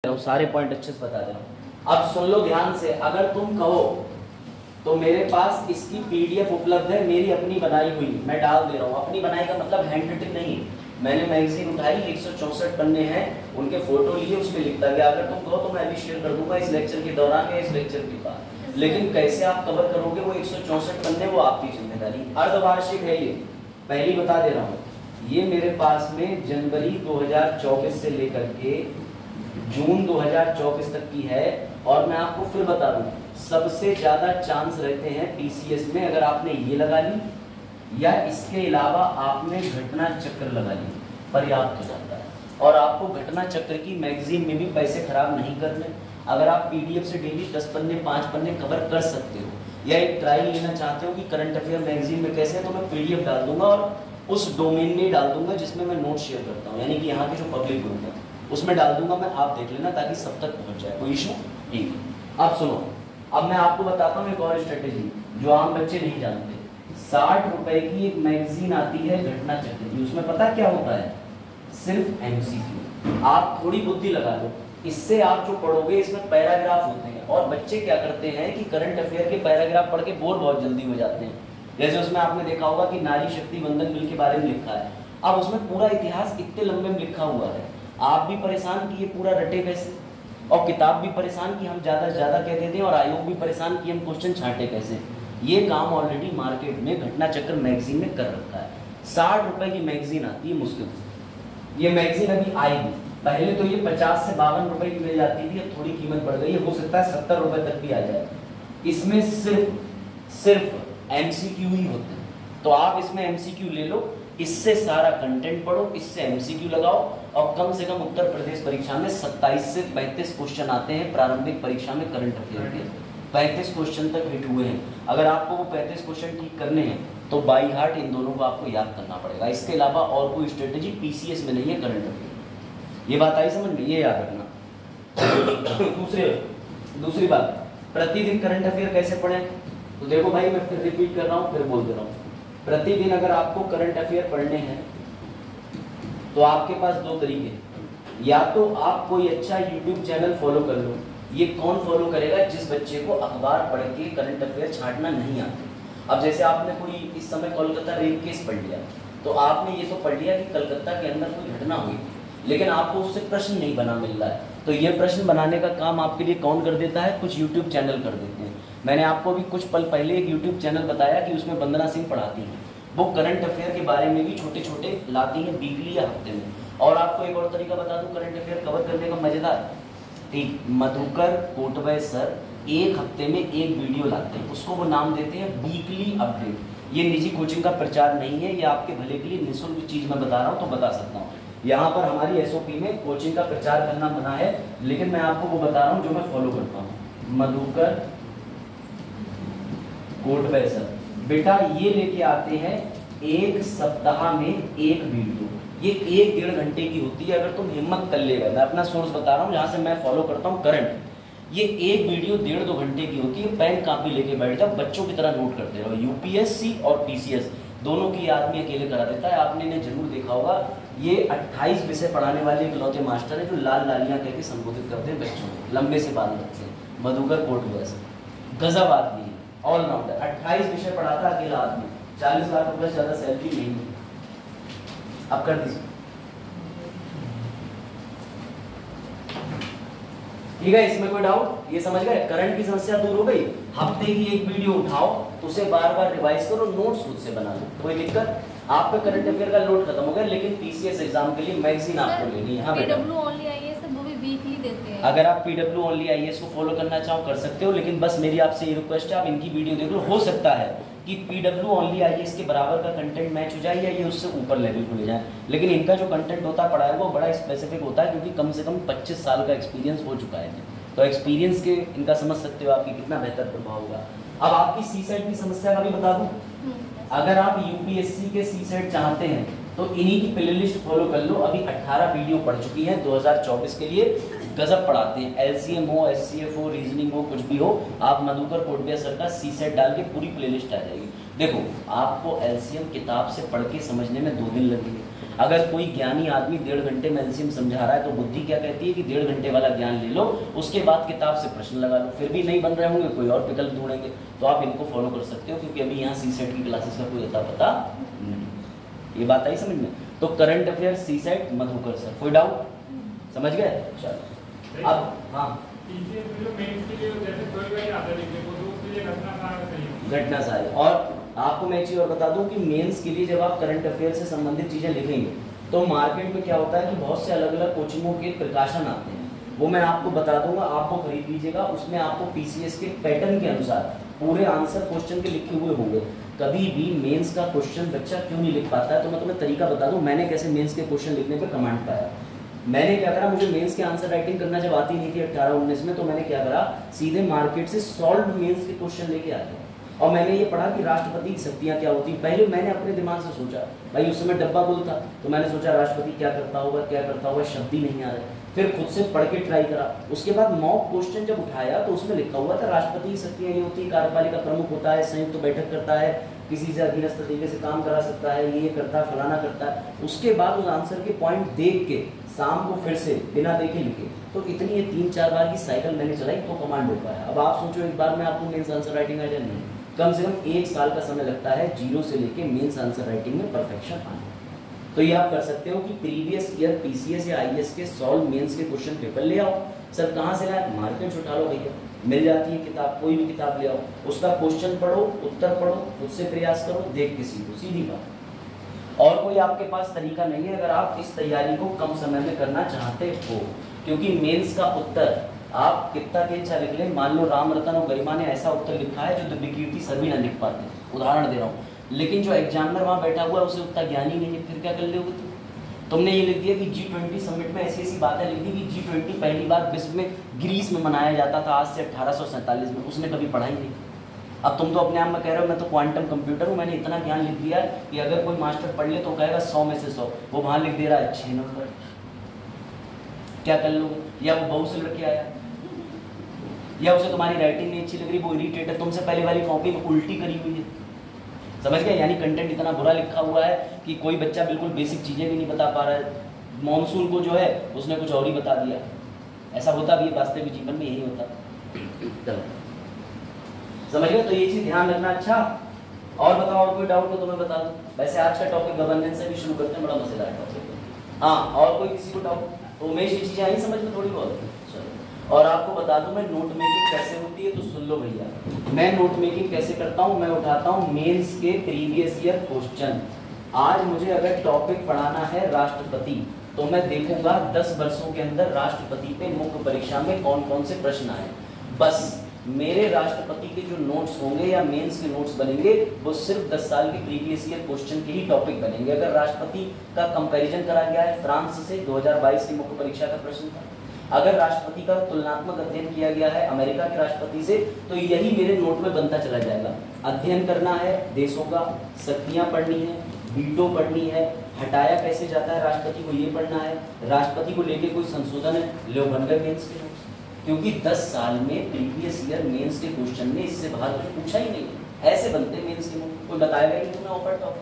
सारे पॉइंट अच्छे से बता दे रहा हूँ। अब सुन लो ध्यान से, अगर तुम कहो तो मेरे पास इसकी पीडीएफ उपलब्ध है, मेरी अपनी बनाई हुई, मैं डाल दे रहा हूँ। अपनी बनाई का मतलब हैंड रिटन नहीं, मैंने मैगजीन उठाई, 164 पन्ने हैं, उनके फोटो लिए, उसमें लिखता गया। अगर तुम कहो तो मैं अभी शेयर कर दूंगा इस लेक्चर के दौरान या इस लेक्चर के बाद, लेकिन कैसे आप कवर करोगे वो 164 पन्ने, वो आपकी जिम्मेदारी। अर्धवार्षिक है ये, पहली बता दे रहा हूँ। ये मेरे पास में जनवरी 2024 से लेकर के जून 2024 तक की है। और मैं आपको फिर बता दूं, सबसे ज्यादा चांस रहते हैं पीसीएस में अगर आपने ये लगा ली या इसके अलावा आपने घटना चक्र लगा ली, पर्याप्त हो जाता है। और आपको घटना चक्र की मैगजीन में भी पैसे खराब नहीं करने। अगर आप पीडीएफ से डेली 10 पन्ने 5 पन्ने कवर कर सकते हो, या एक ट्रायल लेना चाहते हो कि करंट अफेयर मैगजीन में कैसे है, तो मैं पीडीएफ डाल दूंगा और उस डोमेन में डाल दूंगा जिसमें मैं नोट शेयर करता हूँ, यानी कि यहाँ के जो पब्लिक ग्रुप है उसमें डाल दूंगा मैं, आप देख लेना ताकि सब तक पहुंच जाए, कोई इशू नहीं। अब सुनो, अब मैं आपको बताता हूँ एक और स्ट्रेटेजी जो आम बच्चे नहीं जानते। 60 रुपए की एक मैगजीन आती है घटना चक्र की, उसमें पता क्या होता है, सिर्फ एमसीक्यू। आप थोड़ी बुद्धि लगा लो, इससे आप जो पढ़ोगे इसमें पैराग्राफ होते हैं, और बच्चे क्या करते हैं कि करंट अफेयर के पैराग्राफ पढ़ के बोर बहुत जल्दी हो जाते हैं। जैसे उसमें आपने देखा होगा कि नारी शक्ति बंधन बिल के बारे में लिखा है, अब उसमें पूरा इतिहास इतने लंबे में लिखा हुआ है, आप भी परेशान कि ये पूरा रटे कैसे, और किताब भी परेशान कि हम ज़्यादा से ज़्यादा कह देते हैं, और आयोग भी परेशान कि हम क्वेश्चन छांटे कैसे। ये काम ऑलरेडी मार्केट में घटना चक्र मैगजीन में कर रखा है। 60 रुपए की मैगजीन आती है मुश्किल से, ये मैगजीन अभी आएगी। पहले तो ये 50 से 52 रुपए की मिल जाती थी, अब थोड़ी कीमत बढ़ गई है, हो सकता है 70 रुपए तक भी आ जाए। इसमें सिर्फ एमसीक्यू ही होते हैं, तो आप इसमें एमसीक्यू ले लो, इससे सारा कंटेंट पढ़ो, इससे एमसीक्यू लगाओ, और कम से कम उत्तर प्रदेश परीक्षा में 27 से 35 क्वेश्चन आते हैं। प्रारंभिक परीक्षा में करंट अफेयर के 35 क्वेश्चन तक हिट हुए हैं। अगर आपको वो 35 क्वेश्चन ठीक करने हैं तो बाई हार्ट इन दोनों को आपको याद करना पड़ेगा। इसके अलावा और कोई स्ट्रेटेजी पीसीएस में नहीं है करंट अफेयर। ये बात आई समझ में, ये याद रखना। दूसरी बात, प्रतिदिन करंट अफेयर कैसे पढ़ें, तो देखो भाई मैं फिर रिपीट कर रहा हूँ, फिर बोल दे रहा हूँ। प्रतिदिन अगर आपको करंट अफेयर पढ़ने हैं तो आपके पास दो तरीके हैं, या तो आप कोई अच्छा यूट्यूब चैनल फॉलो कर लो। ये कौन फॉलो करेगा, जिस बच्चे को अखबार पढ़ के करंट अफेयर छांटना नहीं आता। अब जैसे आपने कोई इस समय कोलकाता रेप केस पढ़ लिया, तो आपने ये तो पढ़ लिया कि कलकत्ता के अंदर कोई घटना हुई, लेकिन आपको उससे प्रश्न नहीं बना मिल रहा है, तो ये प्रश्न बनाने का काम आपके लिए कौन कर देता है, कुछ यूट्यूब चैनल कर देते हैं। मैंने आपको भी कुछ पल पहले एक यूट्यूब चैनल बताया कि उसमें वंदना सिंह पढ़ाती हैं, वो करंट अफेयर के बारे में भी छोटे छोटे लाती हैं वीकली या हफ्ते में। और आपको एक और तरीका बता दूं करंट अफेयर कवर करने का मजेदार, ठीक, मधुकर कोटवे सर एक हफ्ते में एक वीडियो लाते हैं, उसको वो नाम देते हैं वीकली अपडेट। ये निजी कोचिंग का प्रचार नहीं है, ये आपके भले के लिए निःशुल्क चीज मैं बता रहा हूँ, तो बता सकता हूँ। यहाँ पर हमारी एसओपी में कोचिंग का प्रचार करना मना है, लेकिन मैं आपको वो बता रहा हूँ जो मैं फॉलो करता हूँ। मधुकर कोटवे सर बेटा ये लेके आते हैं एक सप्ताह में एक वीडियो, ये 1-1.5 घंटे की होती है। अगर तुम हिम्मत कर लेगा, मैं अपना सोर्स बता रहा हूँ जहाँ से मैं फॉलो करता हूँ करंट, ये एक वीडियो 1.5-2 घंटे की होती है। पेन कॉपी लेके बैठ जाओ, बच्चों की तरह नोट करते रहो। यूपीएससी और पीसीएस दोनों की आदमी अकेले करा देता है। आपने इन्हें जरूर देखा होगा, ये 28 विषय पढ़ाने वाले इकलौते मास्टर है जो लाल लालियाँ कहकर संबोधित करते हैं बच्चों को, लंबे से बाल रखते हैं। मधुकर कोटवे सर गजब आदमी है, ऑलराउंडर, 28 विषय पढ़ाता अकेला आदमी, 40 लाख रुपए से ज्यादा सैलरी नहीं है। अब कर दीजिए, ठीक है, इसमें कोई डाउट, ये समझ गए, करंट की समस्या दूर हो गई। हफ्ते की एक वीडियो उठाओ, उसे बार बार रिवाइज करो, नोट्स खुद से बना लो, कोई दिक्कत। आपका करंट अफेयर का लोड खत्म हो गया, लेकिन पीसीएस एग्जाम के लिए मैगजीन आपको लेनी है। हाँ बेटा, अगर आप पीडब्ल्यू ओनली आईएएस को फॉलो करना चाहो कर सकते हो, लेकिन बस मेरी आपसे ये रिक्वेस्ट है आप इनकी वीडियो देख लो। हो सकता है कि पीडब्ल्यू ओनली आईएएस के बराबर का कंटेंट मैच हो जाए या ये उससे ऊपर लेवल को ले जाए, लेकिन इनका जो कंटेंट होता है पढ़ाया वो बड़ा स्पेसिफिक होता है, क्योंकि कम से कम 25 साल का एक्सपीरियंस हो चुका है। तो एक्सपीरियंस के इनका समझ सकते हो आपकी कितना बेहतर प्रभाव होगा। अब आपकी सीसेट की समस्या का भी बता दूं, अगर आप यूपीएससी के सीसेट चाहते हैं तो इन्हीं की प्लेलिस्ट फॉलो कर लो। अभी 18 वीडियो पढ़ चुकी है 2024 के लिए, गजब पढ़ाते हैं। एलसीएम हो, एससीएफ हो, रीजनिंग हो, कुछ भी हो, आप मधुकर कोटवे सर का सीसेट डाल के पूरी प्लेलिस्ट आ जाएगी। देखो आपको एलसीएम किताब से पढ़ के समझने में 2 दिन लगेंगे, अगर कोई ज्ञानी आदमी 1.5 घंटे में एलसीएम समझा रहा है तो बुद्धि क्या कहती है कि 1.5 घंटे वाला ज्ञान ले लो, उसके बाद किताब से प्रश्न लगा लो, फिर भी नहीं बन रहे होंगे कोई और विकल्प ढूंढेंगे। तो आप इनको फॉलो कर सकते हो, क्योंकि अभी यहाँ सीसेट की क्लासेस का कोई अता पता नहीं। ये बात आई समझ में? तो current affair CSAT Madhukar sir, कोई डाउट? समझ गए? चलो अब हाँ, घटना सारी। और आपको मैं एक चीज और बता दूं कि मेंस के लिए जब आप करंट अफेयर से संबंधित चीजें लिखेंगे तो मार्केट में क्या होता है कि बहुत से अलग अलग कोचिंगों के प्रकाशन आते हैं, वो मैं आपको बता दूंगा, आपको खरीद लीजिएगा। उसमें आपको पीसीएस के पैटर्न के अनुसार पूरे आंसर क्वेश्चन के लिखे हुए होंगे। कभी भी मेंस का क्वेश्चन बच्चा क्यों नहीं लिख पाता है, तो मैं तुम्हें तरीका बता दूं मैंने कैसे मेंस के क्वेश्चन लिखने पे कमांड पाया। मैंने क्या करा, मुझे मेंस के आंसर राइटिंग करना जब आती नहीं थी 18-19 में, तो मैंने क्या करा, सीधे मार्केट से सॉल्व मेंस के क्वेश्चन लेके आ गया। और मैंने ये पढ़ा कि राष्ट्रपति की शक्तियाँ क्या होती हैं। पहले मैंने अपने दिमाग से सोचा, भाई उस समय डब्बा गुल था, तो मैंने सोचा राष्ट्रपति क्या करता होगा, क्या करता होगा, शब्द ही नहीं आ रहे। फिर खुद से पढ़ के ट्राई करा। उसके बाद मॉक क्वेश्चन जब उठाया तो उसमें लिखा हुआ था राष्ट्रपति की शक्तियाँ ये होती है, कार्यपालिका प्रमुख होता है, संयुक्त तो बैठक करता है, किसी से अधीनस्थ तरीके से काम करा सकता है, ये करता है, फलाना करता है। उसके बाद उस आंसर के पॉइंट देख के शाम को फिर से बिना देखे लिखे। तो इतनी ये 3-4 बार की साइकिल मैंने चलाई तो कमांड हो पाया। अब आप सोचो एक बार में आपको मेंस आंसर राइटिंग आ जाए, नहीं, कम से कम 1 साल का समय लगता है जीरो से लेके मेंस आंसर राइटिंग में परफेक्शन आने। तो ये आप कर सकते हो कि प्रीवियस ईयर पीसीएस या आईएएस के सॉल्व मेंस के क्वेश्चन पेपर ले आओ। सर कहाँ से लाए? मार्केट से उठा लो भैया, मिल जाती है किताब, कोई भी किताब ले आओ, उसका क्वेश्चन पढ़ो, उत्तर पढ़ो, खुद से प्रयास करो, देख के सीखो, सीधी बात। और कोई आपके पास तरीका नहीं है अगर आप इस तैयारी को कम समय में करना चाहते हो, क्योंकि मेंस का उत्तर आप कितना भी अच्छा लिख लें, मान लो राम रतन और गरिमा ने ऐसा उत्तर लिखा है जो दिव्यकीर्ति सर भी ना लिख पाते, उदाहरण दे रहा हूँ, लेकिन जो एग्जामिनर वहाँ बैठा हुआ है उसे उतना ज्ञान ही नहीं है, फिर क्या कर लोगे तुमने ये लिख दिया कि G20 समिट में ऐसी ऐसी बातें लिख दी कि G20 पहली बार विश्व में ग्रीस में मनाया जाता था आज से 1847 में, उसने कभी पढ़ा ही नहीं। अब तुम तो अपने आप में कह रहे हो मैं तो क्वांटम कंप्यूटर हूँ, मैंने इतना ज्ञान लिख दिया कि अगर कोई मास्टर पढ़ ले तो कहेगा 100 में से 100, वो वहाँ लिख दे रहा है 6 नंबर, क्या कर लोगे? या वो बहुत से लड़के आया, या उसे तुम्हारी राइटिंग नहीं अच्छी लग रही, वो इरिटेट है, तुमसे पहले वाली कॉपी में उल्टी करी हुई है, समझ गए? यानी कंटेंट इतना बुरा लिखा हुआ है कि कोई बच्चा बिल्कुल बेसिक चीज़ें भी नहीं बता पा रहा है, मॉनसून को जो है उसने कुछ और ही बता दिया। ऐसा होता भी है वास्तविक जीवन में, यही होता। चलो समझ गए? तो ये चीज़ ध्यान रखना। अच्छा और बताओ, और कोई डाउट हो तो मैं बता दूँ। वैसे आज का टॉपिक गवर्नेंस से भी शुरू करते हैं, बड़ा मजेदार टॉपिक है। हाँ, और कोई किसी को डाउट? तो उमेश ये चीज़ें आई समझ में थोड़ी बहुत? चलो, और आपको बता दूं मैं नोट मेकिंग कैसे होती है, तो सुन लो भैया। मैं नोट मेकिंग कैसे करता हूं, मैं उठाता हूं मेंस के प्रीवियस ईयर क्वेश्चन। आज मुझे अगर टॉपिक पढ़ाना है राष्ट्रपति, तो मैं देखूंगा 10 वर्षों के अंदर राष्ट्रपति पे मुख्य परीक्षा में कौन कौन से प्रश्न आए। बस मेरे राष्ट्रपति के जो नोट्स होंगे या मेंस के नोट्स बनेंगे वो सिर्फ 10 साल के प्रीवियस ईयर क्वेश्चन के ही टॉपिक बनेंगे। अगर राष्ट्रपति का कंपैरिजन करा गया है फ्रांस से, 2022 की मुख्य परीक्षा का प्रश्न था। अगर राष्ट्रपति का तुलनात्मक अध्ययन किया गया है अमेरिका के राष्ट्रपति से, तो यही मेरे नोट में बनता चला जाएगा। अध्ययन करना है देशों का, शक्तियां पढ़नी है, वीटो पढ़नी है, हटाया कैसे जाता है राष्ट्रपति को ये पढ़ना है, राष्ट्रपति को लेके कोई संशोधन है, लो बन गए मेंस के नोट्स। क्योंकि 10 साल में प्रीवियस ईयर मेंस के क्वेश्चन में इससे बाहर कुछ पूछा ही नहीं, ऐसे बनते मेंस के नोट। कोई बताएगा ही तुम्हें ओपर टॉप,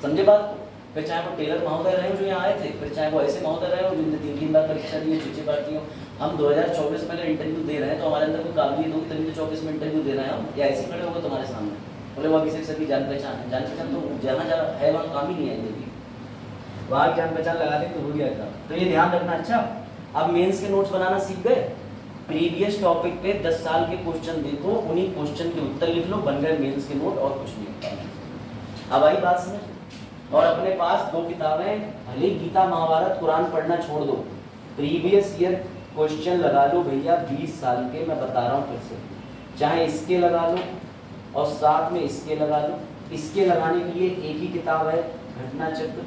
समझे बात को? फिर चाहे वो टेलर महोदय रहे हो जो यहाँ आए थे, फिर चाहे वो ऐसे महोदय रहे हो जिनने 3 बार परीक्षा दी है, 6 बार दी हो। हम 2024 में अगर इंटरव्यू दे रहे हैं तो हमारे अंदर कोई काबिलियत होगी तभी तो 24 में इंटरव्यू दे रहे हैं हम, या ऐसे खड़े होगा तुम्हारे सामने बोले वो अभिषेक सर की जान पहचान है। जान पहचान तो जहाँ जहाँ है वहाँ काम ही नहीं आएगी, वहाँ जान पहचान लगा देंगे तो हो गया था। तो ये ध्यान रखना। अच्छा, अब मेंस के नोट्स बनाना सीख गए, प्रीवियस टॉपिक पे 10 साल के क्वेश्चन देखो, उन्हीं क्वेश्चन के उत्तर लिख लो, बन गए मेंस के नोट, और कुछ नहीं। अब आई बात समझ? और अपने पास 2 किताबें, भले गीता महाभारत कुरान पढ़ना छोड़ दो, प्रीवियस ईयर क्वेश्चन लगा लो भैया 20 साल के, मैं बता रहा हूँ फिर से, चाहे इसके लगा लो और साथ में इसके लगा लो। इसके लगाने के लिए एक ही किताब है घटना चक्र,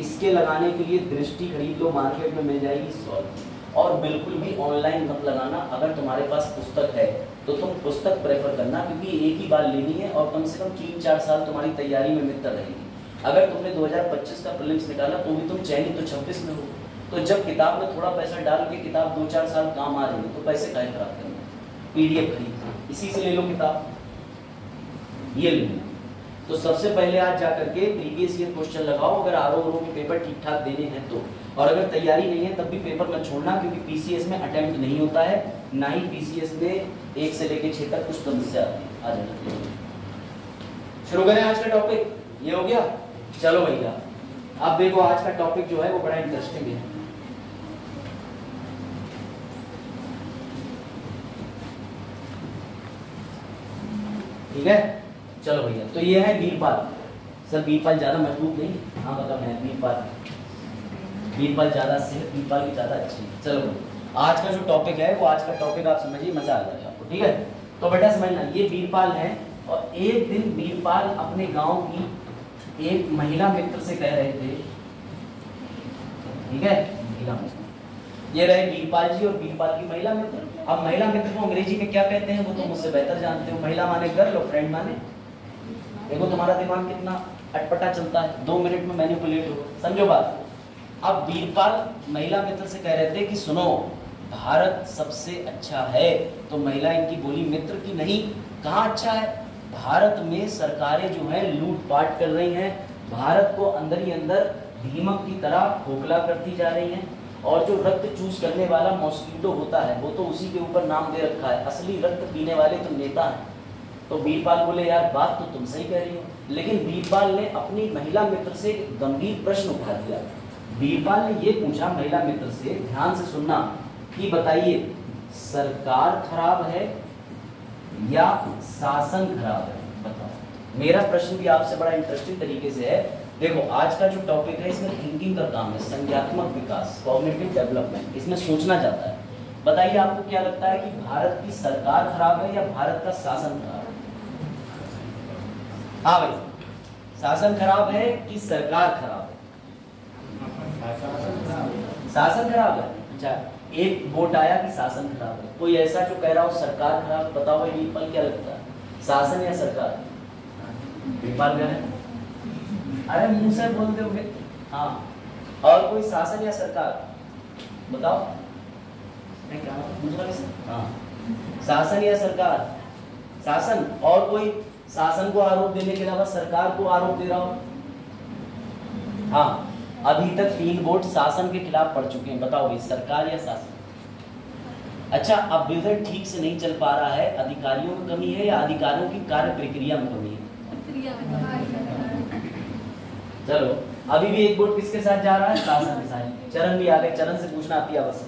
इसके लगाने के लिए दृष्टि खरीद लो, मार्केट में मिल जाएगी सॉल्व। और बिल्कुल भी ऑनलाइन मत लगाना, अगर तुम्हारे पास पुस्तक है तो तुम पुस्तक प्रेफर करना, क्योंकि एक ही बार लेनी है और कम से कम 3-4 साल तुम्हारी तैयारी में मित्र रहेगी। अगर तुमने 2025 का प्रीलिम्स निकाला तो भी तुम चयनित तो 26 में हो, तो जब किताब में थोड़ा पैसा डाल के किताब 2-4 साल काम आ रही है तो पैसे काहे खराब करना, PDF खरीद इसी से ले लो किताब, ये ले लो। तो सबसे पहले आज जा करके प्रीवियस ईयर क्वेश्चन लगाओ, अगर आरओ के पेपर ठीक ठाक देने हैं तो। और अगर तैयारी नहीं है तब भी पेपर मत छोड़ना, क्योंकि पीसीएस में अटेम्प्ट नहीं होता है, ना ही पीसीएस में 1 से लेकर 6 तक कुछ समस्या आती है। आ जाना, शुरू करें आज का टॉपिक। ये हो गया, चलो भैया। अब देखो आज का टॉपिक जो है वो बड़ा इंटरेस्टिंग है। ठीक है, चलो भैया। तो ये है वीरपाल। सर वीरपाल ज्यादा मजबूत नहीं? हाँ मतलब है वीरपाल ज्यादा सेहत वीरपाल की ज्यादा अच्छी है। चलो आज का जो टॉपिक है वो आज का टॉपिक आप समझिए, मजा आ जाएगा आपको। ठीक है, तो बेटा समझना, ये वीरपाल है और एक दिन वीरपाल अपने गांव की एक महिला मित्र से कह रहे थे। ठीक है, महिला मित्र, ये रहे वीरपाल जी और वीरपाल की महिला मित्र। अब महिला मित्र को अंग्रेजी में क्या कहते हैं वो तो मुझसे बेहतर जानते हो। महिला माने गर्ल और फ्रेंड माने, देखो तुम्हारा दिमाग कितना अटपटा चलता है, 2 मिनट में मैनिपुलेट हो, समझो बात। अब वीरपाल महिला मित्र से कह रहे थे कि सुनो, भारत सबसे अच्छा है। तो महिला इनकी बोली मित्र की नहीं, कहाँ अच्छा है? भारत में सरकारें जो है लूटपाट कर रही हैं, भारत को अंदर ही अंदर दीमक की तरह खोखला करती जा रही हैं, और जो रक्त चूस करने वाला मॉस्किटो होता है वो तो उसी के ऊपर नाम दे रखा है, असली रक्त पीने वाले तो नेता हैं। तो वीरपाल बोले यार बात तो तुम सही कह रही हो, लेकिन वीरपाल ने अपनी महिला मित्र से एक गंभीर प्रश्न उठा दिया। वीरपाल ने ये पूछा महिला मित्र से, ध्यान से सुनना, कि बताइए सरकार खराब है या शासन खराब है? बताओ। मेरा प्रश्न भी आपसे बड़ा इंटरेस्टिंग तरीके से है। देखो आज का जो टॉपिक है इसमें थिंकिंग का काम है, संज्ञात्मक विकास, कॉग्निटिव डेवलपमेंट, इसमें सोचना जाता है। बताइए आपको क्या लगता है कि भारत की सरकार खराब है या भारत का शासन खराब है? हाँ भाई, शासन खराब है कि सरकार खराब है? शासन खराब है। अच्छा, एक वोट आया कि शासन खराब है, कोई ऐसा जो कह रहा हो सरकार खराब। बताओ भाई वीरपाल क्या लगता है, शासन या सरकार? वीरपाल क्या है? अरे मुंह से बोलते होंगे। हाँ, और कोई शासन या सरकार? बताओ। हाँ, शासन या सरकार? शासन। और कोई शासन को आरोप देने के अलावा सरकार को आरोप दे रहा हो? हाँ, अभी तक 3 वोट शासन के खिलाफ पड़ चुके हैं। बताओ भाई सरकार या शासन? अच्छा, अब विजन ठीक से नहीं चल पा रहा है, अधिकारियों में कमी है या अधिकारियों की कार्य प्रक्रिया में कमी है? चलो अभी भी 1 वोट किसके साथ जा रहा है? शासन के साथ। चरण भी आ गए, चरण से पूछना आती है बस।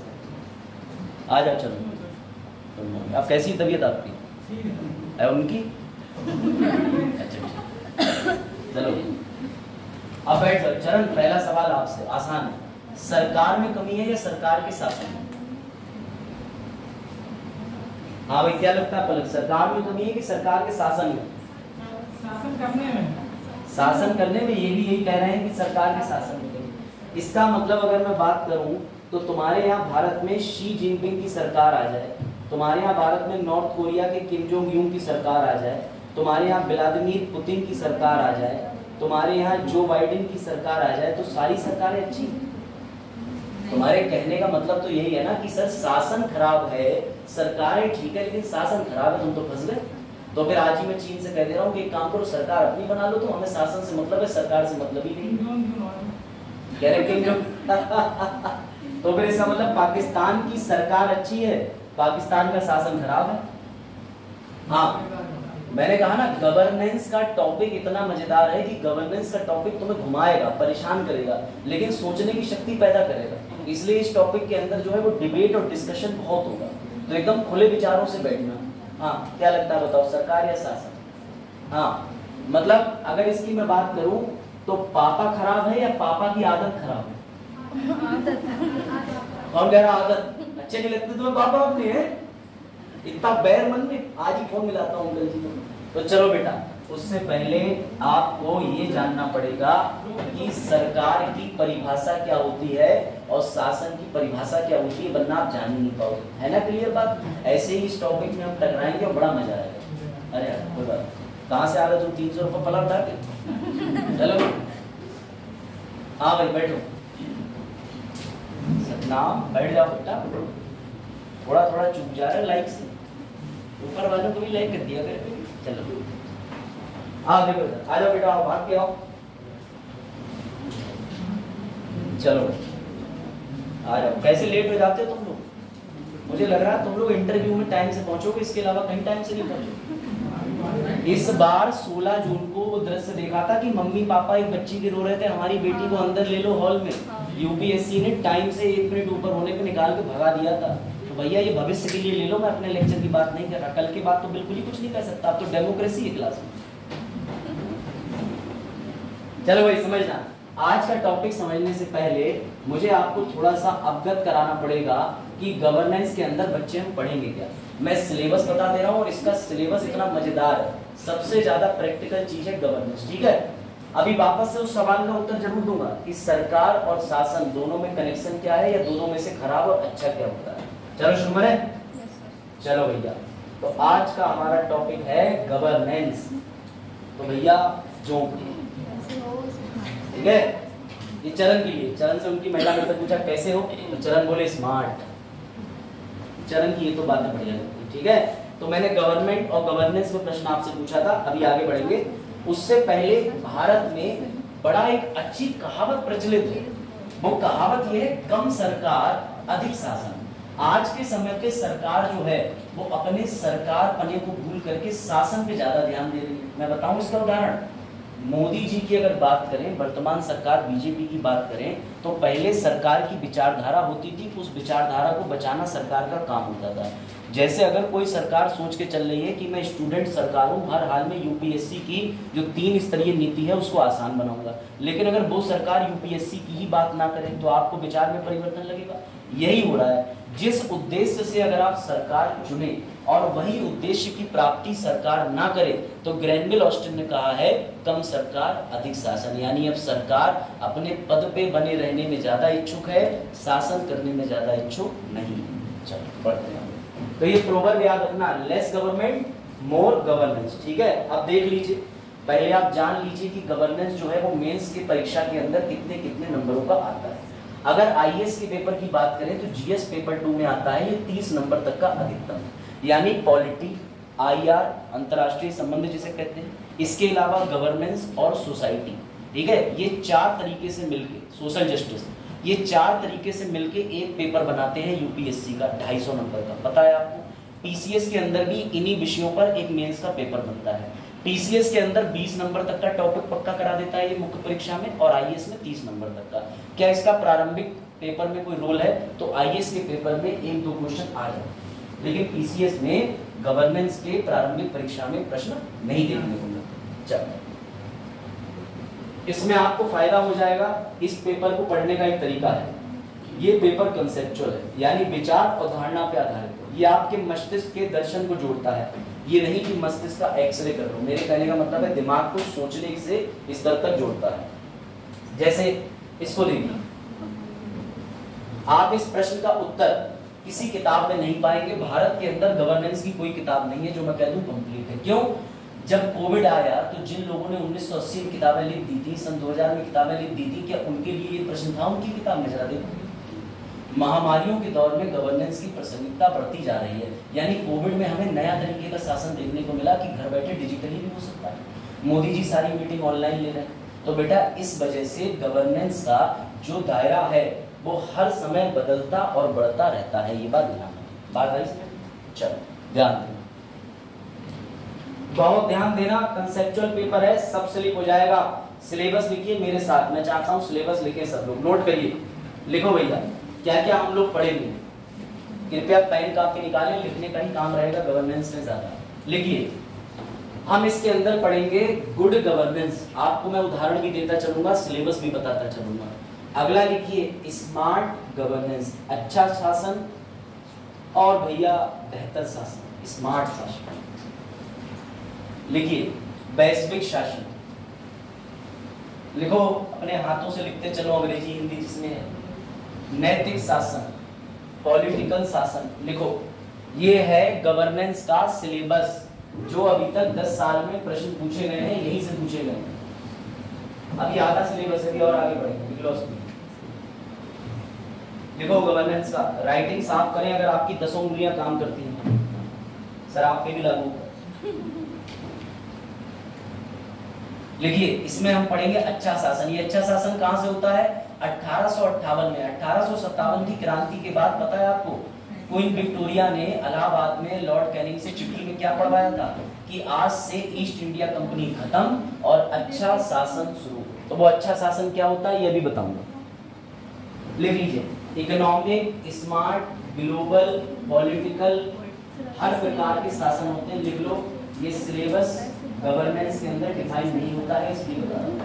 आ जाओ चरण। अब कैसी तबीयत आपकी है? उनकी? अच्छा चलो अब बैठ जाओ। चरण, पहला सवाल आपसे आसान है, सरकार में कमी है या सरकार के शासन में? हाँ भाई क्या लगता है पलक, सरकार में कमी है कि सरकार के शासन में? शासन करने में। शासन करने में, ये भी यही कह रहे हैं कि सरकार के शासन में कमी। इसका मतलब अगर मैं बात करूं तो तुम्हारे यहाँ भारत में शी जिनपिंग की सरकार आ जाए, तुम्हारे यहाँ भारत में नॉर्थ कोरिया के किम जोंग यून की सरकार आ जाए, तुम्हारे यहाँ व्लादिमीर पुतिन की सरकार आ जाए, तुम्हारे यहाँ जो बाइडेन की सरकार आ जाए, तो सारी सरकारें अच्छी। तुम्हारे कहने का मतलब तो यही है ना कि सर शासन खराब है, सरकारें ठीक है लेकिन शासन खराब है, तुम तो फंस गए। तो फिर आज ही मैं चीन से कह दे रहा हूँ कि एक काम करो, सरकार अपनी बना लो, तो हमें शासन से मतलब है, सरकार से मतलब ही नहीं। कह रहे किम जोंग तो फिर इसका मतलब पाकिस्तान की सरकार अच्छी है, पाकिस्तान का शासन खराब है। हाँ, मैंने कहा ना गवर्नेंस का टॉपिक इतना मजेदार है कि गवर्नेंस का टॉपिक तुम्हें घुमाएगा, परेशान करेगा, लेकिन सोचने की शक्ति पैदा करेगा। इसलिए इस टॉपिक के अंदर जो है वो डिबेट और डिस्कशन बहुत होगा, तो एकदम खुले विचारों से बैठना। हाँ क्या लगता है बताओ, सरकार या शासन? हाँ मतलब अगर इसकी मैं बात करूं तो पापा खराब है या पापा की आदत खराब है? कौन कह रहा आदत? अच्छे नहीं लगते तुम्हें पापा अपने? हैं इतना बैर मन में, आज ही फोन मिलाता हूँ अंकल जी को। तो चलो बेटा, उससे पहले आपको ये जानना पड़ेगा कि सरकार की परिभाषा क्या होती है और शासन की परिभाषा क्या होती है, वरना आप जान ही नहीं पाओगे। है ना क्लियर बात? ऐसे ही इस टॉपिक में हम टकराएंगे और बड़ा मजा आएगा। अरे यार कोई बात, कहाँ से आ रहे तुम 300 रुपये पलट उठा के? चलो हाँ भाई बैठो, सतनाम बैठ जाओ बेटा। थोड़ा थोड़ा चुप जा रहा है लाइक से, ऊपर वालों को भी लाइक कर दिया कर। चलो आओ देखो इधर, आ जाओ बेटा, आओ भाग के आओ, चलो आ जाओ। कैसे लेट हो जाते हो तुम लोग? मुझे लग रहा है तुम लोग इंटरव्यू में टाइम से पहुंचोगे, इसके अलावा कहीं टाइम से नहीं पहुंचोगे। इस बार 16 जून को वो दृश्य देखा था कि मम्मी पापा एक बच्ची के रो रहे थे, हमारी बेटी को अंदर ले लो हॉल में। यूपीएससी ने टाइम से 1 मिनट ऊपर होने पे निकाल के भगा दिया था। तो भैया ये भविष्य के लिए ले लो, मैं अपने लेक्चर की बात नहीं कर रहा, कल की बात तो बिल्कुल ही कुछ नहीं कर सकता। अब तो डेमोक्रेसी है क्लास में। चलो भाई समझना, आज का टॉपिक समझने से पहले मुझे आपको थोड़ा सा अवगत कराना पड़ेगा कि गवर्नेंस के अंदर बच्चे हम पढ़ेंगे क्या। मैं सिलेबस बता दे रहा हूँ और इसका सिलेबस इतना मजेदार है, सबसे ज्यादा प्रैक्टिकल चीज है गवर्नेंस, ठीक है। अभी वापस से उस सवाल का उत्तर जरूर दूंगा कि सरकार और शासन दोनों में कनेक्शन क्या है, या दोनों में से खराब और अच्छा क्या होता है। चलो शुरू करें। चलो भैया, तो आज का हमारा टॉपिक है गवर्नेंस। तो भैया जो ठीक है, ये चरण के लिए, चरण से उनकी महिला मित्र पूछा कैसे हो, तो चरण बोले स्मार्ट। चरण की ये तो बातें बढ़िया लगती, ठीक है। तो मैंने गवर्नमेंट और गवर्नेंस में प्रश्न आपसे पूछा था, अभी आगे बढ़ेंगे। उससे पहले भारत में बड़ा एक अच्छी कहावत प्रचलित है, वो कहावत ये है, कम सरकार अधिक शासन। आज के समय पे सरकार जो है वो अपने सरकार पने को भूल करके शासन पे ज्यादा ध्यान दे रही है। मैं बताऊं इसका उदाहरण, मोदी जी की अगर बात करें, वर्तमान सरकार बीजेपी की बात करें, तो पहले सरकार की विचारधारा होती थी, उस विचारधारा को बचाना सरकार का काम होता था। जैसे अगर कोई सरकार सोच के चल रही है कि मैं स्टूडेंट सरकार हूँ, हर हाल में यूपीएससी की जो 3 स्तरीय नीति है उसको आसान बनाऊंगा, लेकिन अगर वो सरकार यूपीएससी की ही बात ना करे तो आपको विचार में परिवर्तन लगेगा। यही हो रहा है, जिस उद्देश्य से अगर आप सरकार चुने और वही उद्देश्य की प्राप्ति सरकार ना करे, तो ग्रैनविल ऑस्टिन ने कहा है कम सरकार अधिक शासन, यानी अब सरकार अपने पद पे बने रहने में ज्यादा इच्छुक है, शासन करने में ज्यादा इच्छुक नहीं। चलो बढ़ते हैं। तो ये प्रोवर्ब याद रखना, लेस गवर्नमेंट मोर गवर्नेंस, ठीक है। अब देख लीजिए, पहले आप जान लीजिए कि गवर्नेंस जो है वो मेंस की परीक्षा के अंदर कितने कितने नंबरों का आता है। अगर आईएएस के पेपर की बात करें तो जीएस पेपर 2 में आता है ये 30 नंबर तक का अधिकतम, यानी पॉलिटी, आईआर, अंतरराष्ट्रीय संबंध जिसे कहते हैं, इसके अलावा गवर्नेंस और सोसाइटी, ठीक है। ये 4 तरीके से मिलके, सोशल जस्टिस, ये 4 तरीके से मिलके एक पेपर बनाते हैं यूपीएससी का 250 नंबर का, पता है आपको। पीसीएस के अंदर भी इन्हीं विषयों पर एक मेंस का पेपर बनता है। टीसीएस के अंदर 20 नंबर तक का टॉपिक पक्का करा देता है ये मुख्य परीक्षा में, और आईएएस में 30 नंबर तक का। क्या इसका प्रारंभिक पेपर में कोई रोल है? तो आईएएस के पेपर में 1-2 क्वेश्चन आ जाए, लेकिन पीसीएस में गवर्नेंस के प्रारंभिक परीक्षा में प्रश्न नहीं देखने को मिलते। चलो, इसमें आपको फायदा हो जाएगा। इस पेपर को पढ़ने का एक तरीका है, ये पेपर कंसेप्चुअल है, यानी विचार और धारणा पे आधारित है। ये आपके मस्तिष्क के दर्शन को जोड़ता है, ये नहीं कि मस्तिष्क का एक्सरे कर लो। मेरे कहने का मतलब है दिमाग को सोचने से स्तर तक जोड़ता है। जैसे इसको देखिए, आप इस प्रश्न का उत्तर किसी किताब में नहीं पाएंगे। भारत के अंदर गवर्नेंस की कोई किताब नहीं है जो मैं कह दूं कंप्लीट है। क्यों? जब कोविड आया तो जिन लोगों ने 1980 में किताबें लिख दी थी, सन 2000 में किताबें लिख दी थी, क्या उनके लिए ये प्रश्न था उनकी किताब में? जरा देखो, महामारियों के दौर में गवर्नेंस की प्रासंगिकता बढ़ती जा रही है, यानी कोविड में हमें नया तरीके का शासन देखने को मिला कि घर बैठे डिजिटली भी हो सकता है। मोदी जी सारी मीटिंग ऑनलाइन ले रहे हैं, तो बेटा इस वजह से गवर्नेंस का जो दायरा है वो हर समय बदलता और बढ़ता रहता है। ये बात ध्यान रखना, बात है इसमें। चलो ध्यान देना, बहुत ध्यान देना। कंसेप्चुअल पेपर है, सब स्लिप हो जाएगा। सिलेबस लिखिए मेरे साथ, मैं चाहता हूँ सिलेबस लिखे सब लोग, नोट करिए, लिखो भैया क्या क्या हम लोग पढ़ेंगे। कृपया पेन कापी निकालें, लिखने का ही काम रहेगा गवर्नेंस में ज्यादा। लिखिए, हम इसके अंदर पढ़ेंगे गुड गवर्नेंस। आपको मैं उदाहरण भी देता चलूंगा, सिलेबस भी बताता चलूंगा। अगला लिखिए स्मार्ट गवर्नेंस, अच्छा शासन, और भैया बेहतर शासन, स्मार्ट शासन। लिखिए वैश्विक शासन, लिखो अपने हाथों से लिखते चलो, अंग्रेजी हिंदी जिसमें है। नैतिक शासन, पॉलिटिकल शासन, लिखो। ये है गवर्नेंस का सिलेबस जो अभी तक 10 साल में प्रश्न पूछे गए हैं, यहीं से पूछे गए हैं। अभी आधा सिलेबस है और आगे बढ़ेंगे। लिखो गवर्नेंस का, राइटिंग साफ करें अगर आपकी 10 उंगलियां काम करती हैं। सर आप पे भी लागू। लिखिए, इसमें हम पढ़ेंगे अच्छा शासन। ये अच्छा शासन कहां से होता है? 1858 में। 1857 की क्रांति के बाद पता है आपको, क्वीन विक्टोरिया ने इलाहाबाद में लॉर्ड कैनिंग से चिट्ठी में क्या पढ़वाया था कि आज से ईस्ट इंडिया कंपनी खत्म और अच्छा शासन शुरू। तो वो अच्छा शासन क्या होता है ये भी बताऊंगा। लिख लीजिए, इकोनॉमिक, स्मार्ट, ग्लोबल, पॉलिटिकल, हर प्रकार के शासन होते हैं। लिख लो, ये सिलेबस गवर्नेंस के अंदर डिफाइन नहीं होता है, इसलिए बता रहा हूं।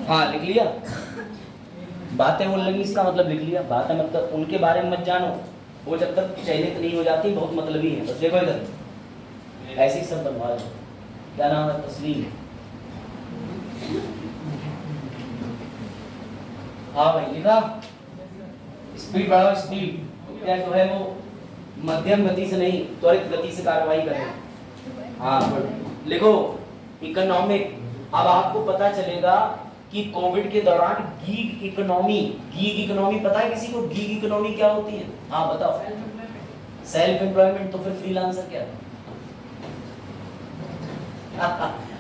हाँ लिख लिया, बातें बोलने लगी इसका मतलब लिख लिया। बातें मतलब उनके बारे में मत जानो, वो जब तक चयनित नहीं हो जाती बहुत मतलबी है। बस देखो इधर ऐसे ही सब बनवा दो। क्या नाम है? तस्लीम। हाँ भाई लिखा, स्पीड बढ़ाओ, स्पीड क्या जो है वो मध्यम गति से नहीं त्वरित गति से कार्रवाई करें। हाँ लिखो, इकोनॉमिक। अब आपको पता चलेगा कि कोविड के दौरान गीग इकोनॉमी, गीग इकोनॉमी पता है किसी को? गीग इकोनॉमी क्या होती है? हाँ बताओ। Self employment. तो फिर फ्रीलांसर क्या?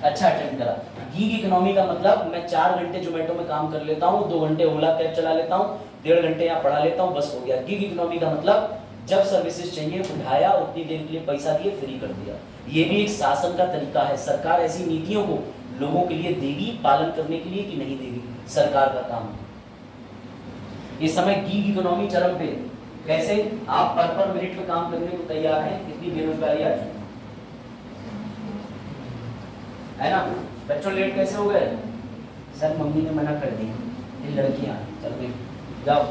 अच्छा अटेंड करा। गीग इकोनॉमी का मतलब मैं 4 घंटे जोमेटो में काम कर लेता हूँ, 2 घंटे ओला कैब चला लेता हूँ, 1.5 घंटे यहाँ पढ़ा लेता हूँ, बस हो गया। गीग इकोनॉमी का मतलब जब सर्विसेज चाहिए उठाया, उतनी देर के लिए पैसा दिए, फ्री कर दिया। ये भी एक शासन का तरीका है। सरकार ऐसी नीतियों को लोगों के लिए देगी पालन करने के लिए कि नहीं देगी, सरकार का काम है। इस समय गीग इकोनॉमी चरम पे। कैसे? आप पर मिनट पे काम करने को तैयार हैं, कितनी बेरोजगारी आ चुकी है ना। बच्चों लेट कैसे हो गए? सर मम्मी ने मना कर दिया, ये लड़कियां। चल गई, जाओ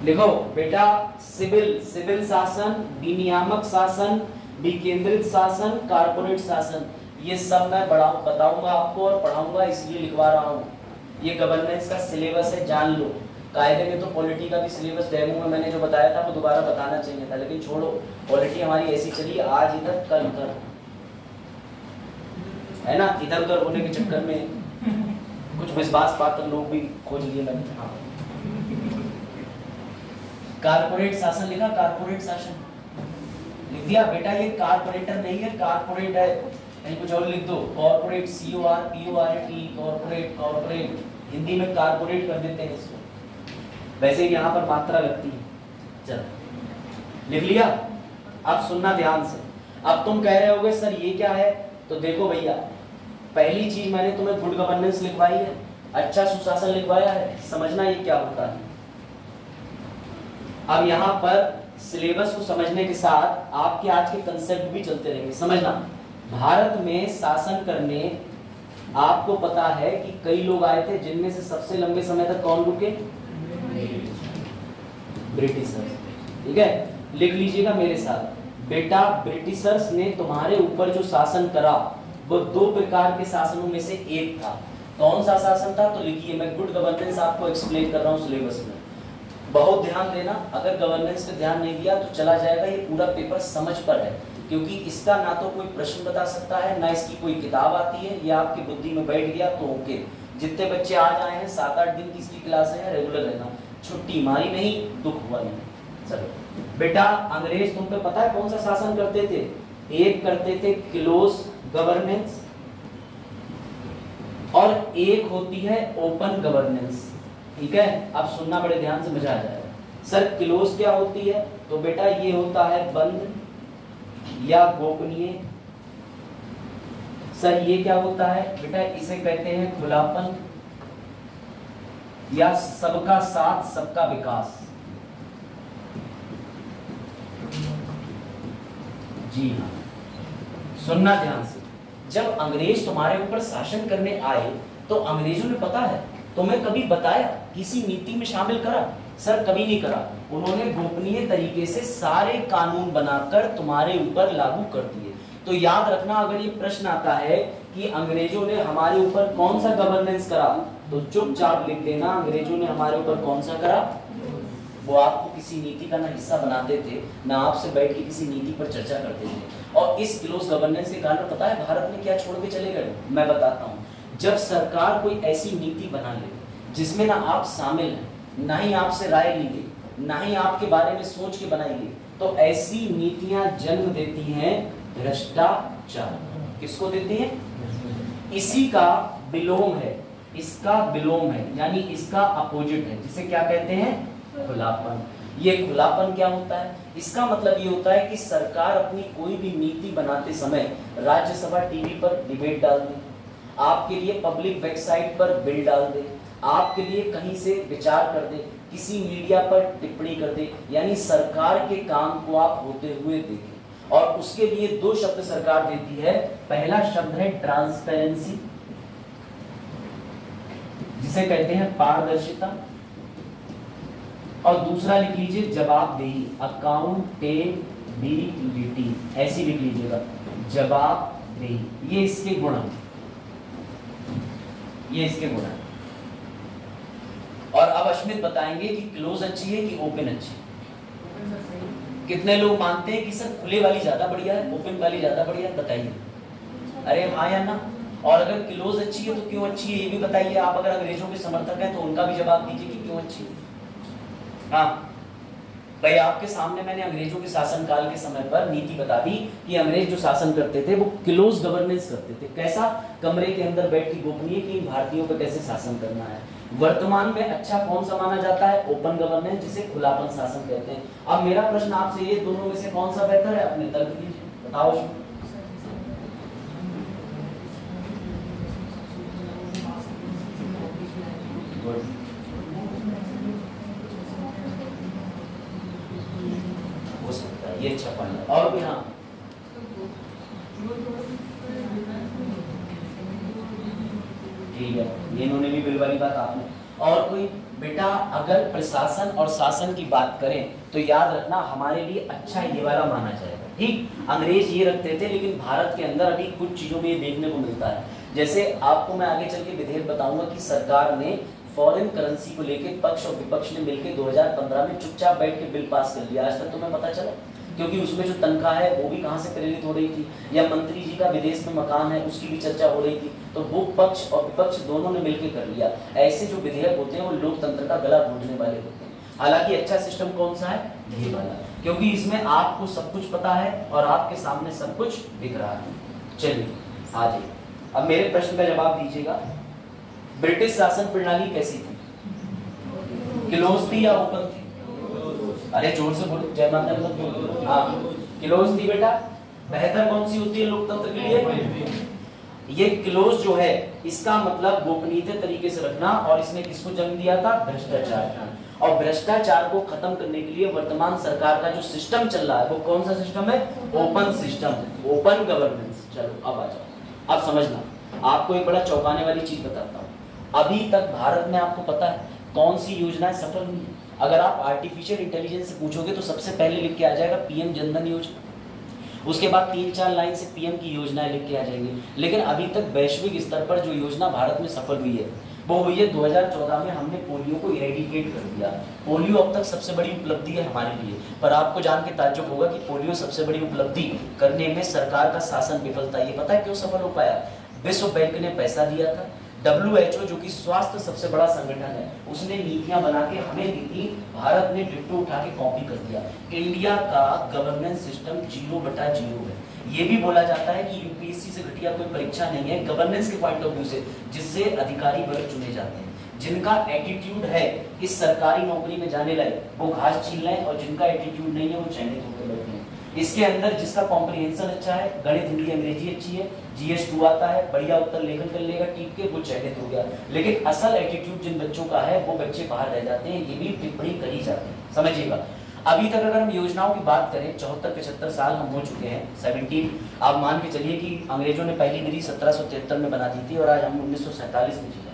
लिखो बेटा। सिविल, सिविल शासन, विनियामक शासन, विकेंद्रित शासन, कारपोरेट शासन, ये सब मैं बताऊंगा आपको और पढ़ाऊंगा, इसलिए लिखवा रहा हूँ। ये गवर्नेंस का सिलेबस है, जान लो। कायदे में तो पॉलिटी का भी सिलेबस डेमो में मैंने जो बताया था वो दोबारा बताना चाहिए था, लेकिन छोड़ो, पॉलिटी हमारी ऐसी चली, आज इधर कल उधर, है ना। इधर उधर होने के चक्कर में कुछ विश्वास पात्र लोग भी खोज लिए मैंने। हाँ, कारपोरेट शासन लिखा, कारपोरेट शासन लिख दिया बेटा। ये कारपोरेटर नहीं है, कारपोरेट है, कहीं कुछ और लिख दो। Corporate, CORPORAT, corporate, corporate, Hindi में कारपोरेट कर देते हैं इसको, वैसे यहाँ पर मात्रा लगती है। चलो लिख लिया। अब सुनना ध्यान से। अब तुम कह रहे होगे सर ये क्या है? तो देखो भैया, पहली चीज मैंने तुम्हें गुड गवर्नेंस लिखवाई है, अच्छा सुशासन लिखवाया है, समझना ये क्या होता है। अब यहाँ पर सिलेबस को समझने के साथ आपके आज के कंसेप्ट भी चलते रहेंगे। समझना, भारत में शासन करने आपको पता है कि कई लोग आए थे, जिनमें से सबसे लंबे समय तक कौन रुके? ब्रिटिशर्स। ठीक है, लिख लीजिएगा मेरे साथ बेटा। ब्रिटिशर्स ने तुम्हारे ऊपर जो शासन करा वो 2 प्रकार के शासनों में से एक था। कौन सा शासन था? तो लिखिए, मैं गुड गवर्नेंस आपको एक्सप्लेन कर रहा हूँ सिलेबस में। बहुत ध्यान देना, अगर गवर्नेंस पे ध्यान नहीं दिया तो चला जाएगा। ये पूरा पेपर समझ पर है, क्योंकि इसका ना तो कोई प्रश्न बता सकता है, ना इसकी कोई किताब आती है। ये आपकी बुद्धि में बैठ गया तो ओके। जितने बच्चे आज आए हैं, 7-8 दिन की इसकी क्लास है, रेगुलर रहना, छुट्टी मारी नहीं, दुख हुआ नहीं। चलो बेटा, अंग्रेज तुम पे पता है कौन सा शासन करते थे? एक करते थे क्लोज गवर्नेंस और एक होती है ओपन गवर्नेंस। ठीक है, अब सुनना बड़े ध्यान से, मजा आ जाएगा। सर क्लोज क्या होती है? तो बेटा ये होता है बंद या गोपनीय। सर ये क्या होता है? बेटा इसे कहते हैं खुलापन या सबका साथ सबका विकास। जी हाँ, सुनना ध्यान से। जब अंग्रेज तुम्हारे ऊपर शासन करने आए तो अंग्रेजों ने पता है तुम्हें कभी बताया, किसी नीति में शामिल करा? सर कभी नहीं करा। उन्होंने गोपनीय तरीके से सारे कानून बनाकर तुम्हारे ऊपर लागू कर दिए। तो याद रखना, अगर ये प्रश्न आता है कि अंग्रेजों ने हमारे ऊपर कौन सा गवर्नेंस करा, तो चुपचाप लिख देना, अंग्रेजों ने हमारे ऊपर कौन सा करा। वो आपको किसी नीति का ना हिस्सा बनाते थे, ना आपसे बैठ के किसी नीति पर चर्चा करते थे। और इस क्लोज गवर्नेंस के कारण पता है भारत में क्या छोड़ के चले गए? मैं बताता हूँ। जब सरकार कोई ऐसी नीति बना ले जिसमें ना आप शामिल हैं, ना ही आपसे राय ली गई, ना ही आपके बारे में सोच के बनाई गई, तो ऐसी नीतियां जन्म देती हैं भ्रष्टाचार। किसको देती हैं? इसी का विलोम है, इसका विलोम है, यानी इसका अपोजिट है, जिसे क्या कहते हैं? खुलापन। ये खुलापन क्या होता है? इसका मतलब ये होता है कि सरकार अपनी कोई भी नीति बनाते समय राज्यसभा टीवी पर डिबेट डाल दे, आपके लिए पब्लिक वेबसाइट पर बिल डाल दे, आपके लिए कहीं से विचार कर दे, किसी मीडिया पर टिप्पणी कर दे, यानी सरकार के काम को आप होते हुए देखें। और उसके लिए दो शब्द सरकार देती है। पहला शब्द है ट्रांसपेरेंसी, जिसे कहते हैं पारदर्शिता, और दूसरा लिख लीजिए जवाबदेही, अकाउंटेबिलिटी, ऐसी लिख लीजिएगा, जवाबदेही। ये इसके गुण हैं, ये इसके गुण हैं। और अब अश्मित बताएंगे कि क्लोज अच्छी है कि ओपन अच्छी है। कितने लोग मानते हैं कि सर खुले वाली ज्यादा बढ़िया है, ओपन वाली ज्यादा बढ़िया है? बताइए, अरे हाँ या ना। और अगर क्लोज अच्छी है तो क्यों अच्छी है ये भी बताइए। आप अगर अंग्रेजों के समर्थक हैं तो उनका भी जवाब दीजिए कि क्यों अच्छी है। हाँ भाई, आपके सामने मैंने अंग्रेजों के शासनकाल के समय पर नीति बता दी कि अंग्रेज जो शासन करते थे वो क्लोज गवर्नेंस करते थे। कैसा? कमरे के अंदर बैठ के गोपनीय कि भारतीयों पर कैसे शासन करना है। वर्तमान में अच्छा कौन सा माना जाता है? ओपन गवर्नेंस, जिसे खुलापन शासन कहते हैं। अब मेरा प्रश्न आपसे, ये दोनों में से कौन सा बेहतर है? अपने तर्क दीजिए, बताओ। हो सकता है ये अच्छा पॉइंट। और भी? हाँ, ठीक है, ये इन्होंने भी बिल वाली बात आपने। और कोई? बेटा अगर प्रशासन और शासन की बात करें तो याद रखना हमारे लिए अच्छा ये वाला माना जाएगा। ठीक, अंग्रेज ये रखते थे, लेकिन भारत के अंदर अभी कुछ चीजों में ये देखने को मिलता है। जैसे आपको मैं आगे चल के विधेयक बताऊंगा कि सरकार ने फॉरेन करेंसी को लेकर पक्ष और विपक्ष ने मिलकर 2015 में चुपचाप बैठ के बिल पास कर लिया। आज तक तुम्हें पता चला? क्योंकि उसमें जो तनख्वाह है वो भी कहाँ से प्रेरित हो रही थी, या मंत्री जी का विदेश में मकान है उसकी भी चर्चा हो रही थी। तो वो पक्ष और विपक्ष दोनों ने मिलकर कर लिया। ऐसे जो विधेयक होते हैं वो लोकतंत्र का गला घोटने वाले होते हैं। हालांकि अच्छा सिस्टम कौन सा है? ये वाला, क्योंकि इसमें आपको सब कुछ पता है और आपके सामने सब कुछ दिख रहा है। चलिए आ जाइए, अब मेरे प्रश्न का जवाब दीजिएगा। ब्रिटिश शासन प्रणाली कैसी थी? क्लोज थी या ओपन थी? अरे जोर से बोलो, जय माता दी। हाँ, क्लोज थी बेटा। बेहतर कौन सी होती है लोकतंत्र के लिए? ये क्लोज जो है इसका मतलब गोपनीय तरीके से रखना, और इसने किसको जन्म दिया था? भ्रष्टाचार। और भ्रष्टाचार को खत्म करने के लिए वर्तमान सरकार का जो सिस्टम चल रहा है वो कौन सा सिस्टम है? Open system, open governance. चलो अब आ जाओ, अब समझना। आपको एक बड़ा चौंकाने वाली चीज बताता हूँ। अभी तक भारत में आपको पता है कौन सी योजनाएं सफल हुई है? अगर आप आर्टिफिशियल इंटेलिजेंस से पूछोगे तो सबसे पहले लिख के आ जाएगा पीएम जनधन योजना, उसके बाद 3-4 लाइन से पीएम की योजनाएं लिख के आ जाएंगे। लेकिन अभी तक वैश्विक स्तर पर जो योजना भारत में सफल हुई है वो हुई है 2014 में हमने पोलियो को इरेडिकेट कर दिया। पोलियो अब तक सबसे बड़ी उपलब्धि है हमारे लिए, पर आपको जान के ताज्जुब होगा कि पोलियो सबसे बड़ी उपलब्धि करने में सरकार का शासन विफलता। ये पता है क्यों सफल हो पाया? विश्व बैंक ने पैसा दिया था, WHO जो कि स्वास्थ्य सबसे बड़ा संगठन है उसने नीतियां बना के हमें दी थी, भारत ने डिट्टो उठा के कॉपी कर दिया। इंडिया का गवर्नेंस सिस्टम 0/0 है। ये भी बोला जाता है कि यूपीएससी से घटिया कोई परीक्षा नहीं है गवर्नेंस के पॉइंट ऑफ व्यू से, जिससे अधिकारी वर्ग चुने जाते हैं। जिनका एटीट्यूड है इस सरकारी नौकरी में जाने लायक वो घास छीन लें, और जिनका एटीट्यूड नहीं है वो चयनित होकर बैठे हैं। इसके अंदर जिसका कॉम्प्रिहेंशन अच्छा है, गणित हिंदी अंग्रेजी अच्छी है, GS2 आता है, बढ़िया उत्तर लेखन कर लेगा टीक के, वो चयनित हो गया। लेकिन असल एटीट्यूड जिन बच्चों का है वो बच्चे बाहर रह जाते हैं। ये भी टिप्पणी करी जाती है, समझिएगा। अभी तक अगर हम योजनाओं की बात करें 74-75 साल हम हो चुके हैं, 17। आप मान के चलिए कि अंग्रेजों ने पहली विधि 1773 में बना दी थी और आज हम 1947 में जी रहे हैं।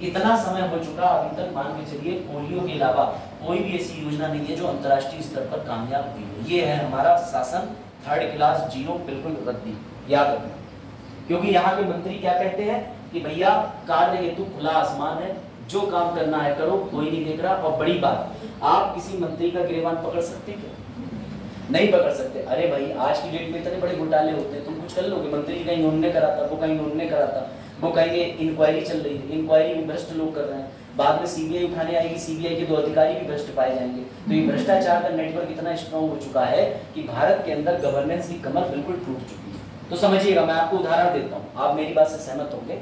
इतना समय हो चुका, अभी तक मान के चलिए पोलियो के अलावा कोई भी ऐसी योजना नहीं है जो अंतर्राष्ट्रीय स्तर पर कामयाब हुई है। ये है हमारा शासन 3rd क्लास 0, बिल्कुल रद्दी, याद रखना। क्योंकि यहाँ के मंत्री क्या कहते हैं कि भैया कार्य हेतु खुला आसमान है, जो काम करना है करो, कोई नहीं देख रहा। और बड़ी बात, आप किसी मंत्री का गिरबान पकड़ सकते क्या? नहीं पकड़ सकते। अरे भाई आज की डेट में इतने बड़े घोटाले होते हैं, तुम कुछ कर लोगे? मंत्री कहीं उन्होंने करा था, वो कहीं उन्होंने करा था। वो कहेंगे इंक्वायरी चल रही है, इंक्वायरी में भ्रष्ट लोग कर रहे हैं, बाद में सीबीआई उठाने आएगी, सीबीआई के 2 अधिकारी भी भ्रष्ट पाए जाएंगे। तो ये भ्रष्टाचार का नेटवर्क इतना स्ट्रॉन्ग हो चुका है कि भारत के अंदर गवर्नेंस की कमर बिल्कुल टूट चुकी है। तो समझिएगा, मैं आपको उदाहरण देता हूँ, आप मेरी बात से सहमत होंगे।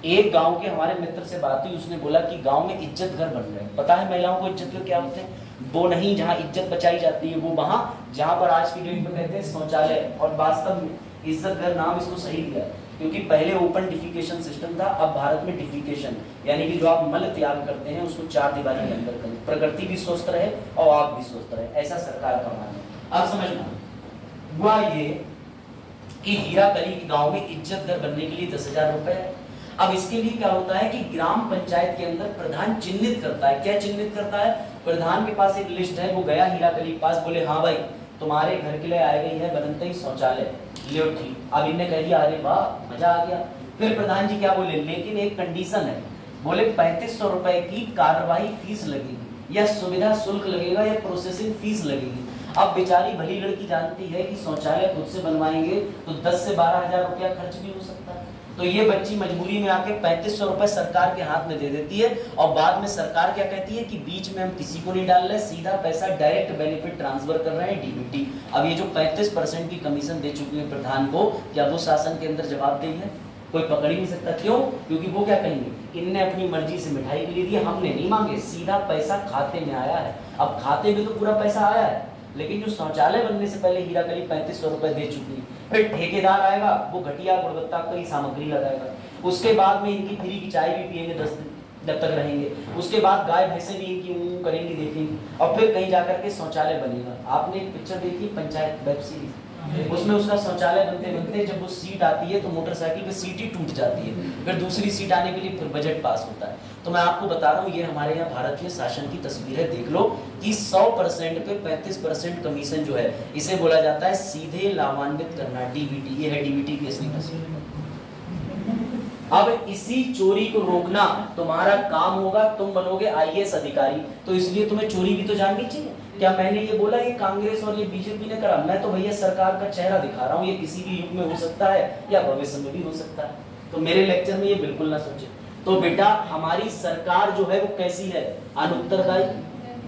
एक गांव के हमारे मित्र से बात हुई, उसने बोला कि गांव में इज्जत घर बन रहे हैं। पता है महिलाओं को इज्जत घर क्या होते हैं? वो नहीं जहाँ इज्जत बचाई जाती है, वो वहां जहां पर आज की डेट में कहते हैं शौचालय, और वास्तव में इज्जत घर नाम इसको सही दिया क्योंकि पहले ओपन डिफिकेशन सिस्टम था, अब भारत में डिफिकेशन यानी कि जो आप मल त्याग करते हैं उसको 4 दीवारी के अंदर करें, प्रकृति भी स्वस्थ रहे और आप भी स्वस्थ रहे, ऐसा सरकार का मानना है। अब समझना हुआ ये कि हीराकली के गांव में इज्जत घर बनने के लिए 10,000 रुपए है। अब इसके लिए क्या होता है कि ग्राम पंचायत के अंदर प्रधान चिन्हित करता है। क्या चिन्हित करता है? प्रधान के पास एक लिस्ट है, वो गया हीराकली के पास, बोले हाँ भाई तुम्हारे घर के लिए आई गई है बनंत ही शौचालय, लियो ठीक। अब इनने कह दिया अरे वाह मजा आ गया। फिर प्रधान जी क्या बोले, लेकिन एक कंडीशन है, बोले 3500 रुपए की कार्रवाई फीस लगेगी, या सुविधा शुल्क लगेगा, या प्रोसेसिंग फीस लगेगी। अब बेचारी भली लड़की जानती है कि शौचालय खुद से बनवाएंगे तो 10 से 12,000 रुपया खर्च भी हो सकता है। तो ये बच्ची मजबूरी में आके 3500 रुपए सरकार के हाथ में दे देती है, और बाद में सरकार क्या कहती है कि बीच में हम किसी को नहीं डाल रहे, सीधा पैसा डायरेक्ट बेनिफिट ट्रांसफर कर रहे हैं, डीबीटी। अब ये जो 35% की कमीशन दे चुकी है प्रधान को, क्या वो शासन के अंदर जवाबदेही है? कोई पकड़ ही नहीं सकता। क्यों? क्योंकि वो क्या कहेंगे, इनने अपनी मर्जी से मिठाई के लिए दी, हमने नहीं मांगे, सीधा पैसा खाते में आया है। अब खाते में तो पूरा पैसा आया है, लेकिन जो शौचालय बनने से पहले हीराकली 3500 रुपए दे चुकी है। फिर ठेकेदार आएगा, वो घटिया गुणवत्ता की सामग्री लगाएगा, उसके बाद में इनकी फ्री की चाय भी पिएंगे 10 दिन जब तक रहेंगे, उसके बाद गाय भैंसे भी इनकी करेंगी देखेंगी, और फिर कहीं जाकर के शौचालय बनेगा। आपने एक पिक्चर देखी पंचायत वेब सीरीज, उसमें उसका शौचालय बनते बनते जब वो सीट आती है तो मोटरसाइकिल की सीट ही टूट जाती है, फिर दूसरी सीट आने के लिए फिर बजट पास होता है। तो मैं आपको बता रहा हूँ, ये हमारे यहाँ भारत में शासन की तस्वीर है, देख लो कि 100% पे 35% कमीशन जो है, इसे बोला जाता है सीधे लाभान्वित करना, डीबीटी। ये है डीबीटी की असली तस्वीर। अब इसी चोरी को रोकना तुम्हारा काम होगा, तुम बनोगे आईएएस अधिकारी, तो इसलिए तुम्हें चोरी भी तो जाननी चाहिए। क्या मैंने ये बोला ये कांग्रेस और ये बीजेपी ने करा? मैं तो भैया सरकार का चेहरा दिखा रहा हूँ, ये किसी भी युग में हो सकता है या भविष्य में भी हो सकता है। तो मेरे लेक्चर में ये बिल्कुल ना सोचे। तो बेटा हमारी सरकार जो है वो कैसी है? अनुत्तरदायी,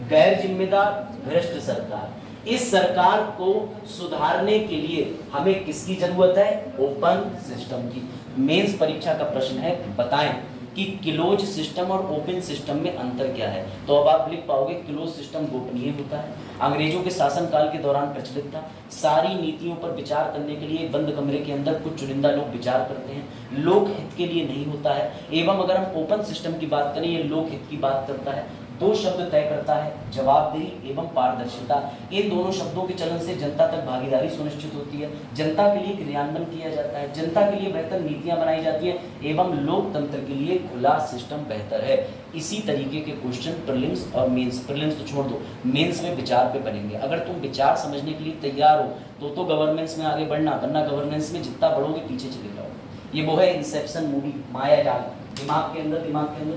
गैर जिम्मेदार, भ्रष्ट सरकार। इस सरकार को सुधारने के लिए हमें किसकी जरूरत है? ओपन सिस्टम की। मेंस परीक्षा का प्रश्न है, बताएं कि क्लोज सिस्टम और ओपन सिस्टम में अंतर क्या है? तो अब आप लिख पाओगे, क्लोज सिस्टम गोपनीय होता है, अंग्रेजों के शासनकाल के दौरान प्रचलित था, सारी नीतियों पर विचार करने के लिए बंद कमरे के अंदर कुछ चुनिंदा लोग विचार करते हैं, लोक हित के लिए नहीं होता है। एवं अगर हम ओपन सिस्टम की बात करें, ये लोक हित की बात करता है। 2 शब्द तय करता है, जवाबदेही एवं पारदर्शिता। इन दोनों शब्दों के चलन से जनता तक भागीदारी सुनिश्चित होती है, जनता के लिए क्रियान्वयन किया जाता है, जनता के लिए बेहतर नीतियां बनाई जाती है, एवं लोकतंत्र के लिए खुला सिस्टम बेहतर है। इसी तरीके के क्वेश्चन प्रीलिम्स और मेंस, प्रीलिम्स तो छोड़ दो, मेंस में विचार पे बनेंगे। अगर तुम विचार समझने के लिए तैयार हो तो गवर्नेंस में आगे बढ़ना, वरना गवर्नेंस में जितना बढ़ोगे पीछे चले जाओगे। ये वो है इंसेप्शन मूवी, माया जाल, दिमाग के अंदर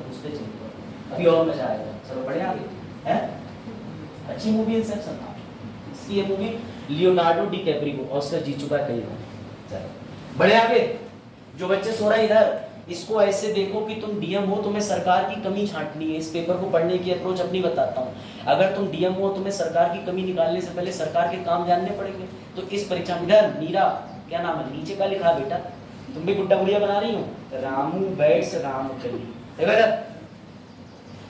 घुसते चले जाओ, अभी और मजा आएगा। चलो बढ़िया आगे है, अच्छी मूवी इंसेप्शन। इसकी ये movie Leonardo DiCaprio Oscar जीत चुका है कई बार। चलो बढ़िया आगे। जो बच्चे सो रहे हैं इधर, इसको ऐसे देखो कि तुम डीएम हो, तुम्हें सरकार की कमी छांटनी है। इस पेपर को पढ़ने की अप्रोच अपनी बताता हूँ। अगर तुम डीएम हो, तुम्हें सरकार की कमी निकालने से पहले सरकार के काम जानने पड़ेंगे। तो इस परीक्षा में इधर मीरा, क्या नाम है, नीचे का लिखा बेटा, तुम भी गुड्डा गुड़िया बना रही हो, रामू बैट्स राम कली।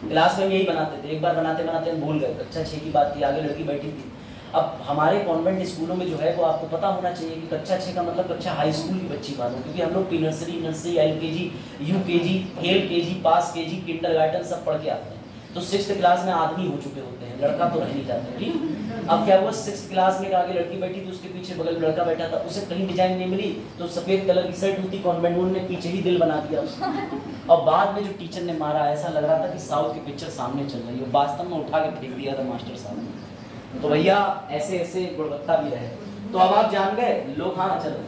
क्लास में यही बनाते थे, एक बार बनाते बनाते भूल गए। कक्षा 6 की बात थी, आगे लड़की बैठी थी। अब हमारे कॉन्वेंट स्कूलों में जो है वो आपको पता होना चाहिए कि कक्षा 6 का मतलब कक्षा हाई स्कूल की बच्ची मानो, क्योंकि हम लोग pre nursery, nursery, LKG, UKG, LKG, पास केजी, किंडरगार्टन सब पढ़ के आते हैं। तो 6th क्लास में आदमी हो चुके होते हैं, लड़का तो रह नहीं जाता। ठीक, अब क्या हुआ, 6th क्लास में आगे लड़की बैठी थी, उसके पीछे बगल में लड़का बैठा था, उसे कहीं डिजाइन नहीं मिली, तो सफेद कलर की शर्ट होती कॉन्वेंट, उन्होंने पीछे ही दिल बना दिया उसको। और बाद में जो टीचर ने मारा, ऐसा लग रहा था कि साउथ की पिक्चर सामने चल रही है, वास्तव में उठा के फेंक दिया था मास्टर साहब ने। तो भैया ऐसे ऐसे गुणवत्ता भी रहे। तो अब आप जान गए लोग। हाँ चलो,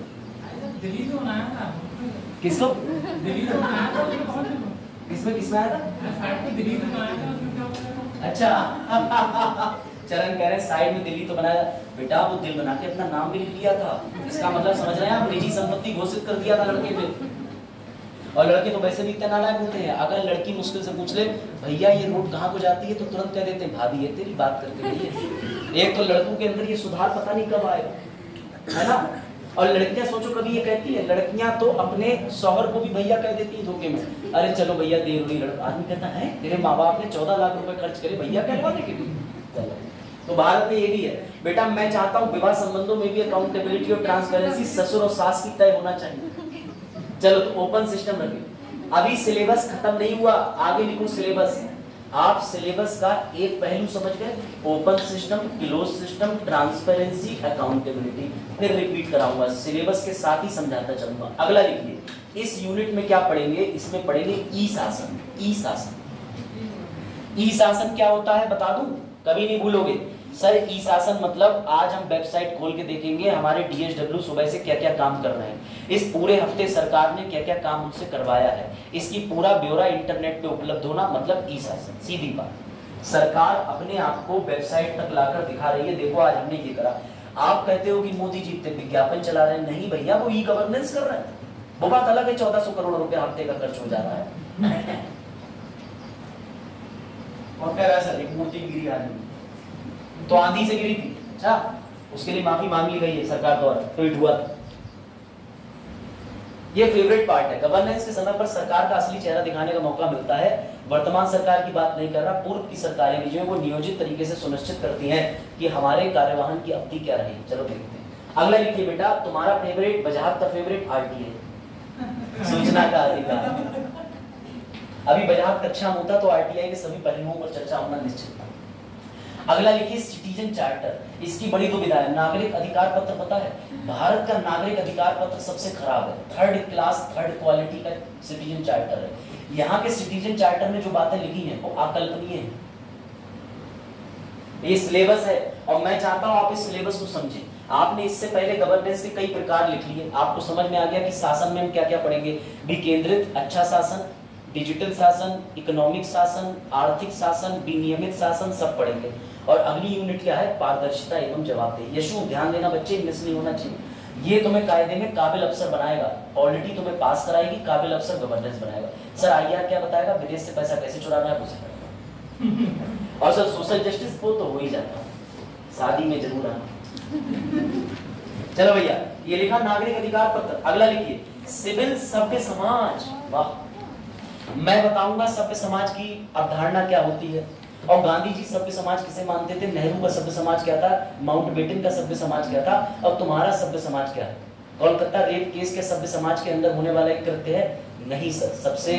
दिल्ली तो बनाया था किसको, दिल्ली तो बनाया था, किसमें आया था? दिल्ली तो बनाया था। अच्छा चरण कह रहे हैं साइड में दिल्ली तो बनाया। बेटा वो दिल बना के अपना नाम भी लिख लिया था, इसका मतलब समझ रहे हैं आप, निजी संपत्ति घोषित कर दिया था लड़के पे। और लड़के तो वैसे भी इतने नालायक होते हैं, अगर लड़की मुश्किल से पूछ ले भैया ये रोड कहाँ को जाती है, तो तुरंत कह देते हैं भाभी ये तेरी बात करते रही है। एक तो लड़कों के अंदर ये सुधार पता नहीं कब आएगा, है ना। और लड़कियां सोचो कभी ये कहती है, लड़कियां तो अपने शौहर को भी भैया कह देती है धोखे में, अरे चलो भैया दे रही। आदमी कहता है तेरे माँ बाप ने 14 लाख रुपए खर्च करे, भैया कहवा दे के चलो। तो भारत में ये भी है बेटा, मैं चाहता हूँ विवाह संबंधों में भी अकाउंटेबिलिटी और ट्रांसपेरेंसी ससुर और सास की तय होना चाहिए। चलो तो ओपन सिस्टम रखिए। अभी सिलेबस खत्म नहीं हुआ, आगे लिखो सिलेबस। आप सिलेबस का एक पहलू समझ गए, open system, close system, transparency, accountability. फिर रिपीट कराऊंगा, सिलेबस के साथ ही समझाता चलूंगा। अगला लिखिए, इस यूनिट में क्या पढ़ेंगे, इसमें पढ़ेंगे ई शासन। ई शासन, ई शासन क्या होता है बता दूं, कभी नहीं भूलोगे। सर ई शासन मतलब आज हम वेबसाइट खोल के देखेंगे हमारे डीएसडब्ल्यू सुबह से क्या क्या काम कर रहे हैं, इस पूरे हफ्ते सरकार ने क्या क्या काम उनसे करवाया है, इसकी पूरा ब्यौरा इंटरनेट पे उपलब्ध होना, मतलब ई शासन। सीधी बात, सरकार अपने आप को वेबसाइट तक लाकर दिखा रही है, देखो आज हमने ये करा। आप कहते हो कि मोदी जी इतने विज्ञापन चला रहे हैं, नहीं भैया वो ई गवर्नेंस कर रहे हैं, वो बात अलग है। 1400 करोड़ रुपए हफ्ते का खर्च हो जा रहा है और कह रहा है सर एक मूर्ति गिरी आदमी, तो आंधी से गिरी थी, अच्छा उसके लिए माफी मांग ली गई है सरकार द्वारा, ट्वीट हुआ था। ये फेवरेट पार्ट है, गवर्नेंस के समय पर सरकार का असली चेहरा दिखाने का मौका मिलता है। वर्तमान सरकार की बात नहीं कर रहा, पूर्व की सरकारें भी जो है वो नियोजित तरीके से सुनिश्चित करती हैं कि हमारे कार्यवाहन की अवधि क्या रही। चलो देखते हैं। अगला लिखिए बेटा, तुम्हारा फेवरेट, वजाहत का फेवरेट आरटीआई, सूचना का अधिकार। अभी वजाहत कक्षा में होता तो आरटीआई के सभी पहलुओं पर चर्चा होना निश्चित था। अगला लिखिए सिटीजन चार्टर, इसकी बड़ी दुविधा है। नागरिक अधिकार पत्र पता है, भारत का नागरिक अधिकार पत्र सबसे खराब है, थर्ड क्लास थर्ड क्वालिटी का सिटीजन चार्टर है। यहाँ के सिटीजन चार्टर में जो बातें लिखी हैं वो अकल्पनीय है। ये सिलेबस है और मैं चाहता हूं आप इस सिलेबस को समझें। आपने इससे पहले गवर्नेंस के कई प्रकार लिख लिए, आपको समझ में आ गया कि शासन में हम क्या क्या पढ़ेंगे। विकेंद्रित अच्छा शासन, डिजिटल शासन, इकोनॉमिक शासन, आर्थिक शासन, विनियमित शासन, सब पढ़ेंगे। और अगली यूनिट क्या है, पारदर्शिता एवं जवाबदेही। यशु ध्यान देना बच्चे, मिस नहीं होना चाहिए। ये तुम्हें कायदे में काबिल अफसर बनाएगा, पॉलिटी तुम्हें पास कराएगी, काबिल अफसर गवर्नेंस बनाएगा। सर आईआर क्या बताएगा, विदेश से पैसा कैसे चुराना है उसे बताएगा। और सर सोशल जस्टिस वो तो हो ही जाता है, शादी में जरूर आना। चलो भैया, ये लिखा नागरिक अधिकार पत्र। अगला लिखिए सिविल सभ्य समाज। वाह, मैं बताऊंगा सभ्य समाज की अवधारणा क्या होती है और गांधी जी सभ्य समाज किसे मानते थे, नेहरू का सभ्य समाज क्या था, माउंटबेटन का सभ्य समाज क्या था, और तुम्हारा सभ्य समाज क्या है। कोलकाता रेप केस के सभ्य समाज के अंदर होने वाला एक कृत्य है, नहीं सर, सबसे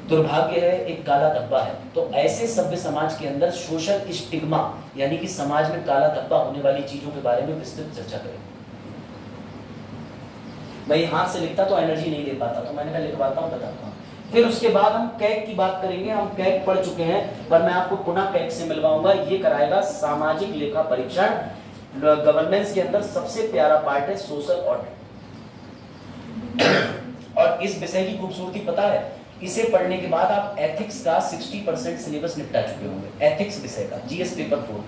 दुर्भाग्य है, एक काला धब्बा है। तो ऐसे सभ्य समाज के अंदर सोशल स्टिग्मा यानी कि समाज में काला धब्बा होने वाली चीजों के बारे में विस्तृत चर्चा करें। भाई हाथ से लिखता तो एनर्जी नहीं दे पाता, तो मैंने कहा लिखवाता हूँ, बताता हूँ। फिर उसके बाद हम कैग की बात करेंगे। हम कैग पढ़ चुके हैं पर मैं आपको पुनः कैग से मिलवाऊंगा। ये कराएगा सामाजिक लेखा परीक्षण। गवर्नेंस के अंदर सबसे प्यारा पार्ट है सोशल ऑडिट। और इस विषय की खूबसूरती पता है, इसे पढ़ने के बाद आप एथिक्स का 60% सिलेबस निपटा चुके होंगे। एथिक्स विषय का जीएस पेपर 4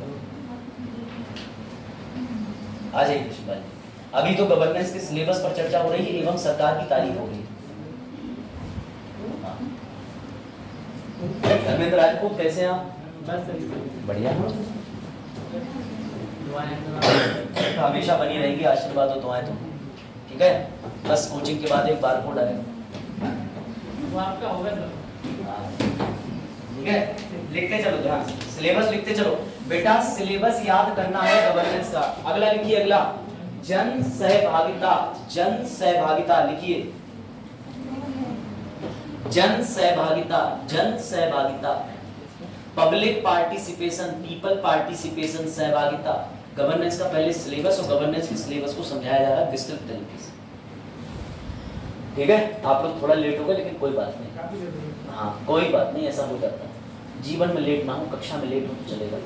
आ जाइए कृष्ण भाई। अभी तो गवर्नेंस के सिलेबस पर चर्चा हो रही है एवं सरकार की तारीफ हो रही है। धर्मेंद्र राजपूत कैसे हैं आप? बढ़िया, हमेशा बनी रहेगी आशीर्वाद और दुआएं तो, ठीक है। बस कोचिंग के बाद एक बारकोड आएगा, वो आपका होगा तो ठीक है। लिखते चलो, ध्यान से सिलेबस लिखते चलो बेटा। सिलेबस याद करना है गवर्नेंस का। अगला लिखिए, अगला जन सहभागिता। जन सहभागिता लिखिए, जन सहभागिता। जन सहभागिता, पब्लिक पार्टिसिपेशन, पीपल पार्टिसिपेशन, सहभागिता। गवर्नेंस का पहले सिलेबस और गवर्नेंस के सिलेबस को समझाया जा रहा है विस्तृत तरीके से, ठीक है। आप लोग थोड़ा लेट हो गए लेकिन कोई बात नहीं, हाँ कोई बात नहीं, ऐसा हो जाता है जीवन में। लेट ना हो, कक्षा में लेट हो तो चलेगा।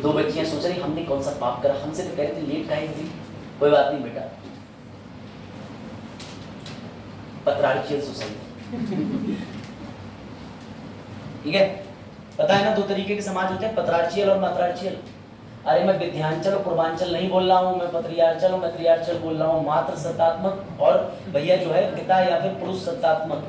दो बच्चियां सोच रही हमने कौन सा पाप करा, हमसे तो कहते लेट काहे हुई। कोई बात नहीं बेटा, पत्रार्चियल सोसाइटी, ठीक है। पता है ना, दो तरीके के समाज होते हैं, पत्रार्चियल और मात्रार्चियल। अरे मैं विध्यांचल और पूर्वांचल नहीं बोल रहा हूँ, मैं पत्रियार्चल और मैत्रियार्चल बोल रहा हूँ। मात्र सत्तात्मक और भैया जो है पिता या फिर पुरुष सत्तात्मक,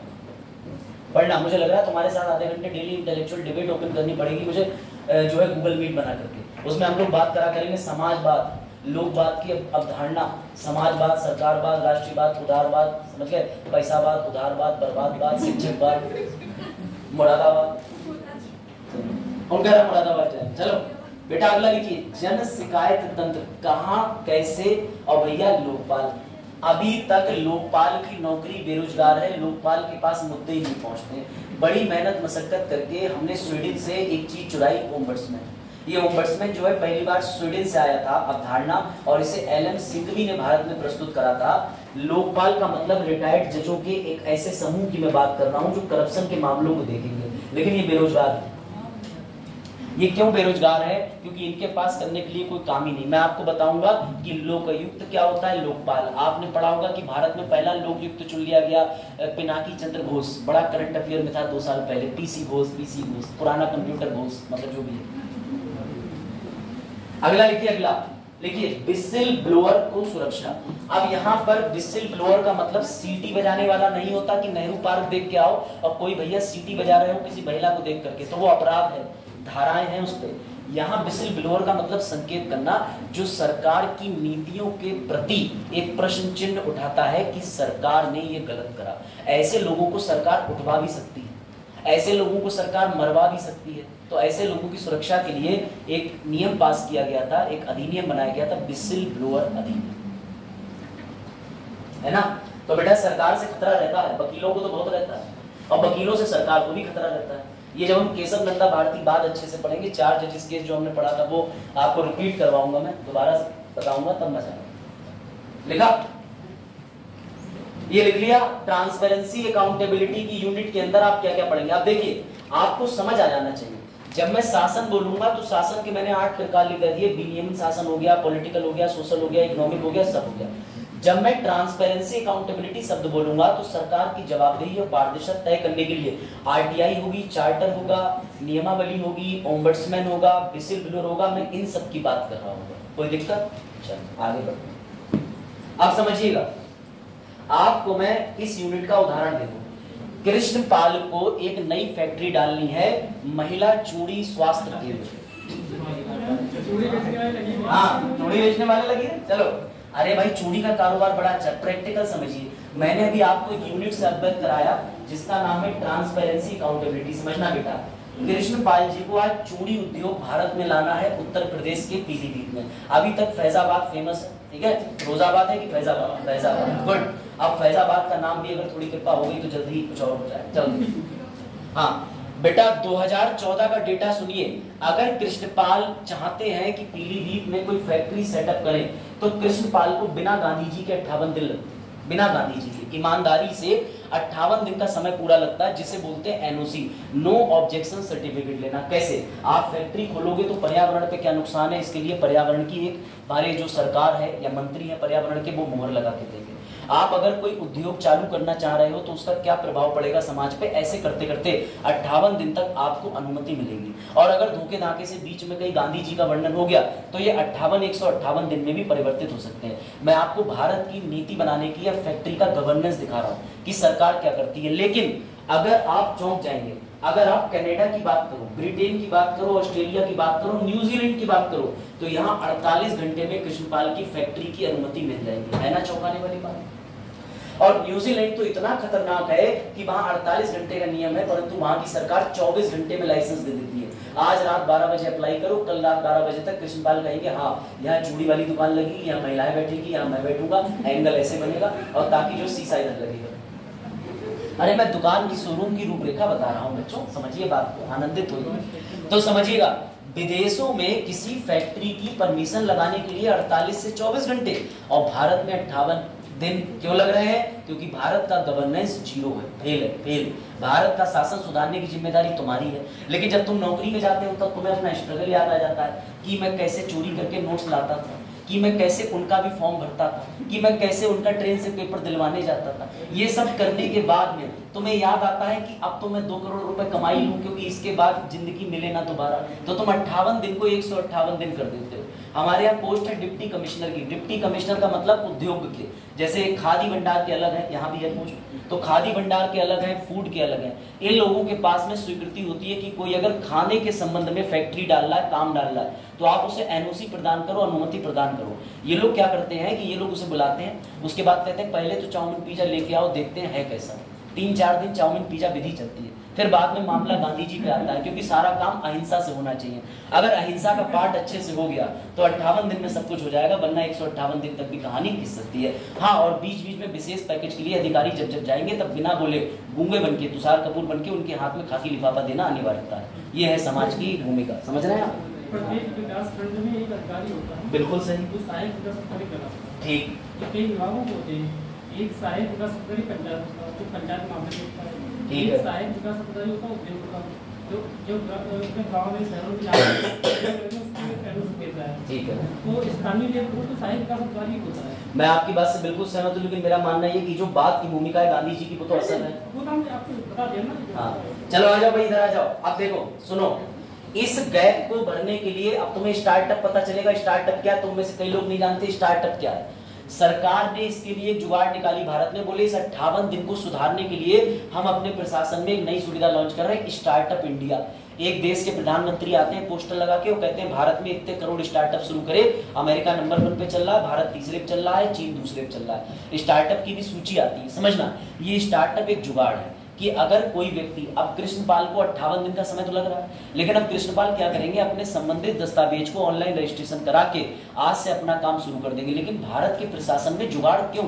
पढ़ना। मुझे लग रहा है तुम्हारे साथ आधे घंटे डेली इंटेलेक्चुअल डिबेट ओपन करनी पड़ेगी मुझे, जो है गूगल मीट बना करके। उसमें हम लोग बात करा करेंगे समाजवाद, लोकवाद की अवधारणा, समाजवाद, सरकारवाद, राष्ट्रीयवाद, उदारवाद, समझ गए, पैसावाद, उदारवाद, बर्बादवाद, शिक्षकवाद, मुरादाबाद, मुरादाबाद जाए। चलो बेटा अगला लिखिए, जन शिकायत तंत्र कहाँ, कैसे, और भैया लोकपाल। अभी तक लोकपाल की नौकरी बेरोजगार है, लोकपाल के पास मुद्दे ही नहीं पहुंचते। बड़ी मेहनत मशक्कत करके हमने स्वीडन से एक चीज चुराई, ओम्बड्समैन। ये ओम्बड्समैन जो है पहली बार स्वीडन से आया था अवधारणा, और इसे एलएम सिंघवी ने भारत में प्रस्तुत करा था। लोकपाल का मतलब रिटायर्ड जजों के एक ऐसे समूह की मैं बात कर रहा हूँ जो करप्शन के मामलों को देखेंगे, लेकिन ये बेरोजगार है। ये क्यों बेरोजगार है? क्योंकि इनके पास करने के लिए कोई काम ही नहीं। मैं आपको बताऊंगा कि लोकायुक्त क्या होता है, लोकपाल। आपने पढ़ा होगा कि भारत में पहला लोकयुक्त चुन लिया गया पिनाकी चंद्र घोष, बड़ा करंट अफेयर में था 2 साल पहले। पीसी घोष, पुराना कंप्यूटर घोष, मतलब जो भी है। अगला लिखिए, अगला लिखिए, विसिल ब्लोअर को सुरक्षा। अब यहाँ पर विसिल ब्लोअर का मतलब सीटी बजाने वाला नहीं होता कि नेहरू पार्क देख के आओ और कोई भैया सीटी बजा रहे हो किसी महिला को देख करके, तो वो अपराध है, धाराएं हैं उस पे। यहाँ विसिल ब्लोअर का मतलब संकेत करना जो सरकार की नीतियों के प्रति एक प्रश्न चिन्ह उठाता है कि सरकार ने ये गलत करा। ऐसे लोगों को सरकार उठवा भी सकती है, ऐसे लोगों को सरकार मरवा भी सकती है। तो ऐसे लोगों की सुरक्षा के लिए एक नियम पास किया गया था, एक अधिनियम बनाया गया था, विसिल ब्लोअर अधिनियम, है ना। तो बेटा सरकार से खतरा रहता है, वकीलों को तो बहुत रहता है, और वकीलों से सरकार को भी खतरा रहता है। ये जब हम केशव नंदा भारती बाद अच्छे से पढ़ेंगे, 4 जजेस केस जो हमने पढ़ा था वो आपको रिपीट करवाऊंगा, मैं दोबारा बताऊंगा तब मजा आएगा। लिखा, ये लिख लिया। ट्रांसपेरेंसी अकाउंटेबिलिटी की यूनिट के अंदर आप क्या क्या पढ़ेंगे? आप देखिए, आपको समझ आ जाना चाहिए। जब मैं शासन बोलूंगा तो शासन के मैंने 8 प्रकार लिख दिए, विनियमन शासन हो गया, पॉलिटिकल हो गया, सोशल हो गया, इकोनॉमिक हो गया, सब हो गया। जब मैं ट्रांसपेरेंसी अकाउंटेबिलिटी शब्द बोलूंगा तो सरकार की जवाबदेही और पारदर्शिता तय करने के लिए आरटीआई होगी, चार्टर होगा, नियमावली होगी, ओम्बड्समैन होगा, विसिल ब्लोअर होगा। मैं इन सब की बात कर रहा हूँ। कोई दिक्कत? चलो आगे बढ़ते हैं। आप समझिएगा, आपको मैं इस यूनिट का उदाहरण दे दूं। कृष्णपाल को एक नई फैक्ट्री डालनी है, महिला चूड़ी स्वास्थ्य केंद्र। हाँ, चूड़ी बेचने वाले लगे। चलो, अरे भाई चूड़ी का कारोबार बड़ा अच्छा, प्रैक्टिकल समझिए। मैंने अभी आपको एक यूनिट से अवगत कराया जिसका नाम है ट्रांसपेरेंसी अकाउंटेबिलिटी। समझना बेटा, कृष्णपाल जी को आज चूड़ी उद्योग भारत में लाना है, उत्तर प्रदेश के पीलीभीत में। अभी तक फैजाबाद फेमस है, ठीक है, फिरोजाबाद है कि फैजाबाद? फैजाबाद, गुड। अब फैजाबाद का नाम भी अगर थोड़ी कृपा हो गई तो जल्दी ही कुछ और हो जाए। चलो हाँ बेटा, 2014 का डेटा सुनिए। अगर कृष्णपाल चाहते हैं कि पीलीभीत में कोई फैक्ट्री सेटअप करें तो कृष्णपाल को बिना गांधी जी के 58 दिन लगते, बिना गांधी जी के ईमानदारी से 58 दिन का समय पूरा लगता है, जिसे बोलते हैं एनओसी, नो ऑब्जेक्शन सर्टिफिकेट लेना। कैसे? आप फैक्ट्री खोलोगे तो पर्यावरण पे क्या नुकसान है, इसके लिए पर्यावरण की एक हमारे जो सरकार है या मंत्री है पर्यावरण के, वो मोहर लगा के देंगे। आप अगर कोई उद्योग चालू करना चाह रहे हो तो उसका क्या प्रभाव पड़ेगा समाज पे, ऐसे करते करते 58 दिन तक आपको अनुमति मिलेगी। और अगर धोखे धाके से बीच में कहीं गांधी जी का वर्णन हो गया तो ये 158 दिन में भी परिवर्तित हो सकते हैं। मैं आपको भारत की नीति बनाने की या फैक्ट्री का गवर्नेंस दिखा रहा हूँ कि सरकार क्या करती है। लेकिन अगर आप चौंक जाएंगे, अगर आप कनाडा की बात करो, ब्रिटेन की बात करो, ऑस्ट्रेलिया की बात करो, न्यूजीलैंड की बात करो, तो यहाँ 48 घंटे में कृष्णपाल की फैक्ट्री की अनुमति मिल जाएगी। है ना चौंकाने वाली बात? और न्यूजीलैंड तो इतना खतरनाक है कि वहां 48 घंटे का नियम है, परंतु वहां की सरकार 24 घंटे में लाइसेंस दे देती है। आज रात 12 बजे अप्लाई करो, कल रात 12 बजे तक कृष्णपाल कहेंगे हाँ यहाँ चूड़ी वाली दुकान लगी, यहाँ महिलाएं बैठेगी, यहाँ मैं बैठूंगा, एंगल ऐसे बनेगा, और ताकि जो शीशा इधर लगेगा। अरे मैं दुकान की शोरूम की रूपरेखा बता रहा हूँ बच्चों, समझिए बात को, आनंदित होइए। तो समझिएगा, विदेशों में किसी फैक्ट्री की परमिशन लगाने के लिए 48 से 24 घंटे और भारत में 58 दिन क्यों लग रहे हैं? क्योंकि भारत का गवर्नेंस जीरो है, फेल है, फेल। भारत का शासन सुधारने की जिम्मेदारी तुम्हारी है, लेकिन जब तुम नौकरी में जाते हो तब तुम्हें अपना स्ट्रगल याद आ जाता है कि मैं कैसे चोरी करके नोट्स लाता था, कि मैं कैसे उनका भी फॉर्म भरता था, कि मैं कैसे उनका ट्रेन से पेपर दिलवाने जाता था। ये सब करने के बाद में तुम्हें याद आता है कि अब तो मैं 2 करोड़ रुपए कमाई लूं, क्योंकि इसके बाद जिंदगी मिले ना दोबारा, तो तुम 58 दिन को 158 दिन कर देते हो। हमारे यहाँ पोस्ट है डिप्टी कमिश्नर की। डिप्टी कमिश्नर का मतलब उद्योग के, जैसे खादी भंडार के अलग है, यहाँ भी है पोस्ट, तो खादी भंडार के अलग है, फूड के अलग है। इन लोगों के पास में स्वीकृति होती है कि कोई अगर खाने के संबंध में फैक्ट्री डाल रहा है, काम डाल रहा है, तो आप उसे एनओसी प्रदान करो, अनुमति प्रदान करो। ये लोग क्या करते हैं कि ये लोग उसे बुलाते हैं, उसके बाद कहते हैं पहले तो चाउमीन पिज्जा लेके आओ, देखते हैं है कैसा। 3-4 दिन चाउमीन पिज्जा विधि चलती है, फिर बाद में मामला गांधी जी पे आता है, क्योंकि सारा काम अहिंसा से होना चाहिए। अगर अहिंसा का पार्ट अच्छे से हो गया तो 58 दिन में सब कुछ हो जाएगा, वरना 158 दिन तक भी कहानी घिस सकती है। हाँ, और बीच बीच में विशेष पैकेज के लिए अधिकारी जब जब जाएंगे तब बिना बोले गूंगे बनके, तुषार कपूर बनके उनके हाथ में खाकी लिफाफा देना अनिवार्यता है। ये है समाज की भूमिका, समझ रहे हैं आप? प्रत्येक विकास खंड में एक अधिकारी होता है। बिल्कुल सही, जो सहायक विकास अधिकारी कराता है। ठीक। कई विभागों को होते हैं, एक सहायक विकास अधिकारी पंचायत होता है, जो पंचायत मामले देखता है। ठीक है। एक सहायक विकास अधिकारी होता है उद्योग का, जो गाँव में शहरों में जाकर देता है। ठीक है। तो स्थानीय लेवल पर तो सहायक विकास अधिकारी होता है। मैं आपकी बात से बिल्कुल सहमत हूँ, लेकिन मेरा मानना ये कि जो बात की भूमिका है गांधी जी की, वो तो असल है। वो तो हमने आपको बता दिया ना। हाँ, चलो आ जाओ भाई, इधर आ जाओ। अब देखो सुनो, इस गैप को भरने के लिए अब तुम्हें स्टार्टअप पता चलेगा। स्टार्टअप क्या है, तुम में से कई लोग नहीं जानते स्टार्टअप क्या है। सरकार ने इसके लिए जुगाड़ निकाली, भारत ने, बोले इस 58 दिन को सुधारने के लिए हम अपने प्रशासन में एक नई सुविधा लॉन्च कर रहे हैं, स्टार्टअप इंडिया। एक देश के प्रधानमंत्री आते हैं पोस्टर लगा के, वो कहते हैं भारत में इतने करोड़ स्टार्टअप शुरू करे। अमेरिका नंबर 1 पे चल रहा है, भारत तीसरे पे चल रहा है, चीन दूसरे पे चल रहा है। स्टार्टअप की भी सूची आती है, समझना। ये स्टार्टअप एक जुगाड़ है कि अगर कोई व्यक्ति, अब कृष्णपाल को 58 दिन का समय तो लग रहा है, लेकिन अब कृष्णपाल क्या करेंगे, अपने संबंधित दस्तावेज को ऑनलाइन रजिस्ट्रेशन करा के आज से अपना काम शुरू कर देंगे। लेकिन भारत के प्रशासन में जुगाड़ क्यों?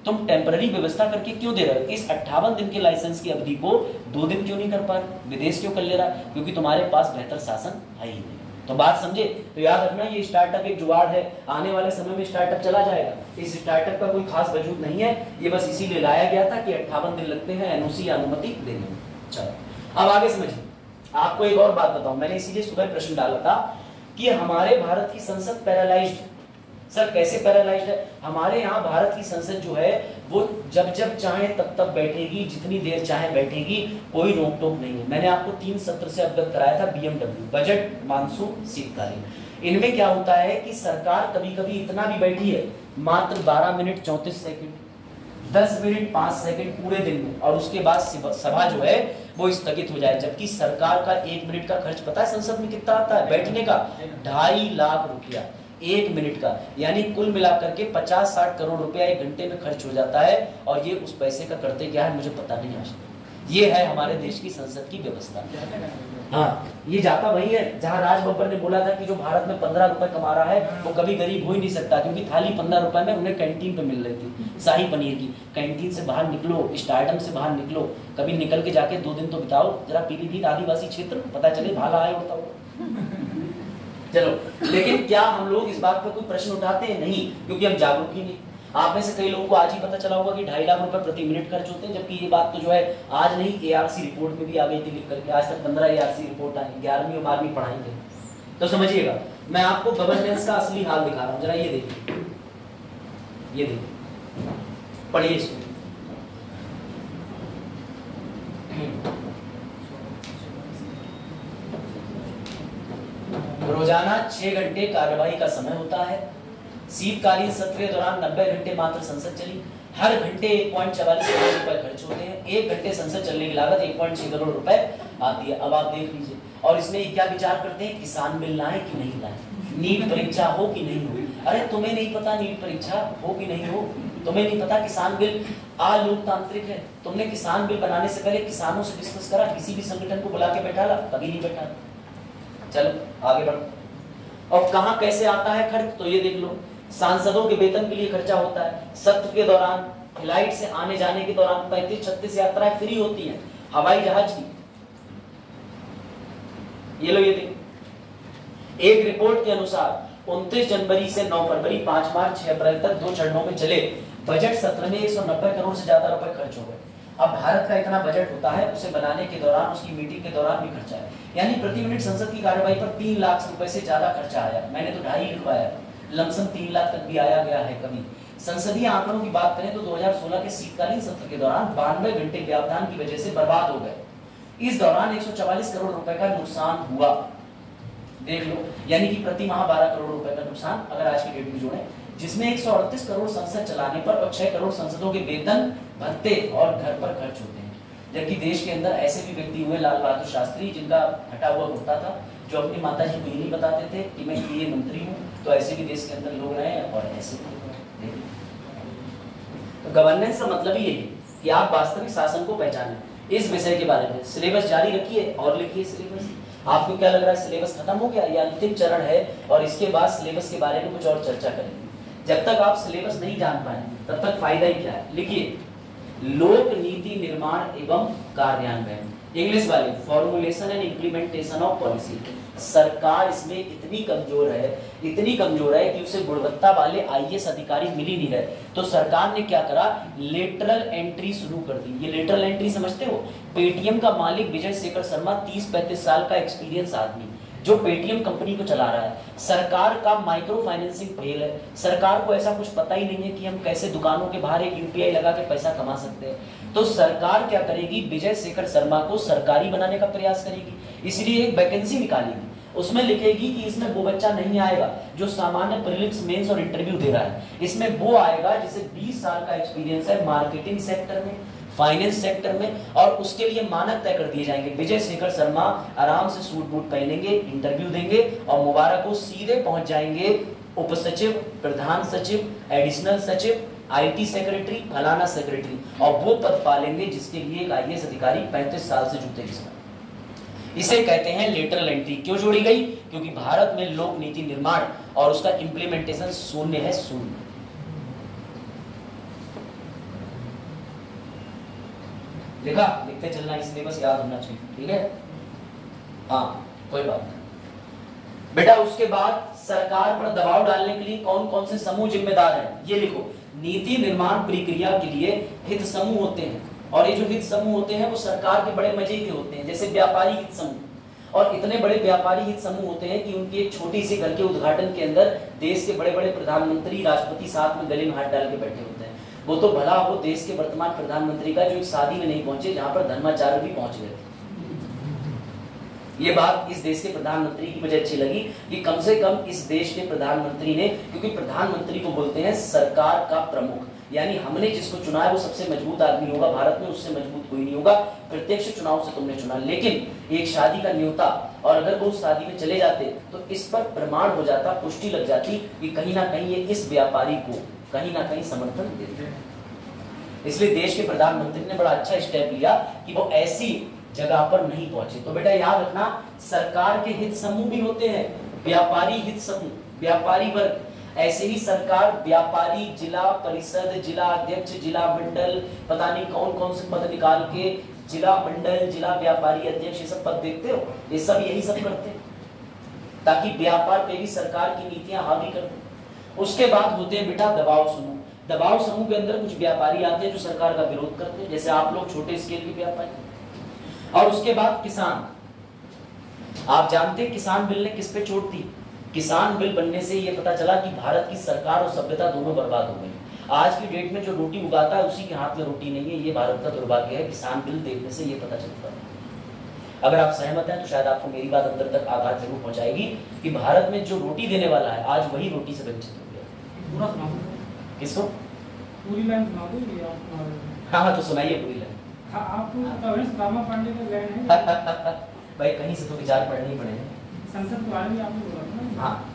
तुम टेम्पररी व्यवस्था करके क्यों दे रहे हो? इस 58 दिन के लाइसेंस की अवधि को 2 दिन क्यों नहीं कर पा रहे? विदेश क्यों कर ले रहा? क्योंकि तुम्हारे पास बेहतर शासन है ही नहीं। तो बात समझे? तो याद रखना, ये स्टार्टअप एक जुगाड़ है। आने वाले समय में स्टार्टअप चला जाएगा। इस स्टार्टअप का कोई खास वजूद नहीं है, ये बस इसीलिए लाया गया था कि 58 दिन लगते हैं एनओसी या अनुमति देने में। चलो अब आगे समझिए। आपको एक और बात बताऊं, मैंने इसीलिए सुबह प्रश्न डाला था कि हमारे भारत की संसद पैरालाइज्ड। सर कैसे पैरालाइज्ड है? हमारे यहाँ भारत की संसद जो है वो जब जब चाहे तब तब बैठेगी, जितनी देर चाहे बैठेगी, कोई रोक टोक नहीं है। मैंने आपको 3 सत्र से अवगत कराया था, बीएमडब्ल्यू, बजट, मानसून, शीतकालीन। इनमें क्या होता है कि सरकार कभी कभी इतना भी बैठी है, मात्र 12 मिनट 34 सेकंड, 10 मिनट 5 सेकंड पूरे दिन में, और उसके बाद सभा जो है वो स्थगित हो जाए। जबकि सरकार का 1 मिनट का खर्च पता है संसद में कितना आता है? बैठने का 2.5 लाख रुपया 1 मिनट का, यानी कुल मिलाकर के 50-60 करोड़ रुपया 1 घंटे में खर्च हो जाता है। और ये उस पैसे का करते क्या है मुझे पता नहीं आज। ये है हमारे देश की संसद की व्यवस्था। हाँ, ये जाता वही है जहां राज बब्बर ने बोला था कि जो भारत में 15 रुपए कमा रहा है वो कभी गरीब हो ही नहीं सकता, क्योंकि थाली 15 रुपए में उन्हें कैंटीन पे मिल रही थी शाही पनीर की। कैंटीन से बाहर निकलो, स्टारडम से बाहर निकलो, कभी निकल के जाके 2 दिन तो बिताओ जरा पीलीभीत आदिवासी क्षेत्र, पता चले भाला आए होता हो। चलो, लेकिन क्या हम लोग इस बात पर कोई प्रश्न उठाते हैं? नहीं, क्योंकि हम जागरूक ही नहीं। आप में से कई लोगों को आज ही पता चला होगा कि 2.5 लाख रुपए प्रति मिनट खर्च होते हैं, जबकि ये बात तो जो है आज नहीं एआरसी रिपोर्ट में भी आ गई थी लिख करके। आज तक 15 एआरसी रिपोर्ट आई, 11वीं और 12वीं पढ़ाएंगे तो समझिएगा। मैं आपको गवर्नेंस का असली हाल दिखा रहा हूँ, जरा ये देखिए, ये देखिए, पढ़िए इसको। रोजाना 6 घंटे कार्यवाही का समय होता है। शीतकालीन सत्र के दौरान 90 घंटे मात्र संसद चली। हर घंटे 1.44 करोड़ रुपए खर्च होते हैं। 1 घंटे संसद चलने की लागत 1.6 करोड़ रुपए आती है। अब आप देख लीजिए, और इसमें क्या विचार करते हैं? किसान बिल लाए कि नहीं लाए, नीट परीक्षा हो कि नहीं हो। अरे तुम्हें नहीं पता नीट परीक्षा हो कि नहीं हो? तुम्हें नहीं पता किसान बिल अलोकतांत्रिक है? तुमने किसान बिल बनाने से पहले किसानों से डिस्कस करा? किसी भी संगठन को बुला के बैठा ला? कभी नहीं बैठा। चलो आगे बढ़ो। और कहां कैसे आता है खर्च? तो ये देख लो, सांसदों के वेतन के लिए खर्चा होता है। सत्र के दौरान, फ्लाइट से आने जाने के दौरान 35-36 यात्राएं फ्री होती हैं हवाई जहाज की। ये लो, ये देखो, एक रिपोर्ट के अनुसार 29 जनवरी से 9 फरवरी, 5 मार्च, 6 अप्रैल तक 2 चरणों में चले बजट सत्र में 190 करोड़ से ज्यादा रुपए खर्च हो गए। अब भारत का इतना बजट होता है, उसे बनाने के दौरान, उसकी मीटिंग के दौरान भी खर्चा है। यानी प्रति मिनट संसद की कार्यवाही पर 3 लाख रुपए से ज्यादा खर्चा आया। मैंने तो 2.5 लिखवाया, लमसम 3 लाख तक भी आया गया है कभी। संसदीय आंकड़ों की बात करें तो 2016 के शीतकालीन सत्र के दौरान 92 घंटे व्यवधान की वजह से बर्बाद हो गए। इस दौरान 144 करोड़ रुपए का नुकसान हुआ, देख लो, यानी कि प्रति माह 12 करोड़ रुपए का नुकसान अगर आज की डेट में जोड़ें, जिसमें 138 करोड़ संसद चलाने पर और 6 करोड़ संसदों के वेतन, भत्ते और घर पर खर्च होते हैं। जबकि देश के अंदर ऐसे भी व्यक्ति हुए, लाल बहादुर शास्त्री, जिनका हटा हुआ कुर्ता था, जो अपनी माताजी को ये नहीं बताते थे कि मैं ये मंत्री हूँ, तो ऐसे भी देश के अंदर लोग रहे और ऐसे भी। तो गवर्नेंस का मतलब ही यही है कि आप वास्तविक शासन को पहचानें। इस विषय के बारे में सिलेबस जारी रखिए और लिखिए सिलेबस। आपको क्या लग रहा है सिलेबस खत्म हो गया या अंतिम चरण है और इसके बाद सिलेबस के बारे में कुछ और चर्चा करेंगे? जब तक आप सिलेबस नहीं जान पाए तब तक फायदा ही क्या है। लिखिए, लोक नीति निर्माण एवं कार्यान्वयन, इंग्लिश वाले formulation and implementation of policy. सरकार इसमें इतनी कमजोर है कि उसे गुणवत्ता वाले आईएएस अधिकारी मिल ही नहीं रहे, तो सरकार ने क्या करा, लेटरल एंट्री शुरू कर दी। ये लेटरल एंट्री समझते हो? पेटीएम का मालिक विजय शेखर शर्मा 30-35 साल का एक्सपीरियंस आदमी जो पेटीएम कंपनी को चला रहा है। सरकार का माइक्रो फाइनेंसिंग फेल है, सरकार को ऐसा कुछ पता ही नहीं है कि हम कैसे दुकानों के बाहर एक यूपीआई लगा के पैसा कमा सकते हैं। तो सरकार क्या करेगी, विजय शेखर शर्मा को सरकारी बनाने का प्रयास करेगी, इसलिए एक वैकेंसी निकालेगी। उसमें लिखेगी कि इसमें वो बच्चा नहीं आएगा जो सामान्य प्रीलिम्स, मेंस और इंटरव्यू दे रहा है, इसमें वो आएगा जिसे 20 साल का एक्सपीरियंस है मार्केटिंग सेक्टर में, फाइनेंस सेक्टर में, और उसके लिए मानक तय कर दिए जाएंगे। विजय शेखर शर्मा आराम से सूट बूट पहनेंगे, इंटरव्यू देंगे और मुबारक को सीधे पहुंच जाएंगे उप सचिव, प्रधान सचिव, एडिशनल सचिव, आईटी सेक्रेटरी, फलाना सेक्रेटरी, और वो पद पालेंगे जिसके लिए एक आईएएस अधिकारी 35 साल से जूते घिसना। इसे कहते हैं लेटरल एंट्री। क्यों जोड़ी गई? क्योंकि भारत में लोक नीति निर्माण और उसका इंप्लीमेंटेशन शून्य है, शून्य। देखा, लिखते चलना, इसलिए बस याद होना चाहिए, ठीक है? हाँ, कोई बात नहीं बेटा। उसके बाद सरकार पर दबाव डालने के लिए कौन कौन से समूह जिम्मेदार हैं, ये लिखो। नीति निर्माण प्रक्रिया के लिए हित समूह होते हैं, और ये जो हित समूह होते हैं वो सरकार के बड़े मजे के होते हैं, जैसे व्यापारी हित समूह। और इतने बड़े व्यापारी हित समूह होते हैं कि उनकी एक छोटी सी घर के उद्घाटन के अंदर देश के बड़े बड़े प्रधानमंत्री, राष्ट्रपति साथ में गले में हाथ डाल के बैठे होते हैं। वो तो भला हो देश के वर्तमान प्रधानमंत्री का, जो एक शादी में नहीं पहुंचे जहां पर धर्माचार्य भी पहुंच गए थे। ये बात इस देश के प्रधानमंत्री की मुझे अच्छी लगी कि कम से कम इस देश के प्रधानमंत्री ने, क्योंकि प्रधानमंत्री को बोलते हैं सरकार का प्रमुख, यानी हमने जिसको चुना है वो सबसे मजबूत आदमी होगा भारत में, उससे मजबूत कोई नहीं होगा। प्रत्यक्ष चुनाव से तुमने चुना, लेकिन एक शादी का न्योता, और अगर वो उस शादी में चले जाते तो इस पर प्रमाण हो जाता, पुष्टि लग जाती कि कहीं ना कहीं ये इस व्यापारी को कहीं ना कहीं समर्थन देते हैं। इसलिए देश के प्रधानमंत्री ने बड़ा अच्छा स्टेप लिया कि वो ऐसी जगह पर नहीं पहुंचे। तो बेटा याद रखना, सरकार के हित समूह भी होते हैं, व्यापारी हित समूह, व्यापारी वर्ग। ऐसे ही सरकार व्यापारी, जिला परिषद, जिला अध्यक्ष, जिला मंडल, पता नहीं कौन कौन से पद निकाल के जिला मंडल, जिला व्यापारी अध्यक्ष, ये सब पद देखते हो, ये सब यही सब करते हैं ताकि व्यापार पे भी सरकार की नीतियां हावी कर दें। उसके बाद होते हैं बेटा दबाव समूह। दबाव समूह के अंदर कुछ व्यापारी आते हैं जो सरकार का विरोध करते हैं, जैसे आप लोग छोटे स्केल के व्यापारी। और उसके बाद किसान। आप जानते हैं किसान बिल ने किस पे चोट दी? किसान बिल बनने से ये पता चला कि भारत की सरकार और सभ्यता दोनों बर्बाद हो गई। आज की डेट में जो रोटी उगाता है उसी के हाथ में रोटी नहीं है, ये भारत का दुर्भाग्य है। किसान बिल देखने से ये पता चलता है। अगर आप सहमत हैं तो शायद आपको मेरी बात अंदर तक आघात जरूर पहुंचाएगी कि भारत में जो रोटी देने वाला है आज वही रोटी से वंचित हो गया। पूरा सुना दो। किसको? पूरी लाइन सुना दो ये आप। हाँ तो सुनाइए पूरी लाइन। हाँ, आपको कविंस रामा पांडे का लाइन है भाई कहीं से तो विचार पढ़ने ही पड़ेंगे। संसद के बारे में आपने बोला था। हाँ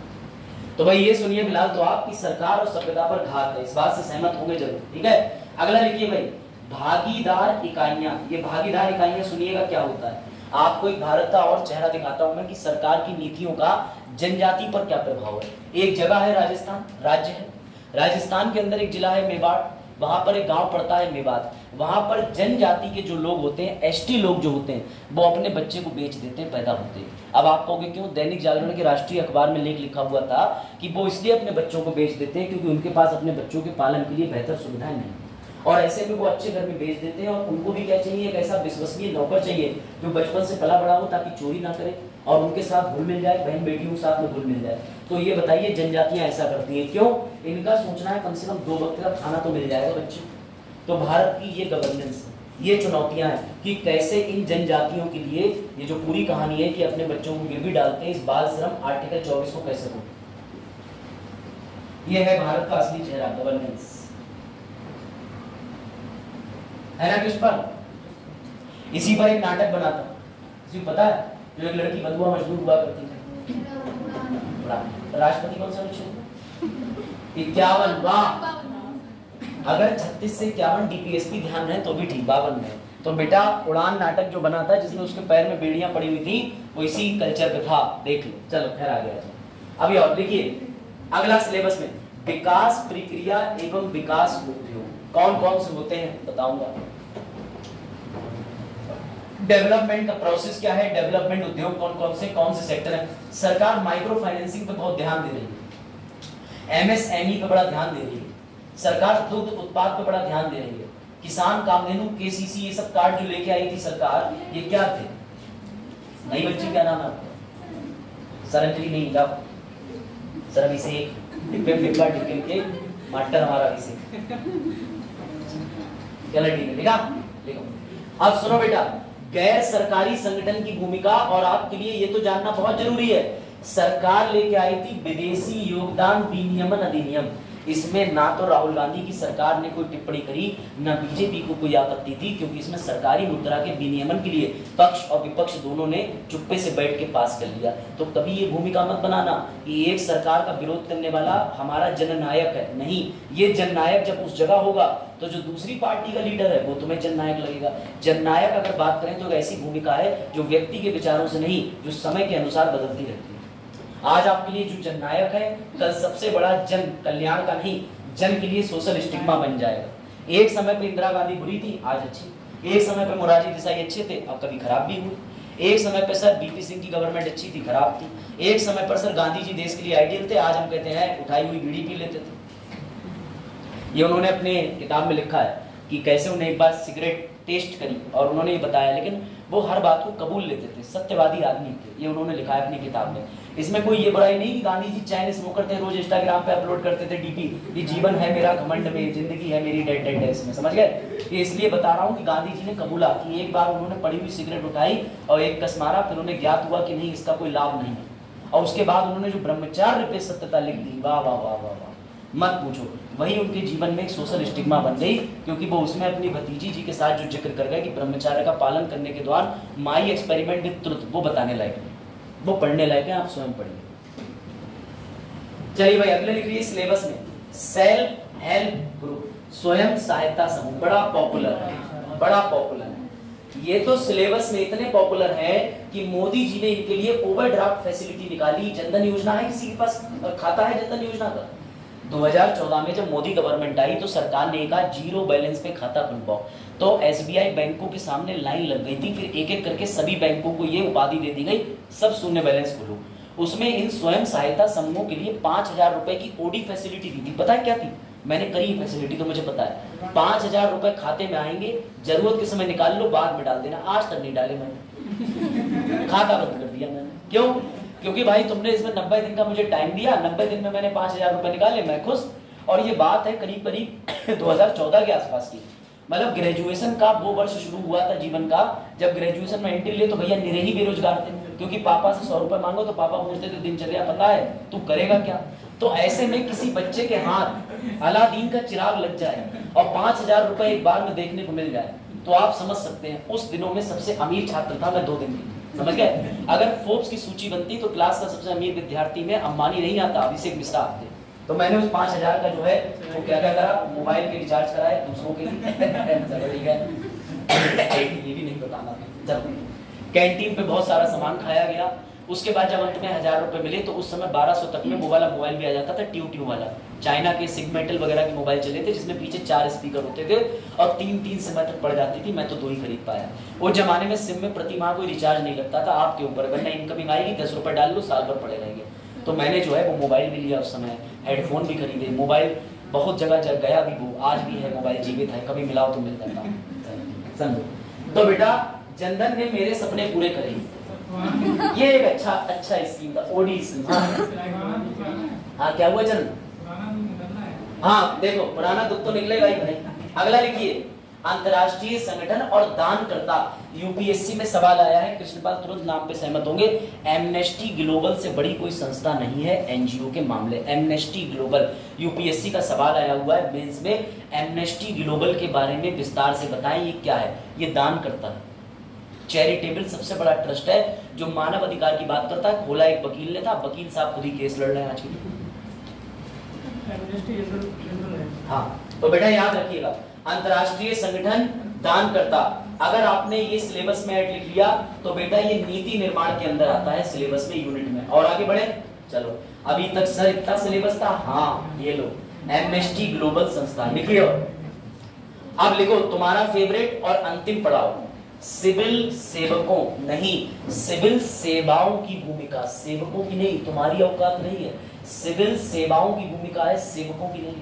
तो भाई ये सुनिए फिलहाल तो आपकी सरकार और सभ्यता पर घात है, इस बात से सहमत होंगे जरूर, ठीक है? अगला लिखिए भाई, भागीदार इकाइयां। ये भागीदार इकाइयां सुनिएगा क्या होता है। आपको एक भारत का और चेहरा दिखाता हूं मैं कि सरकार की नीतियों का जनजाति पर क्या प्रभाव है। एक जगह है राजस्थान, राज्य है राजस्थान के अंदर एक जिला है मेवाड़, वहां पर एक गांव पड़ता है मेवात। वहां पर जनजाति के जो लोग होते हैं, एसटी लोग जो होते हैं, वो अपने बच्चे को बेच देते हैं पैदा होते हैं। अब आप कहोगे क्यों? दैनिक जागरण के राष्ट्रीय अखबार में लेख लिखा हुआ था कि वो इसलिए अपने बच्चों को बेच देते हैं क्योंकि उनके पास अपने बच्चों के पालन के लिए बेहतर सुविधाएं नहीं, और ऐसे में वो अच्छे घर में बेच देते हैं। और उनको भी क्या चाहिए? एक ऐसा विश्वसनीय नौकर चाहिए जो बचपन से पला बड़ा हो ताकि चोरी ना करे, और उनके साथ घुल मिल जाए, बहन बेटियों के साथ में घुल मिल जाए। तो ये बताइए जनजातियां ऐसा करती हैं क्यों? इनका सोचना है कम से कम 2 वक्त का खाना तो मिल जाएगा बच्चे। तो भारत की ये गवर्नेंस, ये चुनौतियां हैं कि कैसे इन जनजातियों के लिए ये जो पूरी कहानी है कि अपने बच्चों को गिरवी डालते हैं, इस बाल श्रम आर्टिकल 24 को कैसे रोकें। ये है भारत का असली चेहरा, गवर्नेंस, है ना कृष्ण पर? इसी पर एक नाटक बना था, किसी को पता है? जो एक लड़की बंधुआ मजदूर हुआ करती थी, राष्ट्रपति कौन सा विषय? 51। वाह, अगर 36 से 51 डीपीएसपी ध्यान रहे तो भी ठीक, 52 में। तो बेटा उड़ान नाटक जो बना था जिसमें उसके पैर में बेड़ियां पड़ी हुई थी, वो इसी कल्चर पे था, देख लो। चलो खैर आ गया। अभी और देखिए अगला सिलेबस में विकास प्रक्रिया एवं विकास उद्योग कौन कौन से होते हैं बताऊंगा। डेवलपमेंट का प्रोसेस क्या है, डेवलपमेंट उद्योग कौन से सेक्टर है। सरकार माइक्रो फाइनेंसिंग पे बहुत ध्यान दे रही है, एमएसएमई पे बड़ा ध्यान दे रही है, सरकार दुग्ध उत्पाद पे बड़ा ध्यान दे रही है, किसान कामधेनु केसीसी ये सब कार्ड जो लेके आई थी सरकार, ये क्या थे? नई बच्ची क्या नाम है आपका? सरंजली नहीं, जाओ सर अभिषेक, डिब्बा टिकल के मास्टर हमारा अभिषेक। चलो ठीक है, लिखा लिखो। अब सुनो बेटा, गैर सरकारी संगठन की भूमिका, और आपके लिए ये तो जानना बहुत जरूरी है, सरकार लेके आई थी विदेशी योगदान विनियमन अधिनियम। इसमें ना तो राहुल गांधी की सरकार ने कोई टिप्पणी करी, ना बीजेपी को कोई आपत्ति थी, क्योंकि इसमें सरकारी मुद्रा के विनियमन के लिए पक्ष और विपक्ष दोनों ने चुप्पे से बैठ के पास कर लिया। तो कभी ये भूमिका मत बनाना कि एक सरकार का विरोध करने वाला हमारा जननायक है, नहीं, ये जननायक जब उस जगह होगा तो जो दूसरी पार्टी का लीडर है वो तुम्हें जननायक लगेगा। जननायक अगर बात करें तो ऐसी भूमिका है जो व्यक्ति के विचारों से नहीं, जो समय के अनुसार बदलती रहती है। आज आपके लिए जो जननायक है, कल सबसे बड़ा जन कल्याण का नहीं, जन के लिए सोशल स्टिग्मा बन जाएगा। एक समय पे इंदिरा गांधी बुरी थी, आज अच्छी। एक समय पे मोरारजी देसाई अच्छे थे, अब कभी खराब भी हुए। एक समय पे सर बीपी सिंह की गवर्नमेंट अच्छी थी, खराब थी। एक समय पर सर गांधी जी देश के लिए आइडियल थे, आज हम कहते हैं उठाई हुई बीड़ी पी लेते थे। ये उन्होंने अपने किताब में लिखा है कि कैसे उन्हें एक बार सिगरेट टेस्ट करी और उन्होंने ये बताया, लेकिन वो हर बात को कबूल लेते थे, सत्यवादी आदमी थे, ये उन्होंने लिखा है अपनी किताब में। इसमें कोई ये बुराई नहीं कि गांधी जी चैन स्मोकर थे, रोज इंस्टाग्राम पे अपलोड करते थे डीपी, ये जीवन है मेरा घमंड में, जिंदगी है मेरी डेड डेड डेज में, समझ गए? ये इसलिए बता रहा हूँ कि गांधी जी ने कबूला कि एक बार उन्होंने पड़ी हुई सिगरेट उठाई और एक कस मारा, फिर उन्हें ज्ञात हुआ कि नहीं इसका कोई लाभ नहीं है, और उसके बाद उन्होंने जो ब्रह्मचार्य पे सत्यता लिख दी, वाह वाह वाह वाह वाह, मत पूछो, वही उनके जीवन में एक सोशल स्टिग्मा बन गई, क्योंकि वो उसमें अपनी भतीजी जी के साथ जो जिक्र कर गए कि ब्रह्मचार्य का पालन करने के दौरान माई एक्सपेरिमेंट विद ट्रुथ, वो बताने लायक है, वो पढ़ने लायक है, आप स्वयं पढ़िए। चलिए भाई अगले लिख लीजिए सिलेबस में, सेल्फ हेल्प ग्रुप, स्वयं सहायता समूह, बड़ा पॉपुलर है, बड़ा पॉपुलर है। ये तो सिलेबस में इतने पॉपुलर है कि मोदी जी ने इनके लिए ओवरड्राफ्ट फैसिलिटी निकाली। जनधन योजना है, किसी के पास खाता है जनधन योजना का? 2014 में जब मोदी गवर्नमेंट आई तो सरकार ने कहा जीरो बैलेंस पे खाता खुलवाओ, तो एसबीआई बैंकों के सामने लाइन लग गई थी, फिर एक एक करके सभी बैंकों को ये उपाधि दे दी गई, सब शून्य बैलेंस खोलो। उसमें इन स्वयं सहायता समूहों के लिए 5,000 रुपए की ओडी फैसिलिटी दी थी। पता है क्या थी? मैंने करी फैसिलिटी तो मुझे पता है। 5,000 रुपए खाते में आएंगे, जरूरत के समय निकाल लो, बाद में डाल देना। आज तक नहीं डाले मैंने, खाता बंद कर दिया मैंने। क्यों? क्योंकि भाई तुमने इसमें 90 दिन का मुझे टाइम दिया, 90 दिन में मैंने 5,000 रुपए निकाले, मैं खुश। और ये बात है करीब करीब 2014 के आसपास की, मतलब ग्रेजुएशन का वो वर्ष शुरू हुआ था जीवन का, जब ग्रेजुएशन में एंट्री लिए तो भैया निरे ही बेरोजगार थे, क्योंकि पापा से 100 रुपए मांगो तो पापा पूछते थे दिनचर्या पता है, तू करेगा क्या? तो ऐसे में किसी बच्चे के हाथ अलादीन का चिराग लग जाए और 5,000 रुपए एक बार में देखने को मिल जाए, तो आप समझ सकते हैं उस दिनों में सबसे अमीर छात्र था मैं 2 दिन की, समझ गए? अगर फोर्ब्स की सूची बनती तो क्लास का सबसे अमीर विद्यार्थी में अंबानी नहीं आता, अभिषेक मिश्रा आते। तो मैंने उस 5,000 का जो है वो क्या क्या करा, मोबाइल के रिचार्ज कराए दूसरों के लिए ठीक है, ये भी नहीं बताना था। कैंटीन पे बहुत सारा सामान खाया गया। उसके बाद जब अंत में 1,000 रुपए मिले तो उस समय 1200 तक में वो वाला मोबाइल भी आ जाता था, ट्यू वाला, चाइना के सिगमेटल वगैरह के मोबाइल चले थे जिसमें पीछे 4 स्पीकर होते थे और 3 सिम तक पड़ जाती थी। मैं तो 2 ही खरीद पाया। उस जमाने में सिम में प्रति माह कोई रिचार्ज नहीं लगता था, आपके ऊपर, अगर नई इनकमिंग आएगी 10 रुपए डाल लो, साल भर पड़े रहेंगे। तो मैंने जो है वो मोबाइल भी लिया उस समय, हेडफोन भी खरीदे, मोबाइल बहुत जगह गया भी, वो आज भी है, मोबाइल जीवित है, कभी मिलाओ तो मिल जाता। समझो। तो बेटा जनधन ने मेरे सपने पूरे करे, ये एक अच्छा स्कीम था ओडी स्कीम। हाँ क्या हुआ चरण? हाँ देखो पुराना दुख तो निकलेगा ही भाई। अगला लिखिए, अंतरराष्ट्रीय संगठन और दानकर्ता। यूपीएससी में सवाल आया है, कृष्णपाल तुरंत नाम पे सहमत होंगे। एमनेस्टी ग्लोबल से बड़ी कोई संस्था नहीं है एनजीओ के मामले। एमनेस्टी ग्लोबल यूपीएससी का सवाल आया हुआ है मेंस में। एमनेस्टी ग्लोबल के बारे में विस्तार से बताएं, ये क्या है? ये दानकर्ता है, चैरिटेबल सबसे बड़ा ट्रस्ट है जो मानव अधिकार की बात करता है। खोला एक वकील ने था, वकील साहब खुद ही केस लड़ रहे हैं आजकल। हाँ तो बेटा याद रखिएगा, अंतरराष्ट्रीय संगठन दानकर्ता। अगर आपने ये सिलेबस में ऐड लिख लिया तो बेटा ये नीति निर्माण के अंदर आता है सिलेबस में, यूनिट में। और आगे बढ़े, चलो अभी तक सर इतना सिलेबस था। हाँ ये लो, एमनेस्टी ग्लोबल संस्था लिखिए। अब लिखो तुम्हारा फेवरेट और अंतिम पड़ाव, सिविल सेवकों नहीं, सिविल सेवाओं की भूमिका। सेवकों की नहीं, तुम्हारी औकात नहीं है। सिविल सेवाओं की भूमिका है, सेवकों की नहीं।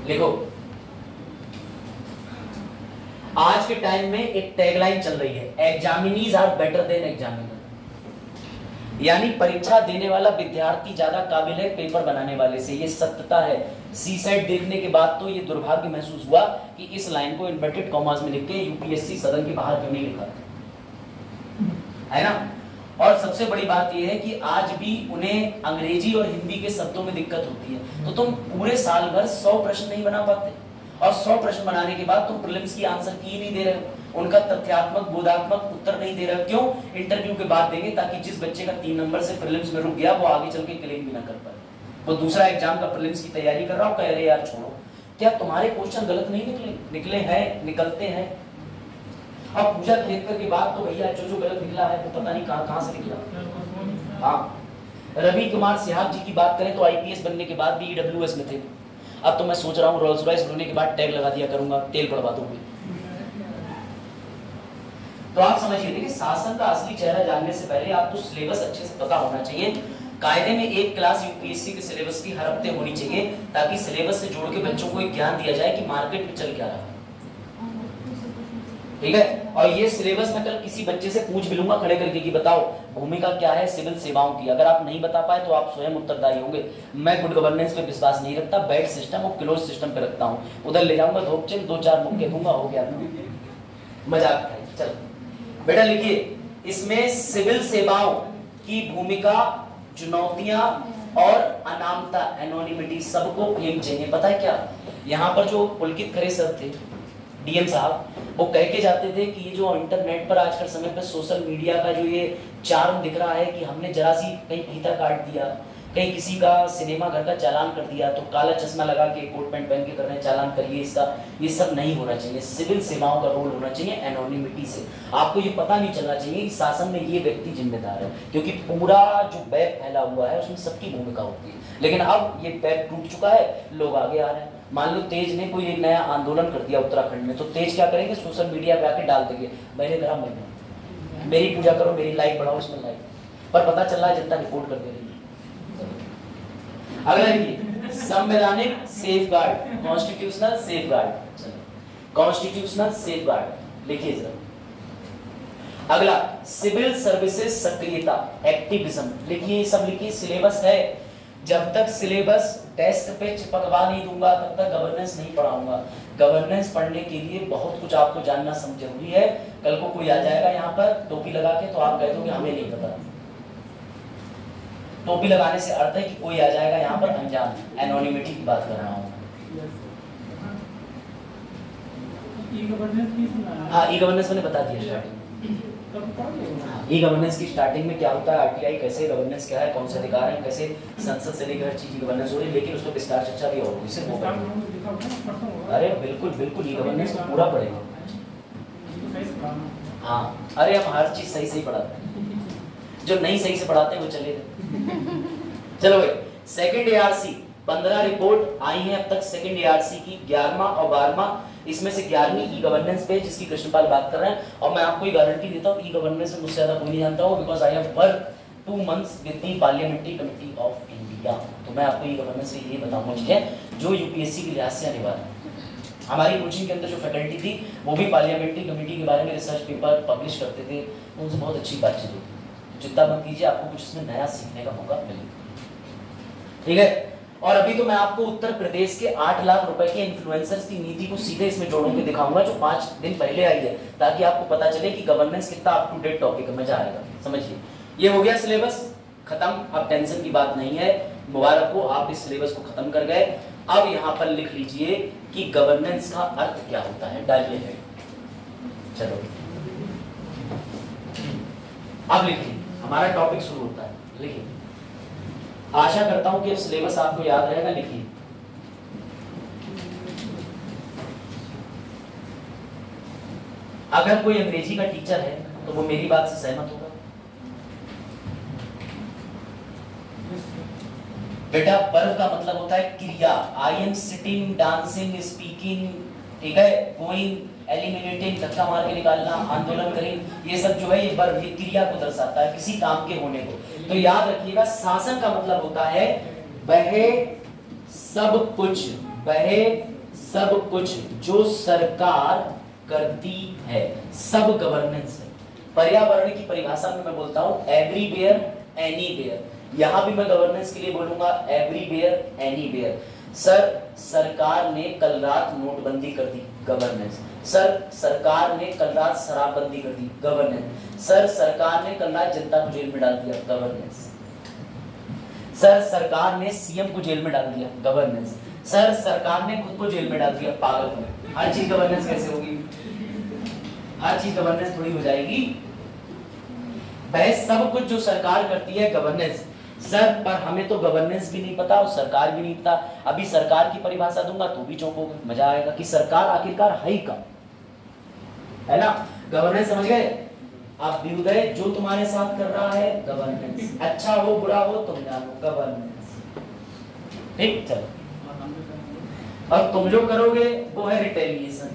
लिखो, आज के टाइम में एक टैगलाइन चल रही है, examinees are better than examiner. यानी परीक्षा देने वाला विद्यार्थी ज्यादा काबिल है पेपर बनाने वाले से। ये सत्यता है। सीसेट देखने के बाद तो ये दुर्भाग्य महसूस हुआ कि इस लाइन को इन्वर्टेड कॉमास में लिख के यूपीएससी सदन के बाहर क्यों नहीं लिखा है ना। और सबसे बड़ी बात यह है कि आज भी उन्हें अंग्रेजी और हिंदी के शब्दों में दिक्कत होती है। तो तुम पूरे साल भर 100 प्रश्न नहीं बना पाते, और 100 प्रश्न बनाने के बाद तुम प्रीलिम्स की आंसर की ही नहीं दे रहे हो, उनका तथ्यात्मक बोधात्मक उत्तर नहीं दे रहे हो। क्यों? इंटरव्यू के बाद देंगे, ताकि जिस बच्चे का 3 नंबर से प्रीलिम्स में रुक गया वो आगे चल के क्लेम भी ना कर पाए। वो दूसरा एग्जाम का प्रीलिम्स की तैयारी कर रहा हो, कह रहे यार छोड़ो। क्या तुम्हारे क्वेश्चन गलत नहीं निकले हैं? निकलते हैं। अब पूजा खेतकर के बाद तो भैया जो गलत निकला है वो पता नहीं कहां से निकला। हाँ, रवि कुमार सिहाग जी की बात करें तो आईपीएस बनने के बाद भी ईडब्ल्यूएस में थे। अब तो मैं सोच रहा हूँ रोल्स रॉयस होने के बाद टैग लगा दिया करूंगा, तेल पड़वा दूंगी। तो आप समझिए, देखिए शासन का असली चेहरा जानने से पहले आपको सिलेबस अच्छे से पता होना चाहिए। कायदे में एक क्लास यूपीएससी के सिलेबस की हर हफ्ते होनी चाहिए, ताकि सिलेबस से जोड़ के बच्चों को एक ज्ञान दिया जाए कि मार्केट में चल क्या रहा है। ठीक है, और ये सिलेबस में कल किसी बच्चे से पूछ भी लूंगा खड़े करके कि बताओ भूमिका क्या है सिविल सेवाओं की। अगर आप नहीं बता पाए तो आप स्वयं उत्तरदायी होंगे। मैं गुड गवर्नेंस पे विश्वास नहीं रखता, बैड सिस्टम और क्लोज सिस्टम पे रखता हूँ। उधर ले जाऊंगा धोपचिन, 2-4 मुक्के दूंगा, हो गया मजाक। चल बेटा लिखिए, इसमें सिविल सेवाओं की भूमिका, चुनौतियां और अनामता, एनोनिमिटी, सबको क्लेम चाहिए। पता है क्या, यहाँ पर जो पुलकित खरे सर थे, डीएम साहब, वो कह के जाते थे कि ये जो इंटरनेट पर आजकल समय पर सोशल मीडिया का जो ये चार्म दिख रहा है कि हमने जरा सी कहीं फीता काट दिया, कहीं किसी का सिनेमा घर का चालान कर दिया, तो काला चश्मा लगा के कोट पैंट पहन के कर रहे हैं चालान करिए इसका, ये सब नहीं होना चाहिए। सिविल सेवाओं का रोल होना चाहिए एनोनिमिटी से। आपको ये पता नहीं चलना चाहिए कि शासन में ये व्यक्ति जिम्मेदार है, क्योंकि पूरा जो वेब फैला हुआ है उसमें सबकी भूमिका होती है। लेकिन अब ये वेब टूट चुका है, लोग आगे आ रहे हैं। मान लो तेज ने कोई एक नया आंदोलन कर दिया उत्तराखंड में, तो तेज क्या करेंगे, सोशल मीडिया पे आके डाल देंगे मैंने करा, मैंने, मेरी पूजा करो, मेरी लाइक बढ़ाओ, इसमें लाइक, पर पता चल रहा है जनता रिपोर्ट कर दे रही है। अगला देखिए, संवैधानिक safeguard, constitutional safeguard, constitutional safeguard लिखिए जरा। अगला, सिविल सर्विसेज सक्रियता, एक्टिविज्म लिखिए, सब लिखिए। सिलेबस है, जब तक सिलेबस टेस्ट पे चिपकवा नहीं दूंगा तब तक गवर्नेंस नहीं पढ़ाऊंगा। गवर्नेंस पढ़ने के लिए बहुत कुछ आपको जानना जरूरी है। कल को कोई आ जाएगा यहाँ पर टोपी लगा के, तो आप कह दोगे हमें नहीं पता। टोपी लगाने से अर्थ है कि कोई आ जाएगा यहाँ पर अनजान, एनोनिमिटी की बात कर रहा हूँ। हाँ, ई गवर्नेंस मैंने बता दिया। ई गवर्नेंस की स्टार्टिंग में क्या होता है, आरटीआई कैसे, गवर्नेंस क्या है, कौन से अधिकार है, कैसे संसद से लेकर हर चीज की गवर्नेंस हो रही है। लेकिन उसको विस्तार चर्चा भी होगी, सिर्फ वो। अरे बिल्कुल बिल्कुल, ई गवर्नेंस को पूरा पढ़ेगा। हाँ, अरे हम हर चीज सही सही पढ़ाते हैं, जो नहीं सही से पढ़ाते हैं वो चले गए। चलो भाई, सेकंड एआरसी 15 रिपोर्ट आई है अब तक सेकंड एआरसी की, 11वां और 12वां। इसमें से 11वीं ई गवर्नेंस पे जिसकी कृष्णपाल बात कर रहे हैं, और मैं आपको ये गारंटी देता हूँ ई गवर्नेंस में मुझसे ज्यादा कोई नहीं जानता हो, because I have work 2 months with the parliamentary committee of India. तो मैं आपको ई गवर्नेंस से ये बताऊंगा चीजें जो यूपीएससी के लिहाज से अनिवार्य है। हमारी कोचिंग के अंदर जो फैकल्टी थी वो भी पार्लियामेंट्री कमेटी के बारे में रिसर्च पेपर पब्लिश करते थे, उनसे बहुत अच्छी बातचीत होती। चिंता मत कीजिए, आपको कुछ इसमें नया सीखने का मौका मिलेगा। ठीक है, और अभी तो मैं आपको उत्तर प्रदेश के 8 लाख रुपए के इन्फ्लुएंसर्स की नीति को सीधे इसमें जोड़ के दिखाऊंगा जो 5 दिन पहले आई है, ताकि आपको पता चले कि गवर्नेंस कितना अप टू डेट टॉपिक है। मजा आएगा। समझिए, ये हो गया सिलेबस खत्म, अब टेंशन की बात नहीं है। मुबारक हो, आप इस सिलेबस को खत्म कर गए। अब यहां पर लिख लीजिए कि गवर्नेंस का अर्थ क्या होता है, डालिए है। चलो अब लिखिए, हमारा टॉपिक शुरू होता है। लिखिए, आशा करता हूं कि सिलेबस आपको याद रहेगा। लिखिए, अगर कोई अंग्रेजी का टीचर है तो वो मेरी बात से सहमत होगा। बेटा वर्ब का मतलब होता है क्रिया। I am sitting, dancing, speaking, ठीक है, गोइंग, एलिमिनेटिंग, धक्का मार के निकालना, आंदोलन करें, ये सब जो है ये वर्ब, ये क्रिया को दर्शाता है, किसी काम के होने को। तो याद रखिएगा, शासन का मतलब होता है वह सब कुछ, वह सब कुछ जो सरकार करती है, सब गवर्नेंस है। पर्यावरण की परिभाषा में मैं बोलता हूं एवरीवेयर एनीवेयर, यहां भी मैं गवर्नेंस के लिए बोलूंगा एवरीवेयर एनीवेयर। सर सरकार ने कल रात नोटबंदी कर दी, गवर्नेंस। सर सरकार ने कल रात शराबबंदी कर दी, गवर्नेंस। सर सरकार ने कल रात जनता को जेल में डाल दिया, गवर्नेंस। सर सरकार ने सीएम को जेल में डाल दिया, गवर्नेंस। सर सरकार ने खुद को जेल में डाल दिया, पागल में। हर चीज गवर्नेंस कैसे होगी? हर चीज गवर्नेंस थोड़ी हो जाएगी। वह सब कुछ जो सरकार करती है गवर्नेंस। सर पर हमें तो गवर्नेंस भी नहीं पता और सरकार भी नहीं पता। अभी सरकार की परिभाषा दूंगा तो भी चौंकोगे, मजा आएगा कि सरकार आखिरकार है ही क्या, है ना। गवर्नेंस समझ गए? आप भी गए, जो तुम्हारे साथ कर रहा है गवर्नेंस, अच्छा हो बुरा हो तुम जानो, गवर्नेंस। ठीक, चलो। और तुम जो करोगे वो है रिटेलिएशन।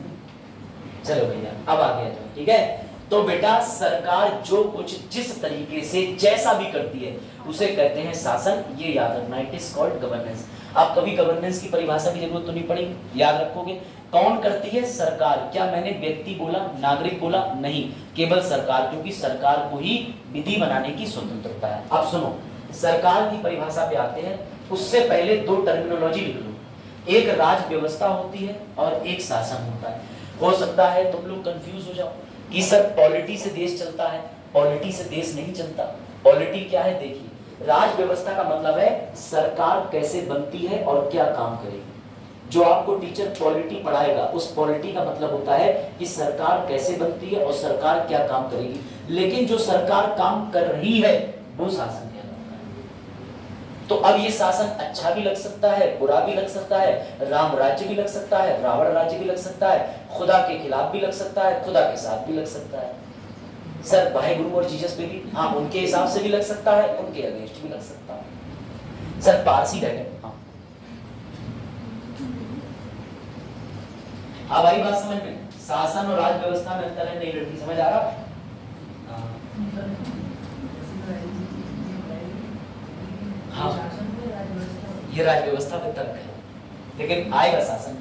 चलो भैया अब आगे आ जाओ, ठीक है। तो बेटा सरकार जो कुछ जिस तरीके से जैसा भी करती है उसे कहते हैं शासन, ये याद रखना, इट इज कॉल्ड गवर्नेंस। आप कभी गवर्नेंस की परिभाषा की जरूरत तो नहीं पड़ेगी, याद रखोगे। कौन करती है? सरकार। क्या मैंने व्यक्ति बोला, नागरिक बोला? नहीं, केवल सरकार, क्योंकि सरकार को ही विधि बनाने की स्वतंत्रता है। अब सुनो, सरकार की परिभाषा पे आते हैं, उससे पहले दो टर्मिनोलॉजी लिख लो। एक राज व्यवस्था होती है और एक शासन होता है। हो सकता है तुम लोग कंफ्यूज हो जाओ कि सर पॉलिटी से देश चलता है, पॉलिटी से देश नहीं चलता। पॉलिटी क्या है? देखिए, राज व्यवस्था का मतलब है सरकार कैसे बनती है और क्या काम करेगी। जो आपको टीचर पॉलिटी पढ़ाएगा उस पॉलिटी का मतलब होता है कि सरकार कैसे बनती है और सरकार क्या काम करेगी। लेकिन जो सरकार काम कर रही है वो शासन कहलाता है। तो अब ये शासन अच्छा भी लग सकता है, बुरा भी लग सकता है, राम राज्य भी लग सकता है, रावण राज्य भी लग सकता है, खुदा के खिलाफ भी लग सकता है, खुदा के साथ भी लग सकता है। सर वाहेगुरु और जीसस पे भी, हाँ उनके हिसाब से भी लग सकता है, उनके अगेंस्ट भी लग सकता है। सर पारसी रह गए, हाँ अब आई बात समझ में? शासन और राज व्यवस्था में अंतर है, नहीं लड़की समझ आ रहा? हाँ ये राज व्यवस्था में तर्क है, लेकिन आएगा शासन।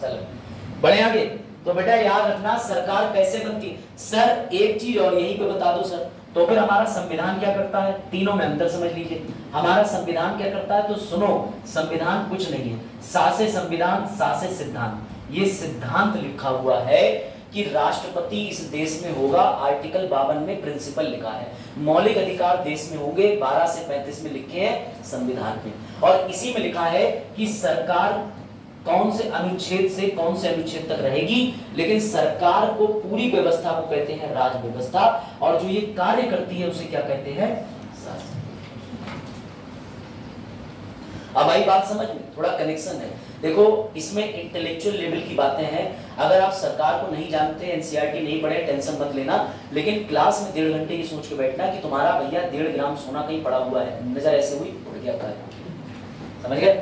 चलो बढ़े आगे। तो बेटा याद रखना सरकार कैसे बनती है। सर एक चीज और यहीं पे बता दो सर, तो फिर हमारा संविधान क्या करता है? तीनों में अंतर समझ लीजिए। हमारा संविधान क्या करता है? तो सुनो, संविधान कुछ नहीं है, सासे संविधान सासे सिद्धांत। ये सिद्धांत लिखा हुआ है कि राष्ट्रपति इस देश में होगा, आर्टिकल 52 में प्रिंसिपल लिखा है। मौलिक अधिकार देश में होंगे, 12 से 35 में लिखे हैं संविधान में, और इसी में लिखा है कि सरकार कौन से अनुच्छेद से कौन से अनुच्छेद तक रहेगी। लेकिन सरकार को पूरी व्यवस्था को कहते हैं राज व्यवस्था, और जो ये कार्य करती है उसे क्या कहते हैं? शासन। अब आई बात समझ में? थोड़ा कनेक्शन है। देखो इसमें इंटेलेक्चुअल लेवल की बातें हैं। अगर आप सरकार को नहीं जानते, एनसीईआरटी नहीं पढ़े, टेंशन मत लेना, लेकिन क्लास में 1.5 घंटे ये सोच के बैठना कि तुम्हारा भैया 1.5 ग्राम सोना कहीं पड़ा हुआ है, नजर ऐसे हुई उड़ गया था, समझ गए?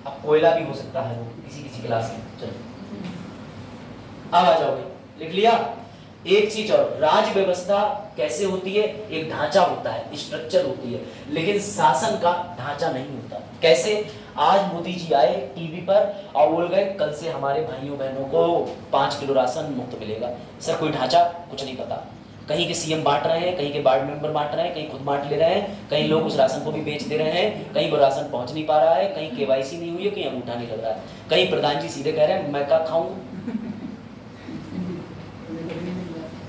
अब कोयला भी हो सकता है वो किसी किसी क्लास में। चलो अब आ जाओगे, लिख लिया। एक चीज और, राज्य व्यवस्था कैसे होती है? एक ढांचा होता है, स्ट्रक्चर होती है, लेकिन शासन का ढांचा नहीं होता। कैसे? आज मोदी जी आए टीवी पर और बोल गए कल से हमारे भाइयों बहनों को 5 किलो राशन मुफ्त मिलेगा। सर कोई ढांचा, कुछ नहीं पता। कहीं के सीएम बांट रहे हैं, कहीं के वार्ड मेंबर बांट रहे हैं, कहीं खुद बांट ले रहे हैं, कहीं लोग उस राशन को भी बेच दे रहे हैं, कहीं वो राशन पहुंच नहीं पा रहा है, कहीं केवाईसी नहीं हुई है, कहीं अंगूठा नहीं लग रहा है, कहीं प्रधान जी सीधे कह रहे हैं मैं क्या खाऊं।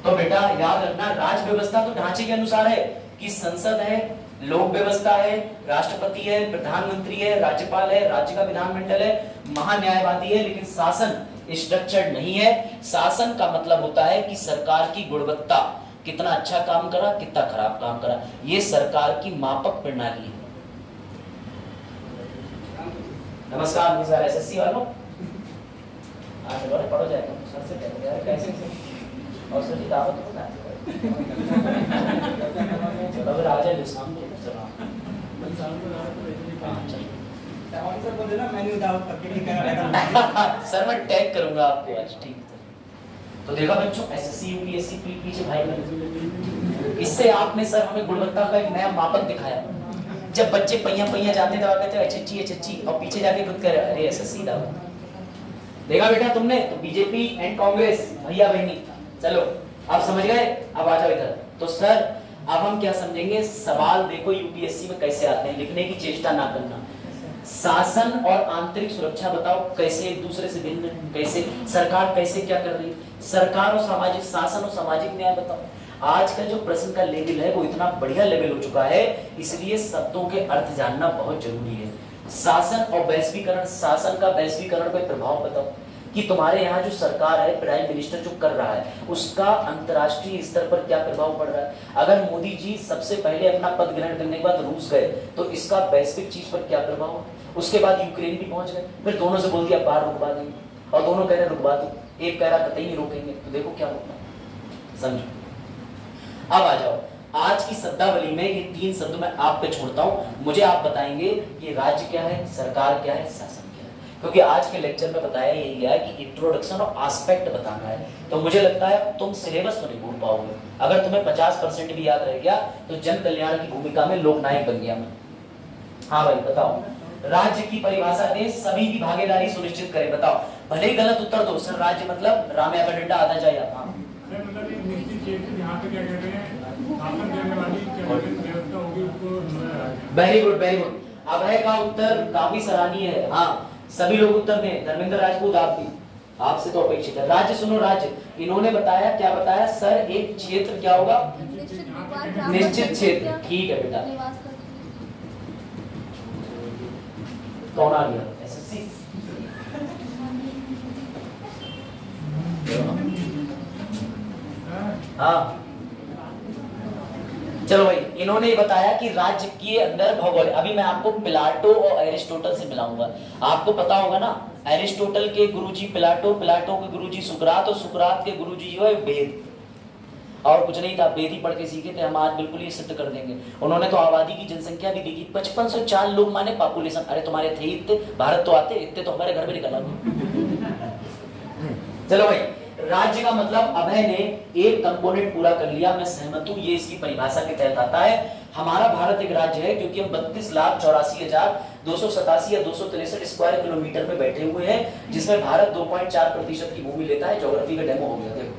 तो बेटा याद रखना, राज व्यवस्था तो ढांचे के अनुसार है कि संसद है, लोक व्यवस्था है, राष्ट्रपति है, प्रधानमंत्री है, राज्यपाल है, राज्य का विधानमंडल है, महान्यायवादी है, लेकिन शासन स्ट्रक्चर्ड नहीं है। शासन का मतलब होता है कि सरकार की गुणवत्ता, कितना अच्छा काम करा, कितना खराब काम करा, ये सरकार की मापक प्रणाली है। नमस्कार सर, एसएससी वालों पढ़ो जाएगा सर से कहते हैं कैसे और सर जी दावत होता है चलो फिर आ जाए शाम को चलो सर बोल देना मेन्यू दावत करके निकाल सर मैं टैग करूंगा आपको आज, ठीक है। तो देखा बच्चों, एसएससी यूपीएससी पीछे भाई, इससे आपने सर हमें गुणवत्ता का एक नया मापक दिखाया। जब बच्चे पहिया पहिया जाते थे कहते अच्छी और पीछे जाके खुद कह रहे अरे एसएससी दावत। देखा बेटा तुमने, तो बीजेपी एंड कांग्रेस भैया बहनी, चलो आप समझ गए, अब आ जाओ इधर। तो सर अब हम क्या समझेंगे, सवाल देखो यूपीएससी में कैसे आते हैं, लिखने की चेष्टा ना करना। शासन और आंतरिक सुरक्षा बताओ कैसे एक दूसरे से भिन्न है, कैसे सरकार कैसे क्या कर रही है, सरकार और सामाजिक, शासन और सामाजिक न्याय बताओ। आज का जो प्रश्न का लेवल है वो इतना बढ़िया लेवल हो चुका है, इसलिए शब्दों के अर्थ जानना बहुत जरूरी है। शासन और वैश्वीकरण, शासन का वैश्वीकरण पे प्रभाव बताओ कि तुम्हारे यहाँ जो सरकार है, प्राइम मिनिस्टर जो कर रहा है, उसका अंतर्राष्ट्रीय स्तर पर क्या प्रभाव पड़ रहा है। अगर मोदी जी सबसे पहले अपना पद ग्रहण करने के बाद रूस गए तो इसका वैश्विक चीज पर क्या प्रभाव है। उसके बाद यूक्रेन भी पहुंच गए, फिर दोनों से बोल दिया बाहर रुकवा देंगे, और दोनों कह रहे रुकवा दो, एक कह रहा कतई नहीं रोकेंगे। तो देखो क्या होता है, समझो। अब आ जाओ आज की शब्दावली में, ये 3 शब्द मैं आप पे छोड़ता हूं, मुझे आप बताएंगे ये राज्य क्या है, सरकार क्या है, शासन क्या है। क्योंकि आज के लेक्चर में बताया यही गया है कि इंट्रोडक्शन और एस्पेक्ट बताना है। तो मुझे लगता है तुम सिलेबस तो नहीं भूल पाओगे। अगर तुम्हें 50% भी याद रह गया तो जन कल्याण की भूमिका में लोकनायक बन गया मैं। हाँ भाई बताओ, राज्य की परिभाषा दे, सभी की भागीदारी सुनिश्चित करे। बताओ, भले ही गलत उत्तर दो सर, राज्य मतलब राम या डंडा आधा चाहिए। हाँ मतलब एक निश्चित क्षेत्र जहाँ पे क्या कहते हैं शासन देने वाली व्यवस्था होगी उसको। Very good very good. Abhay का उत्तर काफी सराहनीय है। हाँ सभी लोग उत्तर दें। धर्मेंद्र राजपूत आप भी, आपसे तो अपेक्षित है। राज्य सुनो, राज्य इन्होंने बताया, क्या बताया सर, एक क्षेत्र क्या होगा, निश्चित क्षेत्र। ठीक है बेटा, कौन आ गया, एसएससी। हाँ चलो भाई, इन्होंने बताया कि राज्य के अंदर भौगोल, अभी मैं आपको प्लाटो और एरिस्टोटल से मिलाऊंगा। आपको पता होगा ना, एरिस्टोटल के गुरुजी प्लाटो, प्लाटो के गुरुजी सुकरात, और सुकरात के गुरुजी जो है वेद। और कुछ नहीं था, वेद ही पढ़ के सीखे थे हम, आज बिल्कुल ये सिद्ध कर देंगे। उन्होंने तो आबादी की जनसंख्या भी दी कि 5504 लोग माने पॉपुलेशन। अरे तुम्हारे थे इतने, भारत तो आते इतने, तो हमारे घर में निकल आते। चलो भाई, राज्य का मतलब अभय ने एक कंपोनेंट पूरा कर लिया, मैं सहमत हूं, ये इसकी परिभाषा के तहत आता है। हमारा भारत एक राज्य है क्योंकि हम 32,84,287 या 263 स्क्वायर किलोमीटर पे बैठे हुए हैं, जिसमें भारत 2.4% की भूमि लेता है। ज्योग्राफी का डेमो हो गया, देखो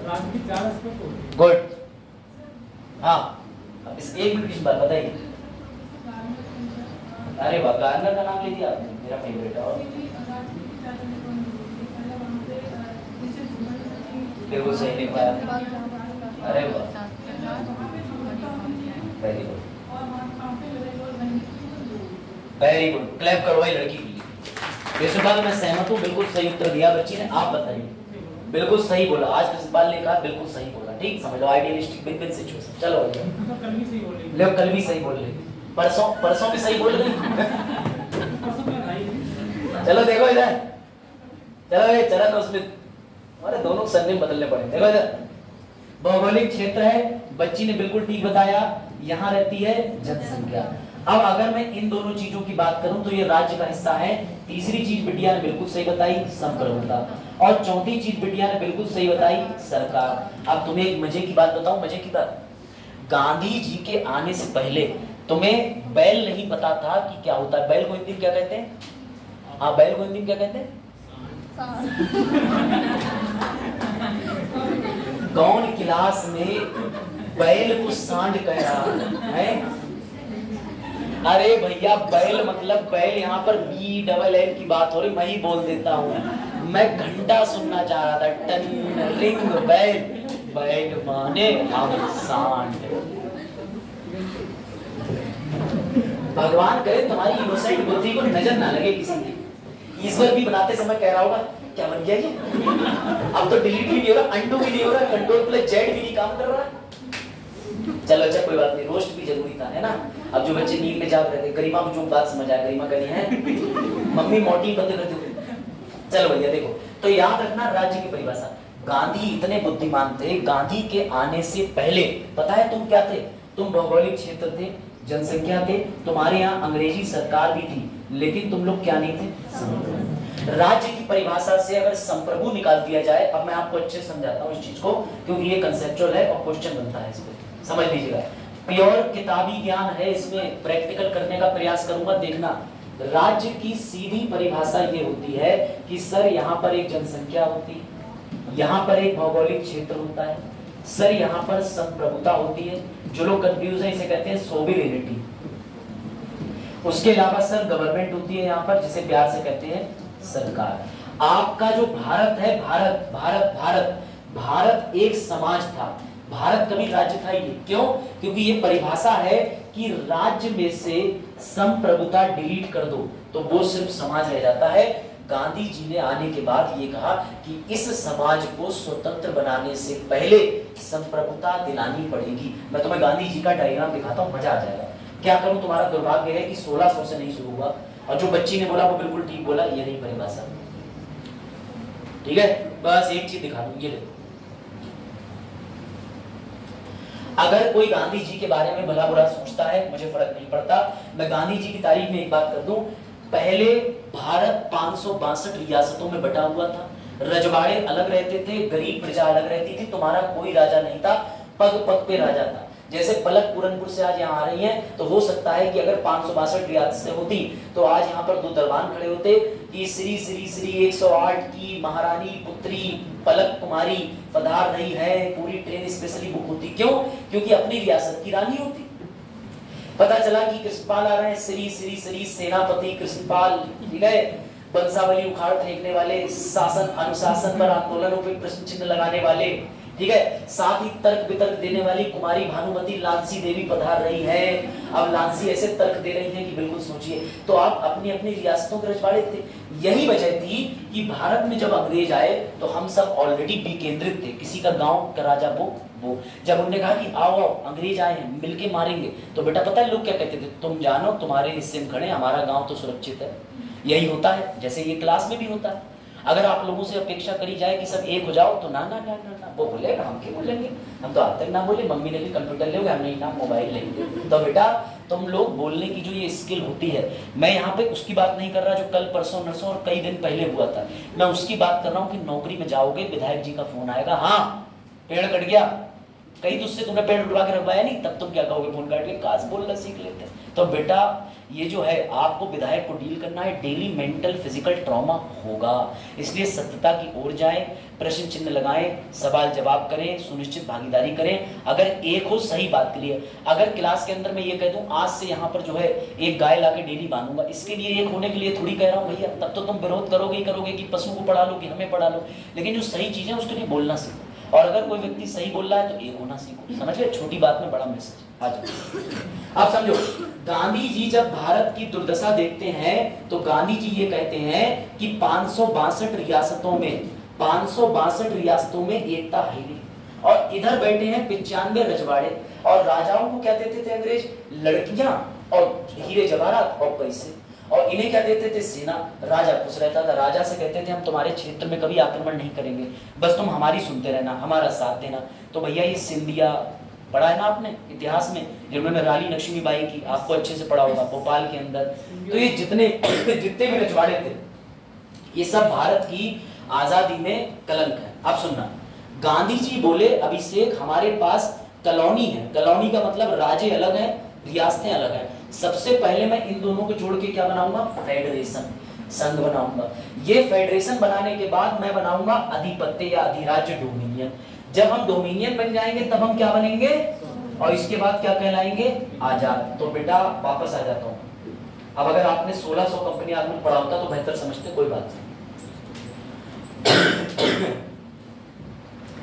राज्य की 4 एस्पेक्ट होती है। गुड। हाँ अब इस एक मिनट की बात बताइए। अरे वाह, गार्नर का नाम ले दिया आपने, मेरा फेवरेट है। और बिल्कुल सही नहीं पाया। अरे वाह, very good very good, clap करो भाई लड़की के लिए। इस बात मैं सहमत हूँ, बिल्कुल सही उत्तर दिया बच्ची ने। आप बताइए, बिल्कुल सही बोला, आज प्रिंसिपल ने कहा बिल्कुल सही बोला। ठीक समझ लो, आइडियलिस्टिक विन विन सिचुएशन। चलो कल भी सही बोल रही, ले कल भी सही बोल रही, परसों भी सही बोल रही। चलो देखो इधर, चलो ये चरण और स्मित, अरे दोनों सरनेम बदलने पड़े। देखो इधर, भौगोलिक क्षेत्र है, बच्ची ने बिल्कुल ठीक बताया, यहाँ रहती है जनसंख्या। अब अगर मैं इन दोनों चीजों की बात करूं तो ये राज्य का हिस्सा है। तीसरी चीज बिटिया ने बिल्कुल सही बताई, संप्रभुता। और चौथी चीज बिटिया ने बिल्कुल सही बताई, सरकार। अब तुम्हें एक मजे की बात बताऊं, मजे की बात, गांधी जी के आने से पहले तुम्हें बैल नहीं पता था कि क्या होता है। बैल को हिंदी में क्या कहते हैं? हाँ, बैल को हिंदी में क्या कहते हैं? कौन क्लास में बैल को सांड कह रहा है? अरे भैया, बैल मतलब बैल, यहाँ पर BLL की बात हो रही, मैं ही बोल देता हूँ। मैं घंटा सुनना चाह रहा था, टन रिंग बैल, बैल माने हम सांड। भगवान करे तुम्हारी इनोसेंट बुद्धि को नजर ना लगे किसी की। ईश्वर भी बनाते समय कह रहा होगा क्या बन गया ये, अब तो डिलीट भी नहीं हो रहा, अंडू भी नहीं हो रहा, Ctrl+Z भी नहीं काम कर रहा। चलो अच्छा, कोई बात नहीं, रोस्ट भी जरूरी था, है ना। अब जो बच्चे नींद में जाग रहे थे, गरिमा को जो बात समझ आया, गरिमा कही है मम्मी मोटी बंद कर दो। चलो भैया देखो, तो याद रखना राज्य की परिभाषा। गांधी इतने बुद्धिमान थे, गांधी के आने से पहले पता है तुम क्या थे? तुम भौगोलिक क्षेत्र थे, जनसंख्या थे, तुम्हारे यहाँ अंग्रेजी सरकार भी थी, लेकिन तुम लोग क्या नहीं थे? राज्य की परिभाषा से अगर संप्रभु निकाल दिया जाए, अब मैं आपको अच्छे समझाता हूँ इस चीज को, क्योंकि ये कंसेप्चुअल है और क्वेश्चन बनता है इस पे, समझ लीजिएगा। प्योर किताबी ज्ञान है, इसमें प्रैक्टिकल करने का प्रयास करूंगा। देखना, राज्य की सीधी परिभाषा ये होती है कि सर यहाँ पर एक जनसंख्या होती है, यहाँ पर एक भौगोलिक क्षेत्र होता है, सर यहाँ पर संप्रभुता होती है, जो लोग कंफ्यूज है इसे कहते हैं सोविरेनिटी। उसके अलावा सर गवर्नमेंट होती है यहाँ पर, जिसे प्यार से कहते हैं सरकार। आपका जो भारत है, भारत भारत भारत भारत एक समाज था, भारत कभी राज्य था ही नहीं। क्यों? क्योंकि ये परिभाषा है कि राज्य में से संप्रभुता डिलीट कर दो तो वो सिर्फ समाज रह जाता है। गांधी जी ने आने के बाद ये कहा कि इस समाज को स्वतंत्र बनाने से पहले संप्रभुता दिलानी पड़ेगी। मैं तुम्हें गांधी जी का डायग्राम दिखाता हूँ, मजा आ जाएगा। क्या करूं, तुम्हारा दुर्भाग्य है कि 1600 से नहीं शुरू हुआ, और जो बच्ची ने बोला वो बिल्कुल ठीक बोला, ये नहीं परिभाषा। ठीक है, बस एक चीज दिखा दूं, ये देखो। अगर कोई गांधी जी के बारे में भला बुरा सोचता है, मुझे फर्क नहीं पड़ता। मैं गांधी जी की तारीफ में एक बात कर दूं, पहले भारत 562 रियासतों में बटा हुआ था, रजवाड़े अलग रहते थे, गरीब प्रजा अलग रहती थी, तुम्हारा कोई राजा नहीं था, पग पग पे राजा था। जैसे पलक पूरनपुर से आज यहाँ आ रही हैं, तो हो सकता है कि अगर 562 रियासतें होती तो आज यहाँ पर 2 दरबान खड़े होते कि श्री श्री श्री 108 की महारानी पुत्री पलक कुमारी पधार रही है, पूरी ट्रेन स्पेशली बुक होती। क्यों? क्योंकि अपनी रियासत की रानी होती। पता चला कि कृष्णपाल आ रहे हैं, श्री श्री श्री सेनापति कृष्णपाल, ठीक है, बंसावली उखाड़ फेंकने वाले, शासन अनुशासन पर आंदोलनों पर प्रश्न चिन्ह लगाने वाले, ठीक है, साथ ही तर्क वितर्क देने वाली कुमारी भानुमती लांसी देवी पधार रही है। अब लांसी ऐसे तर्क दे रही है कि बिल्कुल सोचिए, तो आप अपनी अपनी रियासतों के रजवाड़े थे। यही वजह थी कि भारत में जब अंग्रेज आए तो हम सब ऑलरेडी विकेंद्रित थे, किसी का गांव का राजा वो। जब उन्होंने कहा कि आओ आओ अंग्रेज आए हैं, मिलके मारेंगे, तो बेटा पता है लोग क्या कहते थे? तुम जानो, तुम्हारे हिस्से में खड़े, हमारा गाँव तो सुरक्षित है। यही होता है, जैसे ये क्लास में भी होता है। अगर आप लोगों से अपेक्षा करी जाए कि सब एक हो जाओ, तो ना ना ना ना ना, वो बोलेगा हम क्यों बोलेंगे, हम तो आज तक ना बोले, मम्मी ने भी कंप्यूटर ले, हम नहीं ना मोबाइल लेंगे। तो बेटा तुम लोग बोलने की जो ये स्किल होती है, मैं यहाँ पे उसकी बात नहीं कर रहा जो कल परसों नरसों और कई दिन पहले हुआ था, मैं उसकी बात कर रहा हूँ कि नौकरी में जाओगे, विधायक जी का फोन आएगा, हाँ पेड़ कट गया, कहीं तुझसे तुमने पेड़ उठवा के रखवाया नहीं, तब तुम क्या कहोगे? फोन काट के काश बोलना सीख लेते। तो बेटा ये जो है, आपको विधायक को डील करना है, डेली मेंटल फिजिकल ट्रॉमा होगा, इसलिए सत्यता की ओर जाएं, प्रश्न चिन्ह लगाएं, सवाल जवाब करें, सुनिश्चित भागीदारी करें। अगर एक हो सही बात के लिए, अगर क्लास के अंदर मैं ये कह दूं आज से यहाँ पर जो है एक गाय लाके डेली बांधूंगा, इसके लिए एक होने के लिए थोड़ी कह रहा हूँ भैया, तब तो तुम विरोध करोगे ही करोगे कि पशु को पढ़ा लो कि हमें पढ़ा लो, लेकिन जो सही चीज है उसके लिए बोलना सीखो। और अगर कोई व्यक्ति सही बोल रहा है तो एक होना सीखो। समझ गए? छोटी बात में बड़ा मैसेज। आ जाओ, आप समझो, गांधी जी जब भारत की दुर्दशा देखते हैं तो गांधी जी ये कहते हैं कि 562 रियासतों में एकता है नहीं, और इधर बैठे हैं 95 रजवाड़े, और राजाओं को क्या देते थे अंग्रेज? लड़कियां और हीरे जवाहरात और पैसे, और इन्हें क्या देते थे? सेना। राजा खुश रहता था, राजा से कहते थे हम तुम्हारे क्षेत्र में कभी आक्रमण नहीं करेंगे, बस तुम हमारी सुनते रहना, हमारा साथ देना। तो भैया ये सिंधिया, पढ़ा है ना आपने इतिहास में, जिन्होंने रानी लक्ष्मीबाई की, आपको अच्छे से पढ़ा होगा, भोपाल के अंदर। तो ये जितने भी रजवाड़े थे, ये सब भारत की आजादी में कलंक है। अब सुनना, गांधी जी बोले अभिषेक हमारे पास कॉलोनी है, कॉलोनी का मतलब राज्य अलग है, रियासतें अलग है, सबसे पहले मैं इन दोनों को जोड़ के क्या बनाऊंगा, फेडरेशन, संघ बनाऊंगा। ये फेडरेशन बनाने के बाद मैं बनाऊंगा अधिपत्य या अधिराज्य, डोमिनियन। जब हम डोमिनियन बन जाएंगे तब हम क्या बनेंगे, और इसके बाद क्या कहलाएंगे, आजाद। तो बेटा वापस आ जाता हूं। अब अगर आपने 1600 कंपनी आदमी पढ़ा होता तो बेहतर समझते, कोई बात नहीं।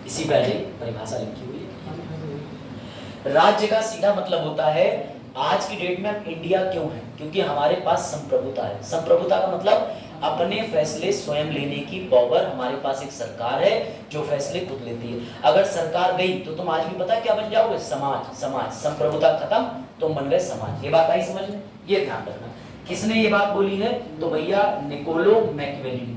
इसी पहले परिभाषा लिखी हुई है। राज्य का सीधा मतलब होता है, आज की डेट में हम इंडिया क्यों है, क्योंकि हमारे पास संप्रभुता है। संप्रभुता का मतलब अपने फैसले स्वयं लेने की पावर, हमारे पास एक सरकार है जो फैसले खुद लेती है। अगर सरकार गई तो तुम आज भी पता क्या बन जाओगे, समाज। समाज, संप्रभुता खत्म, तुम बन गए समाज। ये बात आई समझ में, ये ध्यान रखना। किसने ये बात बोली है, तो भैया निकोलो मैकियावेली ने।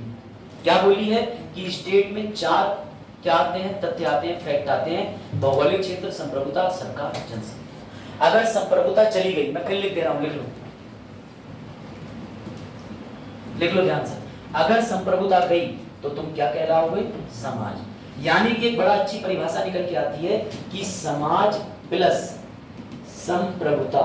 क्या बोली है कि स्टेट में चार क्या आते हैं, तथ्य आते हैं, फैक्ट आते हैं, भौगोलिक क्षेत्र, संप्रभुता, सरकार, जनसंख्या। अगर संप्रभुता चली गई, मैं फिर लिख दे रहा हूं, लिख लो ध्यान से, अगर संप्रभुता गई तो तुम क्या कहलाओगे, समाज। यानी कि एक बड़ा अच्छी परिभाषा निकल के आती है कि समाज प्लस संप्रभुता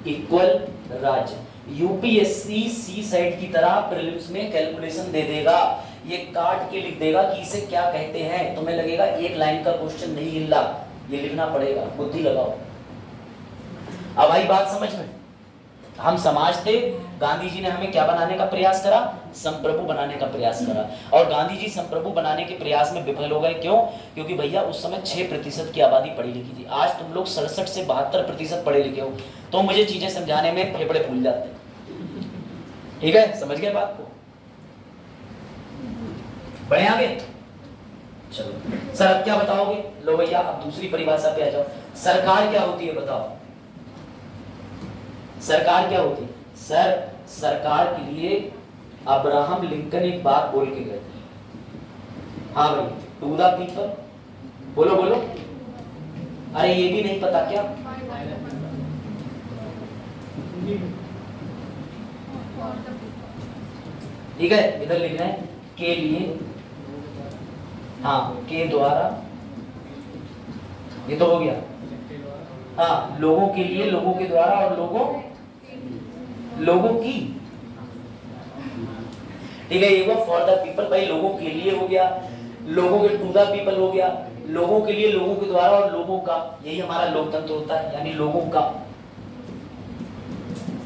इक्वल राज्य। यूपीएससी सी साइड की तरह प्रीलिम्स में कैलकुलेशन दे देगा, ये काट के लिख देगा कि इसे क्या कहते हैं। तुम्हें लगेगा एक लाइन का क्वेश्चन नहीं हिल रहा, ये लिखना पड़ेगा, बुद्धि लगाओ। अब आई बात समझ में, हम समाज थे, गांधी जी ने हमें क्या बनाने का प्रयास करा, संप्रभु बनाने का प्रयास करा। और गांधी जी संप्रभु बनाने के प्रयास में विफल हो गए। क्यों, क्योंकि भैया उस समय 6% की आबादी पढ़ी लिखी थी। आज तुम लोग 67 से 72% पढ़े लिखे हो, तो मुझे चीजें समझाने में फेफड़े फूल जाते हैं। ठीक है, समझ गए बात को, बढ़े आगे। चलो सर अब क्या बताओगे, लो भैया अब दूसरी परिभाषा पे आ जाओ। सरकार क्या होती है बताओ, सरकार क्या होती है। सर सरकार के लिए अब्राहम लिंकन एक बात बोल के गए थे, हाँ भाई, टू द पीपल, बोलो बोलो। अरे ये भी नहीं पता क्या, ठीक है, इधर लिखना है के लिए, हाँ के द्वारा, ये तो हो गया, हाँ लोगों के लिए, लोगों के द्वारा, और लोगों की, ठीक है, ये वो फॉर द पीपल, भाई लोगों के लिए हो गया, लोगों के टू द पीपल हो गया, लोगों के लिए, लोगों के द्वारा, और लोगों का। यही हमारा लोकतंत्र होता है, यानी लोगों का।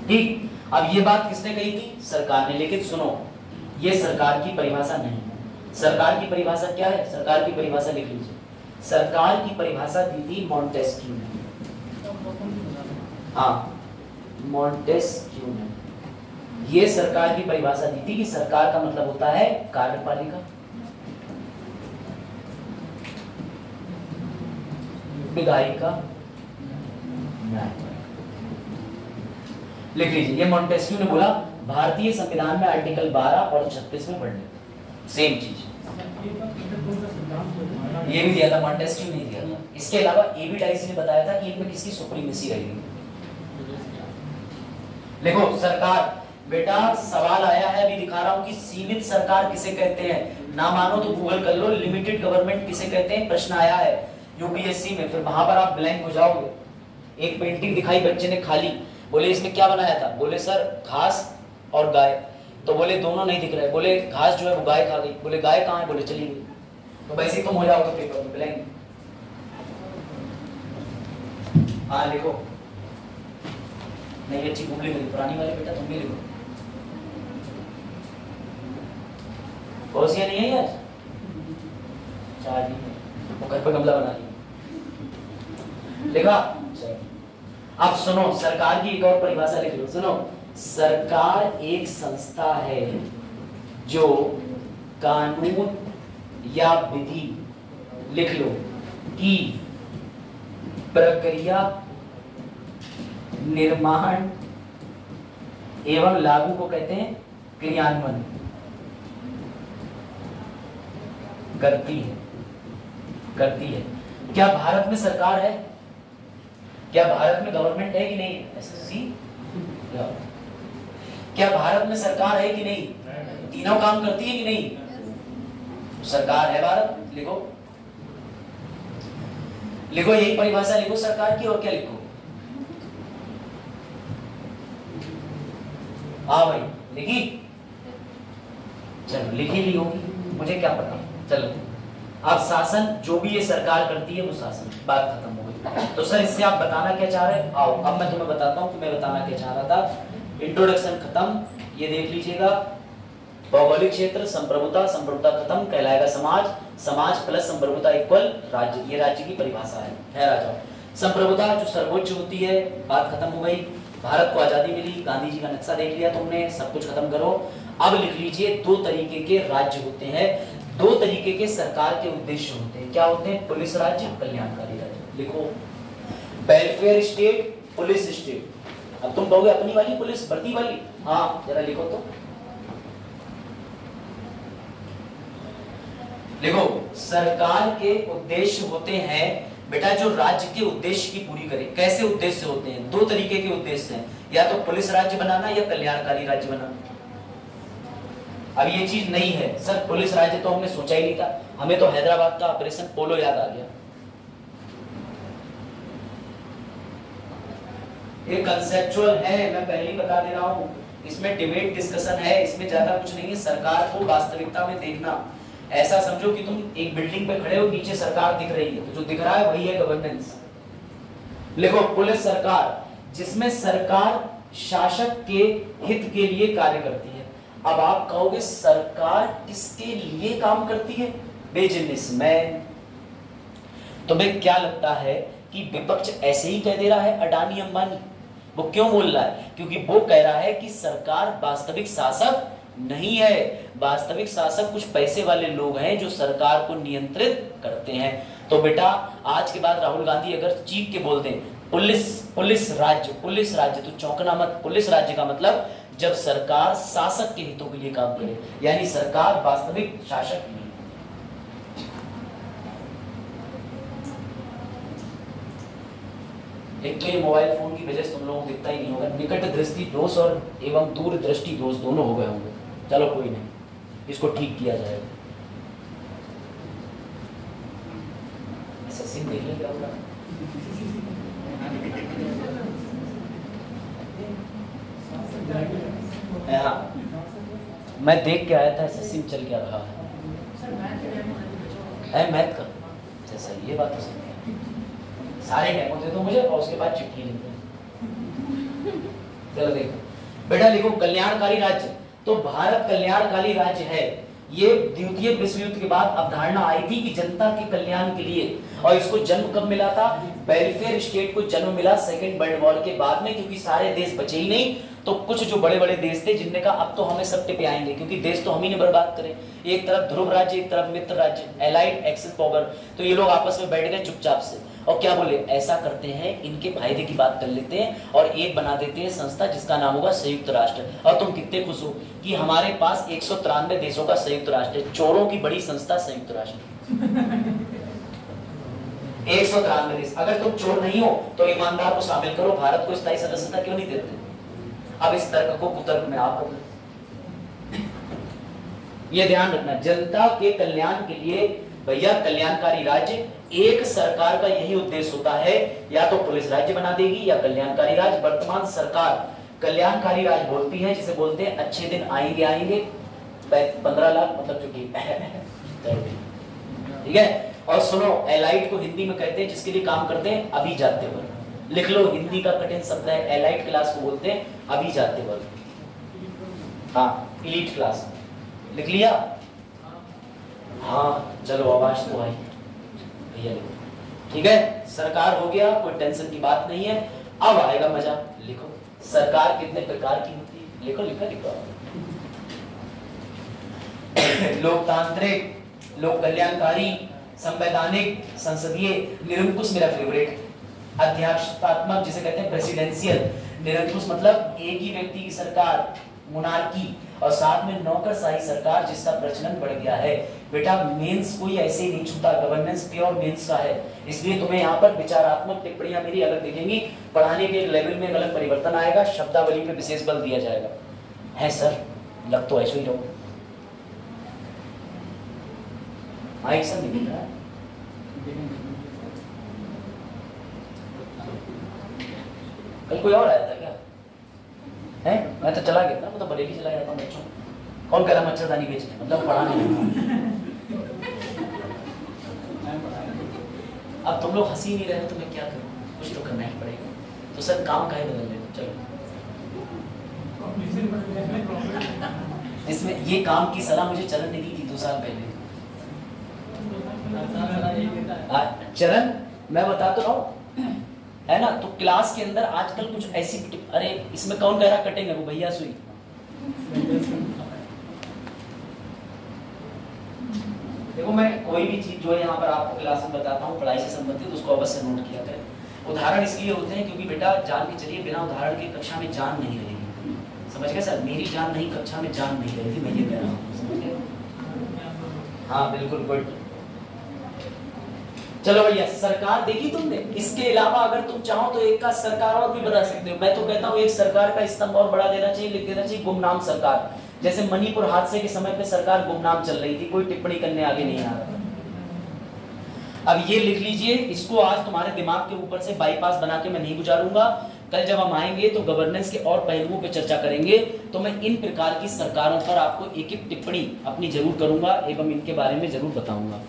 ठीक, अब ये बात किसने कही थी, सरकार ने। लेकिन सुनो, ये सरकार की परिभाषा नहीं है। सरकार की परिभाषा क्या है, सरकार की परिभाषा लिख लीजिए। सरकार की परिभाषा दी थी मॉन्टेस्क्यू ने, हाँ मॉन्टेस्क्यू ने। ये सरकार की परिभाषा दी थी कि सरकार का मतलब होता है कार्यपालिका, विधायिका, न्यायपालिका। लिख लीजिए, ये मॉन्टेस्क्यू ने बोला, भारतीय संविधान में आर्टिकल 12 और 36 में पढ़ लेते, सेम चीज। ये भी दिया था, मॉन्टेस्क्यू नहीं दिया था। इसके अलावा ए बी डाइस ने बताया था कि इनमें किसकी सुप्रीमेसी रहेगी। देखो सरकार, बेटा सवाल आया है, अभी दिखा रहा हूं कि सीमित सरकार किसे कहते हैं। ना मानो तो गूगल कर लो, लिमिटेड गवर्नमेंट किसे कहते हैं, प्रश्न आया है यूपीएससी में। फिर वहां पर आप ब्लैंक हो जाओगे। एक पेंटिंग दिखाई बच्चे ने खाली, बोले इसमें क्या बनाया था, बोले सर घास और गाय। तो बोले दोनों नहीं दिख रहे, बोले घास जो है वो गाय खा गई, बोले गाय कहाँ है, बोले चली गई। तो वैसे तुम हो जाओगे पेपर में ब्लैंक। हाँ लिखो, नहीं अच्छी बुक लिखो, पुरानी वाली बेटा तुम भी लिखो। नहीं है आज, चार वो घर पर गमला बना लिया, लिखा। अब सुनो, सरकार की एक और परिभाषा लिख लो, सुनो। सरकार एक संस्था है जो कानून या विधि, लिख लो, की प्रक्रिया, निर्माण एवं लागू को कहते हैं क्रियान्वयन करती है। क्या भारत में सरकार है? क्या भारत में गवर्नमेंट है कि नहीं? एसएससी। क्या भारत में सरकार है कि नहीं? तीनों काम करती है कि नहीं? सरकार है भारत। लिखो लिखो, यही परिभाषा लिखो सरकार की। और क्या लिखो? हाँ भाई लिखी? चलो लिखी ली होगी, मुझे क्या पता। चलो अब शासन जो भी ये सरकार करती है वो शासन, बात खत्म हो गई। तो सर इससे आप बताना क्या चाह रहे हैं? आओ अब मैं तुम्हें बताता हूं कि मैं बताना क्या चाह रहा था। इंट्रोडक्शन खत्म, ये देख लीजिएगा। भौगोलिक क्षेत्र, संप्रभुता, संप्रभुता खत्म, कहलाएगा समाज, समाज प्लस संप्रभुता इक्वल राज्य, ये राज्य की परिभाषा है। आ जाओ। संप्रभुता जो सर्वोच्च होती है, बात खत्म हो गई। भारत को आजादी मिली, गांधी जी का नक्शा देख लिया तुमने, सब कुछ खत्म करो। अब लिख लीजिए, दो तरीके के राज्य होते हैं, दो तरीके के सरकार के उद्देश्य होते हैं। क्या होते हैं? पुलिस राज्य, कल्याणकारी राज्य। लिखो, वेलफेयर स्टेट, पुलिस स्टेट। अब तुम कहोगे अपनी वाली पुलिस, वर्दी वाली, हाँ जरा लिखो तो। देखो, सरकार के उद्देश्य होते हैं बेटा जो राज्य के उद्देश्य की पूरी करे। कैसे उद्देश्य होते हैं? दो तरीके के उद्देश्य हैं, या तो पुलिस राज्य बनाना या कल्याणकारी राज्य बनाना। अब ये चीज नहीं है सर, पुलिस राज्य तो हमने सोचा ही नहीं था, हमें तो हैदराबाद का ऑपरेशन पोलो याद आ गया। ये कंसेप्चुअल है, मैं पहले ही बता दे रहा हूं, इसमें डिबेट डिस्कशन है, इसमें ज्यादा कुछ नहीं है। सरकार को वास्तविकता में देखना। ऐसा समझो कि तुम एक बिल्डिंग पे खड़े हो, नीचे सरकार दिख रही है, तो जो दिख रहा है वही है गवर्नेंस। लिखो, पुलिस सरकार, जिसमें सरकार शासक के हित के लिए कार्य करती है। अब आप कहोगे सरकार किसके लिए काम करती है? बिजनेसमैन। तुम्हें क्या लगता है कि विपक्ष ऐसे ही कह दे रहा है अडानी अंबानी? वो क्यों बोल रहा है? क्योंकि वो कह रहा है कि सरकार वास्तविक शासक नहीं है। वास्तविक शासक कुछ पैसे वाले लोग हैं जो सरकार को नियंत्रित करते हैं। तो बेटा आज के बाद राहुल गांधी अगर चीख के बोल दें पुलिस राज्य, तो चौंकना मत। पुलिस राज्य का मतलब जब सरकार शासक के हितों के लिए काम करे, यानी सरकार वास्तविक शासक नहीं। एक तो ये मोबाइल फोन की वजह से तुम लोगों को दिखता ही नहीं होगा, निकट दृष्टि दोष और एवं दूर दृष्टि दोष दोनों हो गए होंगे। चलो कोई नहीं, इसको ठीक किया जाएगा। ऐसा सीन देख लेंगे क्या? हाँ, मैं देख के आया था ऐसा सीन चल क्या रहा है मैथ का। जैसा ये बात तो सही है, सारे डेमो दे दो मुझे और उसके बाद चिट्ठी लिख दो। चलो देखो बेटा, लिखो कल्याणकारी राज्य। तो भारत कल्याणकारी राज्य है। ये द्वितीय विश्व युद्ध के बाद अवधारणा आई थी कि जनता के कल्याण के लिए, और इसको जन्म कब मिला था? वेलफेयर स्टेट को जन्म मिला सेकेंड वर्ल्ड वॉर के बाद में, क्योंकि सारे देश बचे ही नहीं। तो कुछ जो बड़े बड़े देश थे जिनने कहा अब तो हमें सब टिपे आएंगे, क्योंकि देश तो हम ही ने बर्बाद करें। एक तरफ ध्रुव राज्य, एक तरफ मित्र राज्य, एलाइड एक्सेस पावर। तो ये लोग आपस में बैठ गए चुपचाप से और क्या बोले, ऐसा करते हैं इनके फायदे की बात कर लेते हैं और एक बना देते हैं संस्था जिसका नाम होगा संयुक्त राष्ट्र। और तुम कितने खुश हो कि हमारे पास 193 देशों का संयुक्त राष्ट्र है। चोरों की बड़ी संस्था संयुक्त राष्ट्र। 193 देश। अगर तुम चोर नहीं हो तो ईमानदार को शामिल करो। भारत को स्थायी सदस्यता क्यों नहीं देते? अब इस तर्क को कुतर्क में आप बदलो। ये ध्यान रखना, जनता के कल्याण के लिए भैया कल्याणकारी राज्य, एक सरकार का यही उद्देश्य होता है, या तो पुलिस राज्य बना देगी या कल्याणकारी राज्य। वर्तमान सरकार कल्याणकारी राज्य बोलती है, जिसे बोलते हैं अच्छे दिन आएंगे 15 लाख मतलब जो कि ठीक है। और सुनो, एलाइट को हिंदी में कहते हैं जिसके लिए काम करते हैं अभिजात्य वर्ग। लिख लो, हिंदी का कठिन शब्द है, एलाइट क्लास को बोलते हैं अभिजात्य वर्ग। हाँ, इलीट क्लास। लिख लिया? हाँ चलो, आवाज तो आई भैया। लिखो, ठीक है। सरकार हो गया, कोई टेंशन की बात नहीं है। अब आएगा मजा। लिखो, सरकार कितने प्रकार की होती है? लिखो लिखो लिखो। लोकतांत्रिक, लोक कल्याणकारी, संवैधानिक, संसदीय, निरंकुश मेरा फेवरेट, अध्यक्षतात्मक जिसे कहते हैं प्रेसिडेंशियल। निरंकुश मतलब एक ही व्यक्ति की सरकार, मोनार्की और साथ में नौकरशाही सरकार जिसका प्रचलन बढ़ गया है। बेटा मेंस कोई ऐसे ही नहीं छूटा, गवर्नेंस प्योर मेंस का है। इसलिए तुम्हें यहाँ पर विचारात्मक टिप्पणियां मेरी अलग दिखेंगी, पढ़ाने के लेवल में अलग परिवर्तन आएगा, शब्दावली पे विशेष बल दिया जाएगा। है सर, लग तो ऐसे ही रहो। माइक सर नहीं दिख रहा है। कल कोई और आया था क्या? है? मैं तो चला गया था, मैं तो बरेली चला गया था बच्चों। कौन कह रहा मच्छरदानी बेचने, मतलब पढ़ाने। अब तुम लोग हंसी नहीं रहे हो तो मैं क्या करूं, कुछ तो करना ही पड़ेगा। तो सर काम काहे बदल रहे हो? चलो इसमें ये काम की सलाह मुझे चरण ने दी थी 2 साल पहले। चरण मैं बता तो रहा हूं, है ना। तो क्लास के अंदर आजकल कुछ ऐसी, अरे इसमें कौन कह रहा कटेंगे, वो भैया सुई। देखो मैं कोई भी चीज जो है यहाँ पर आपको क्लास में बताता हूँ पढ़ाई से संबंधित, उसको अवश्य नोट किया करें। उदाहरण इसलिए होते हैं क्योंकि बेटा जान के चलिए बिना उदाहरण के कक्षा में जान नहीं रहेगी। समझ गए सर? मेरी जान नहीं, कक्षा में जान नहीं रहेगी, मैं ये कह रहा हूँ। समझ गए? हाँ बिल्कुल गुड। चलो भैया, सरकार देखी तुमने। इसके अलावा अगर तुम चाहो तो एक का सरकार और भी बता सकते हो। मैं तो कहता हूँ एक सरकार का स्तंभ और बड़ा देना चाहिए, लिख देना चाहिए गुमनाम सरकार। जैसे मणिपुर हादसे के समय पे सरकार गुमनाम चल रही थी, कोई टिप्पणी करने आगे नहीं आ रहा था। अब ये लिख लीजिए, इसको आज तुम्हारे दिमाग के ऊपर से बाईपास बना के मैं नहीं गुजारूंगा। कल जब हम आएंगे तो गवर्नेंस के और पहलुओं पे चर्चा करेंगे, तो मैं इन प्रकार की सरकारों पर आपको एक एक टिप्पणी अपनी जरूर करूंगा एवं इनके बारे में जरूर बताऊंगा।